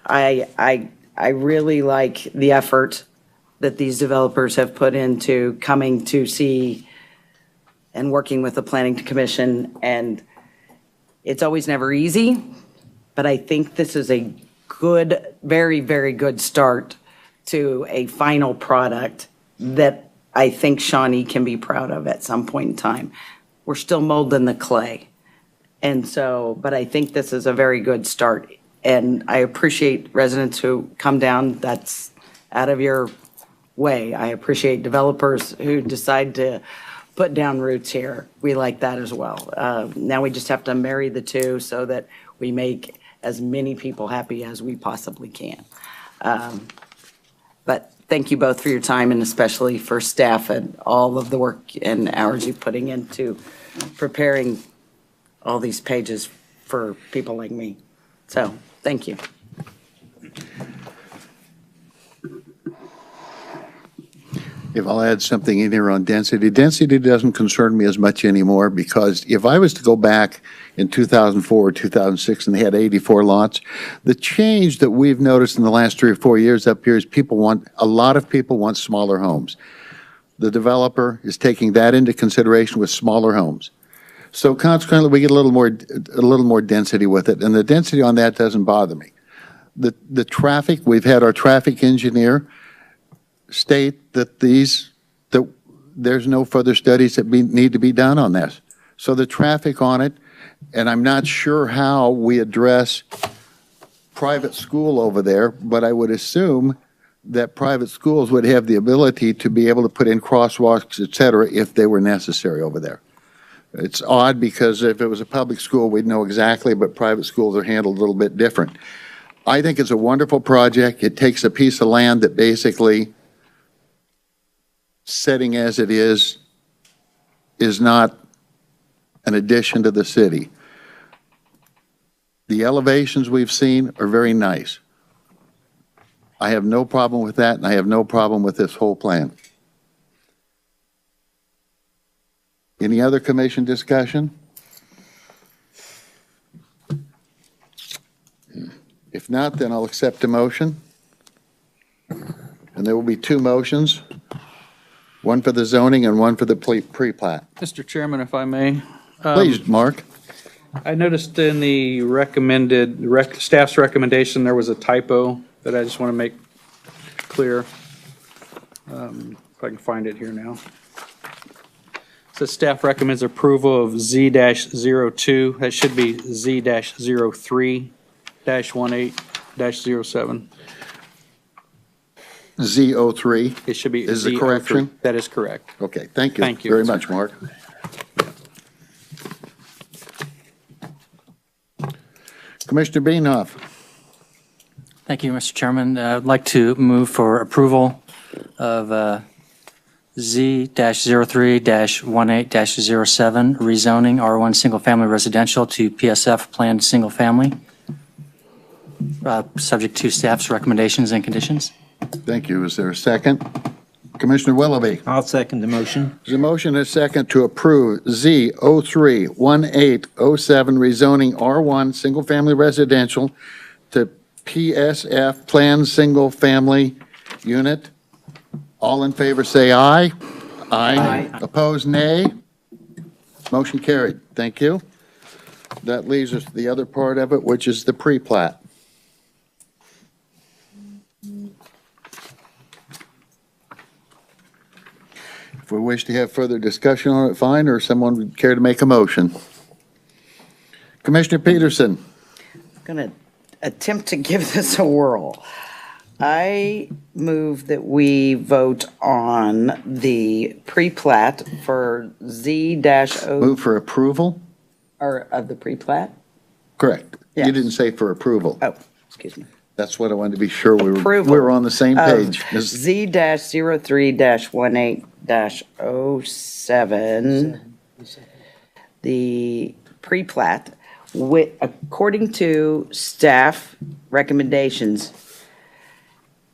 I really like the effort that these developers have put into coming to see and working with the Planning Commission, and it's always never easy, but I think this is a good, very, very good start to a final product that I think Shawnee can be proud of at some point in time. We're still molding the clay. And so, but I think this is a very good start. And I appreciate residents who come down, that's out of your way. I appreciate developers who decide to put down roots here. We like that as well. Now we just have to marry the two so that we make as many people happy as we possibly can. But thank you both for your time, and especially for staff and all of the work and hours you're putting into preparing all these pages for people like me. So, thank you. If I'll add something in here on density, density doesn't concern me as much anymore, because if I was to go back in 2004 or 2006 and they had 84 lots, the change that we've noticed in the last 3 or 4 years up here is a lot of people want smaller homes. The developer is taking that into consideration with smaller homes. So consequently, we get a little more density with it, and the density on that doesn't bother me. The traffic, we've had our traffic engineer state that there's no further studies that need to be done on this. So the traffic on it, and I'm not sure how we address private school over there, but I would assume that private schools would have the ability to be able to put in crosswalks, et cetera, if they were necessary over there. It's odd because if it was a public school, we'd know exactly, but private schools are handled a little bit different. I think it's a wonderful project. It takes a piece of land that basically, setting as it is not an addition to the city. The elevations we've seen are very nice. I have no problem with that, and I have no problem with this whole plan. Any other commission discussion? If not, then I'll accept a motion. And there will be 2 motions, one for the zoning and one for the pre-plat. Mr. Chairman, if I may. Please, Mark. I noticed in the staff's recommendation, there was a typo that I just want to make clear. If I can find it here now. It says staff recommends approval of Z-02. That should be Z-03-18-07. Z03. It should be. Is the correction? That is correct. Okay, thank you. Thank you. Very much, Mark. Commissioner Bienhoff. Thank you, Mr. Chairman. I'd like to move for approval of Z-03-18-07, rezoning R1 single-family residential to PSF planned single-family, subject to staff's recommendations and conditions. Thank you. Is there a second? Commissioner Willoughby. I'll second the motion. There's a motion and a second to approve Z-03-18-07, rezoning R1 single-family residential to PSF planned single-family unit. All in favor say aye. Aye. Opposed, nay. Motion carried. Thank you. That leaves us to the other part of it, which is the pre-plat. If we wish to have further discussion on it, fine, or someone would care to make a motion. Commissioner Peterson. I'm going to attempt to give this a whirl. I move that we vote on the pre-plat for Z-0. Move for approval? Or of the pre-plat? Correct. Yes. You didn't say for approval. Oh, excuse me. That's what I wanted to be sure we Approval were on the same page. Z-03-18-07, the pre-plat, according to staff recommendations.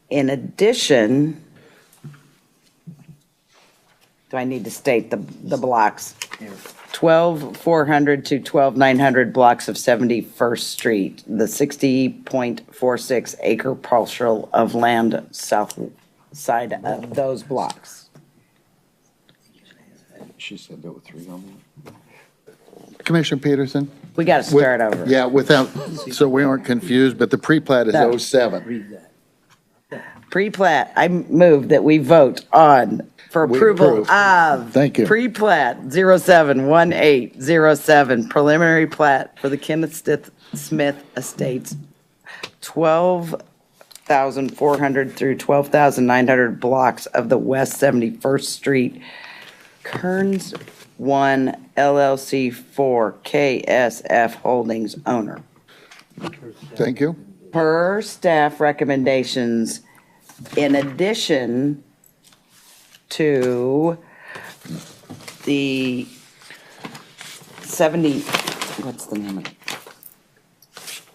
In addition, do I need to state the blocks? 12,400 to 12,900 blocks of 71st Street, the 60.46 acre parcel of land south side of those blocks. She said there were 3 on there. Commissioner Peterson? We got to start over. Yeah, without, so we aren't confused, but the pre-plat No. is 07. Pre-plat, I move that we vote on for We approval approve. of. Thank you. Pre-plat 071807, preliminary plat for the Kenneth Smith Estates, 12,400 through 12,900 blocks of the West 71st Street, Kearns 1 LLC 4 KSF Holdings owner. Thank you. Per staff recommendations, in addition to the 70, what's the name of it?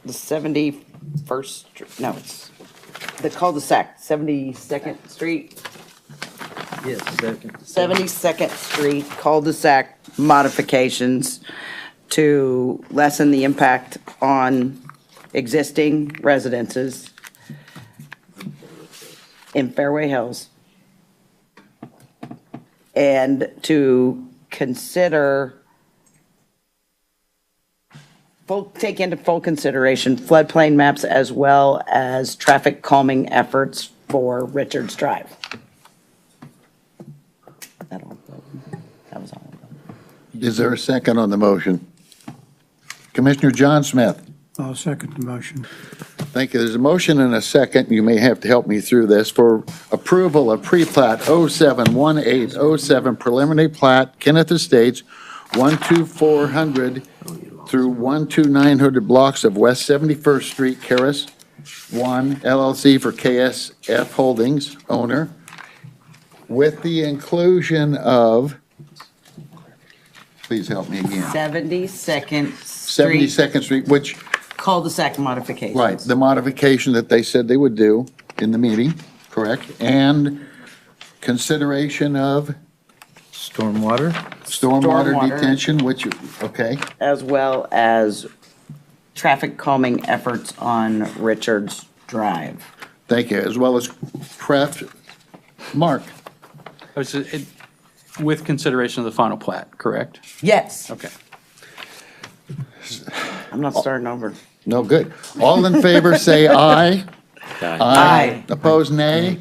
The 71st, no, it's the cul-de-sac, 72nd Street? Yes, second. 72nd Street cul-de-sac modifications to lessen the impact on existing residences in Fairway Hills, and to consider, take into full consideration floodplain maps as well as traffic calming efforts for Richards Drive. That was all. Is there a second on the motion? Commissioner John Smith? I'll second the motion. Thank you. There's a motion and a second. You may have to help me through this for approval of pre-plat 071807 preliminary plat Kenneth Estates 12400 through 12900 blocks of West 71st Street, Karis 1 LLC for KSF Holdings owner, with the inclusion of, please help me again, 72nd Street 72nd Street, which, cul-de-sac modifications. right, the modification that they said they would do in the meeting, correct? And consideration of Stormwater? stormwater Stormwater. detention, which, okay, As well as traffic calming efforts on Richards Drive. thank you, as well as pref, Mark, With consideration of the final plat, correct? Yes. Okay. I'm not starting over. no good. All in favor, say aye. Aye. Opposed, nay.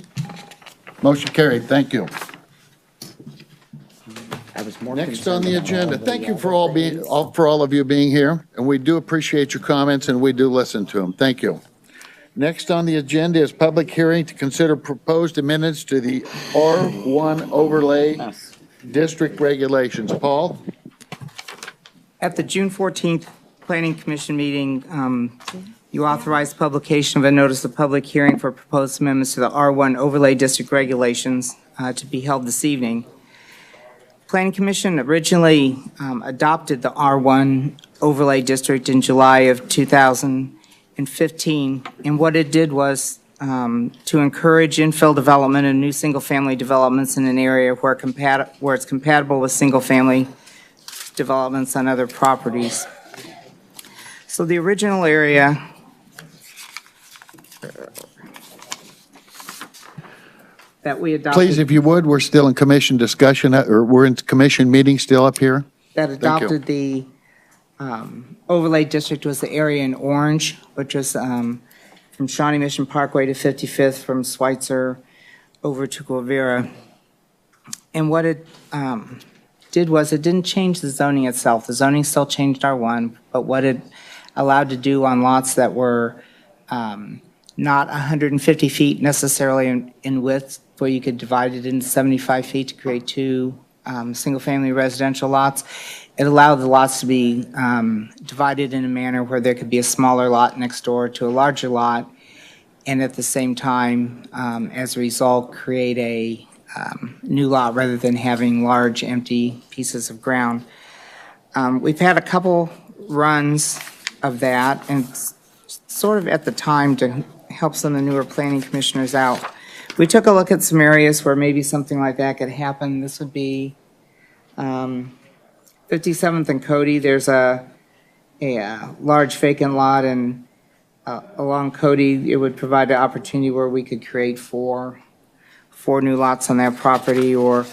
Motion carried, thank you. I was more Next on concerned the about agenda, all thank the you for other all of you being here, and we do appreciate your comments, and we do listen to them. Thank you. Next on the agenda is public hearing to consider proposed amendments to the R1 overlay district regulations. Paul? At the June 14th Planning Commission meeting, you authorized publication of a notice of public hearing for proposed amendments to the R1 overlay district regulations to be held this evening. Planning Commission originally adopted the R1 overlay district in July of 2015, and what it did was to encourage infill development and new single-family developments in an area where it's compatible with single-family developments on other properties. So the original area that we adopted. Please, if you would, we're still in commission discussion, or we're in commission meeting still up here. That Thank you. adopted the overlay district was the area in orange, which was from Shawnee Mission Parkway to 55th, from Schweitzer over to Guevara. And what it did was it didn't change the zoning itself. The zoning still changed R1, but what it allowed to do on lots that were not 150 feet necessarily in width, where you could divide it into 75 feet to create two single-family residential lots. It allowed the lots to be divided in a manner where there could be a smaller lot next door to a larger lot, and at the same time, as a result, create a new lot rather than having large empty pieces of ground. We've had a couple runs of that, and sort of at the time to help some of the newer planning commissioners out. we took a look at some areas where maybe something like that could happen. This would be 57th and Cody. There's a large vacant lot, and along Cody, it would provide an opportunity where we could create four new lots on that property, or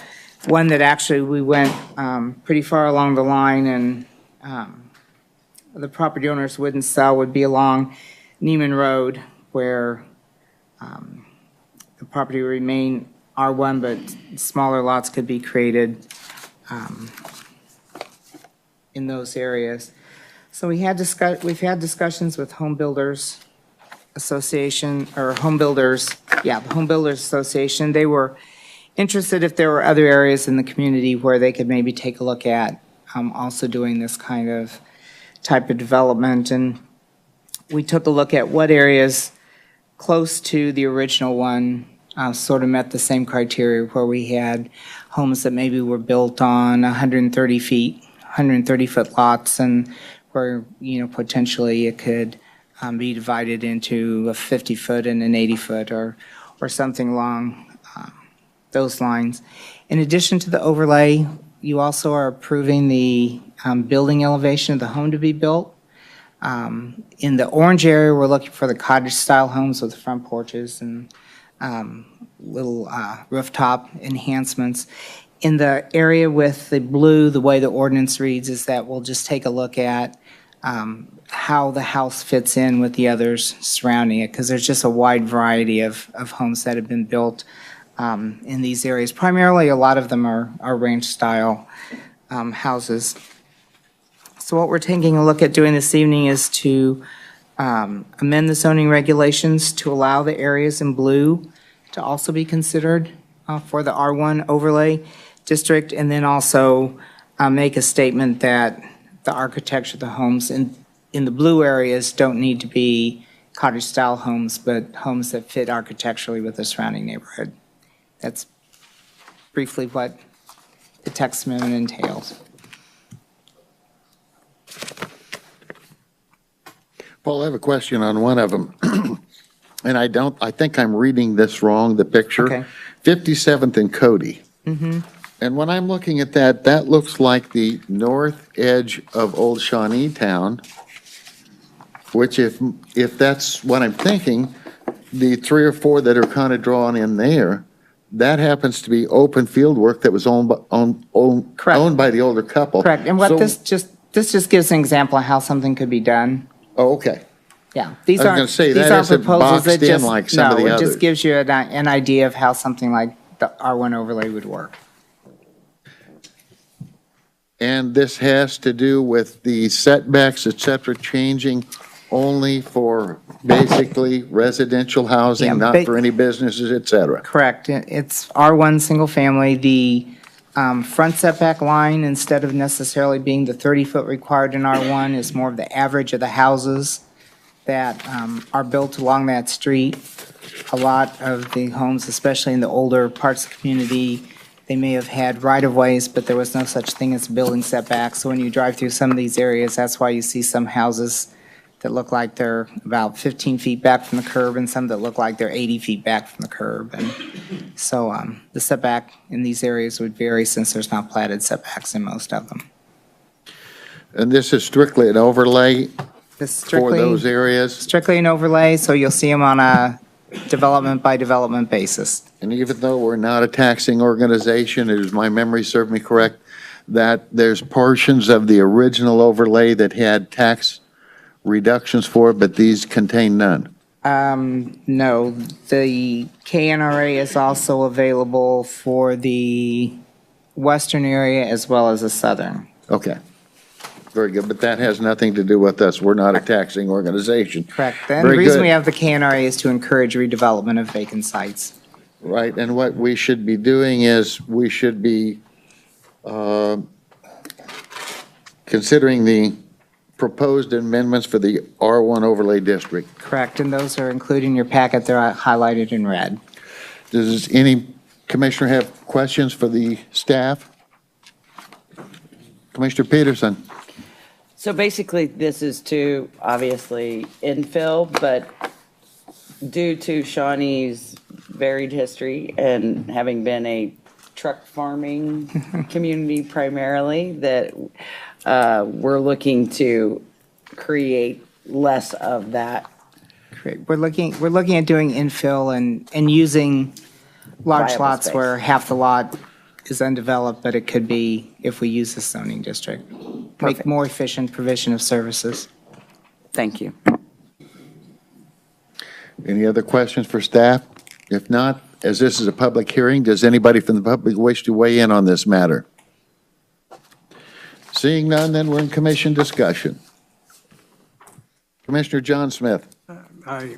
one that actually we went pretty far along the line, and the property owners wouldn't sell, would be along Neiman Road, where the property would remain R1, but smaller lots could be created in those areas. So we've had discussions with Home Builders Association, or Home Builders, the Home Builders Association. They were interested if there were other areas in the community where they could maybe take a look at also doing this kind of type of development. And we took a look at what areas close to the original one sort of met the same criteria, where we had homes that maybe were built on 130-foot lots, and where, potentially it could be divided into a 50-foot and an 80-foot or something along those lines. In addition to the overlay, you also are approving the building elevation of the home to be built. In the orange area, we're looking for the cottage-style homes with front porches and little rooftop enhancements. In the area with the blue, the way the ordinance reads is that we'll just take a look at how the house fits in with the others surrounding it, because there's just a wide variety of homes that have been built in these areas. Primarily, a lot of them are ranch-style houses. So what we're taking a look at doing this evening is to amend the zoning regulations to allow the areas in blue to also be considered for the R1 overlay district, and then also make a statement that the architecture of the homes in the blue areas don't need to be cottage-style homes, but homes that fit architecturally with the surrounding neighborhood. That's briefly what the text amendment entails. Paul, I have a question on one of them. And I think I'm reading this wrong, the picture. Okay. 57th and Cody. Mm-hmm. And when I'm looking at that, that looks like the north edge of Old Shawnee Town, which if that's what I'm thinking, the 3 or 4 that are kind of drawn in there, that happens to be open field work that was owned by the older couple. Correct. And what So- this just gives an example of how something could be done. Oh, okay. Yeah, these I was aren't, gonna say, these that aren't isn't proposals, boxed it in just, like some of no, the it others. just gives you an idea of how something like the R1 overlay would work. And this has to do with the setbacks, et cetera, changing only for basically residential Yeah, housing, not for any businesses, et cetera. Correct. It's R1 single family. The front setback line, instead of necessarily being the 30-foot required in R1, is more of the average of the houses that are built along that street. A lot of the homes, especially in the older parts of the community, they may have had right-of-ways, but there was no such thing as building setbacks. So when you drive through some of these areas, that's why you see some houses that look like they're about 15 feet back from the curb, and some that look like they're 80 feet back from the curb. And so the setback in these areas would vary, since there's not platted setbacks in most of them. And this is strictly an overlay This for strictly, those areas? strictly an overlay, so you'll see them on a development by development basis. And even though we're not a taxing organization, as my memory served me correct, that there's portions of the original overlay that had tax reductions for it, but these contain none. No, the KNRA is also available for the western area as well as the southern. Okay. Very good, but that has nothing to do with us. We're not a taxing organization. Correct. And Very the reason good. we have the KNRA is to encourage redevelopment of vacant sites. Right, and what we should be doing is, we should be considering the proposed amendments for the R1 overlay district. Correct, and those are included in your packet. They're highlighted in red. Does any commissioner have questions for the staff? Commissioner Peterson? So basically, this is to obviously infill, but due to Shawnee's varied history and having been a truck farming community primarily, that we're looking to create less of that. Great. We're looking at doing infill and using large Viable lots space. where half the lot is undeveloped, but it could be, if we use the zoning district, make Perfect. more efficient provision of services. Thank you. Any other questions for staff? If not, as this is a public hearing, does anybody from the public wish to weigh in on this matter? Seeing none, then we're in commission discussion. Commissioner John Smith. I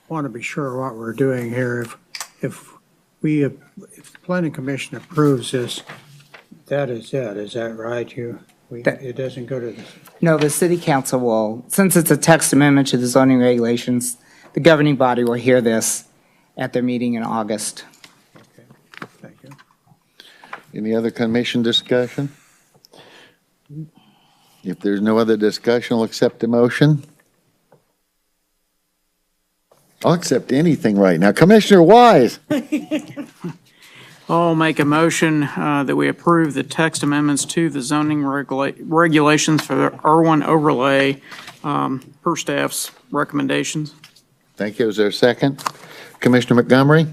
want to be sure what we're doing here. If the planning commission approves this, that is it, is that right? It doesn't go to the, No, the city council will, since it's a text amendment to the zoning regulations, the governing body will hear this at their meeting in August. thank you. Any other commission discussion? If there's no other discussion, I'll accept the motion. I'll accept anything right now. Commissioner Wise. I'll make a motion that we approve the text amendments to the zoning regulations for the R1 overlay per staff's recommendations. Thank you. Is there a second? Commissioner Montgomery?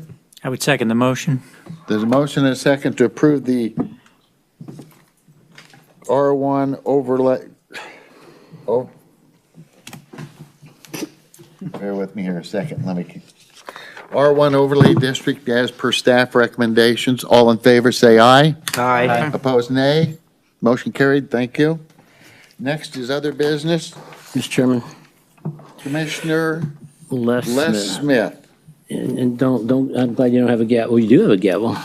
I would second the motion. There's a motion and a second to approve the R1 overlay. Oh. Bear with me here a second. R1 overlay district as per staff recommendations. All in favor, say aye. Aye. Opposed, nay. Motion carried. Thank you. Next is other business. Mr. Chairman, Commissioner Les Smith. And don't, I'm glad you don't have a gavel. Well, you do have a gavel.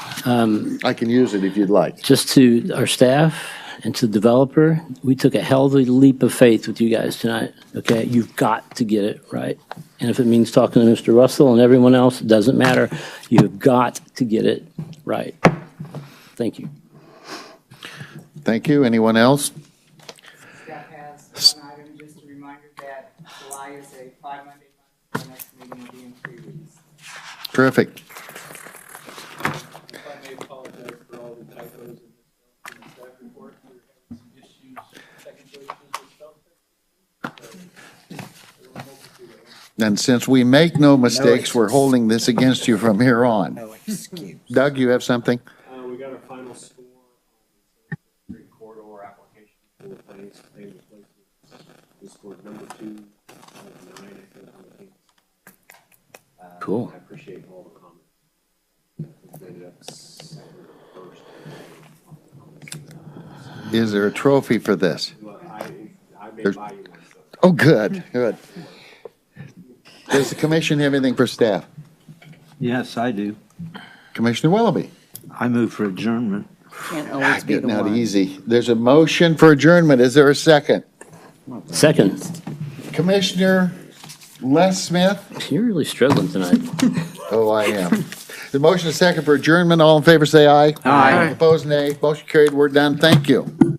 I can use it if you'd like. Just to our staff and to the developer, we took a hell of a leap of faith with you guys tonight, okay? You've got to get it right. And if it means talking to Mr. Russell and everyone else, it doesn't matter. You've got to get it right. Thank you. Thank you. Anyone else? Staff has one item, just a reminder that July is a 5 Monday month, the next meeting will be in 3 weeks. Terrific. If I may apologize for all the typos in the staff report. We're having some issues, technical issues with spell. And since we make no mistakes, we're holding this against you from here on. Doug, you have something? We got a final score on the Street corridor application for the planning sustainable places. We scored number 2 out of 9, I think, on the case. Cool. I appreciate all the comments. We ended up second or first. Is there a trophy for this? I may There's- buy you one. Oh, good, good. Does the commission have anything for staff? Yes, I do. Commissioner Willoughby? I move for adjournment. Can't always be the Getting out one. easy. There's a motion for adjournment. Is there a second? Second. Commissioner Les Smith? You're really struggling tonight. Oh, I am. The motion is second for adjournment. All in favor, say aye. Aye. Opposed, nay. Motion carried. We're done. Thank you.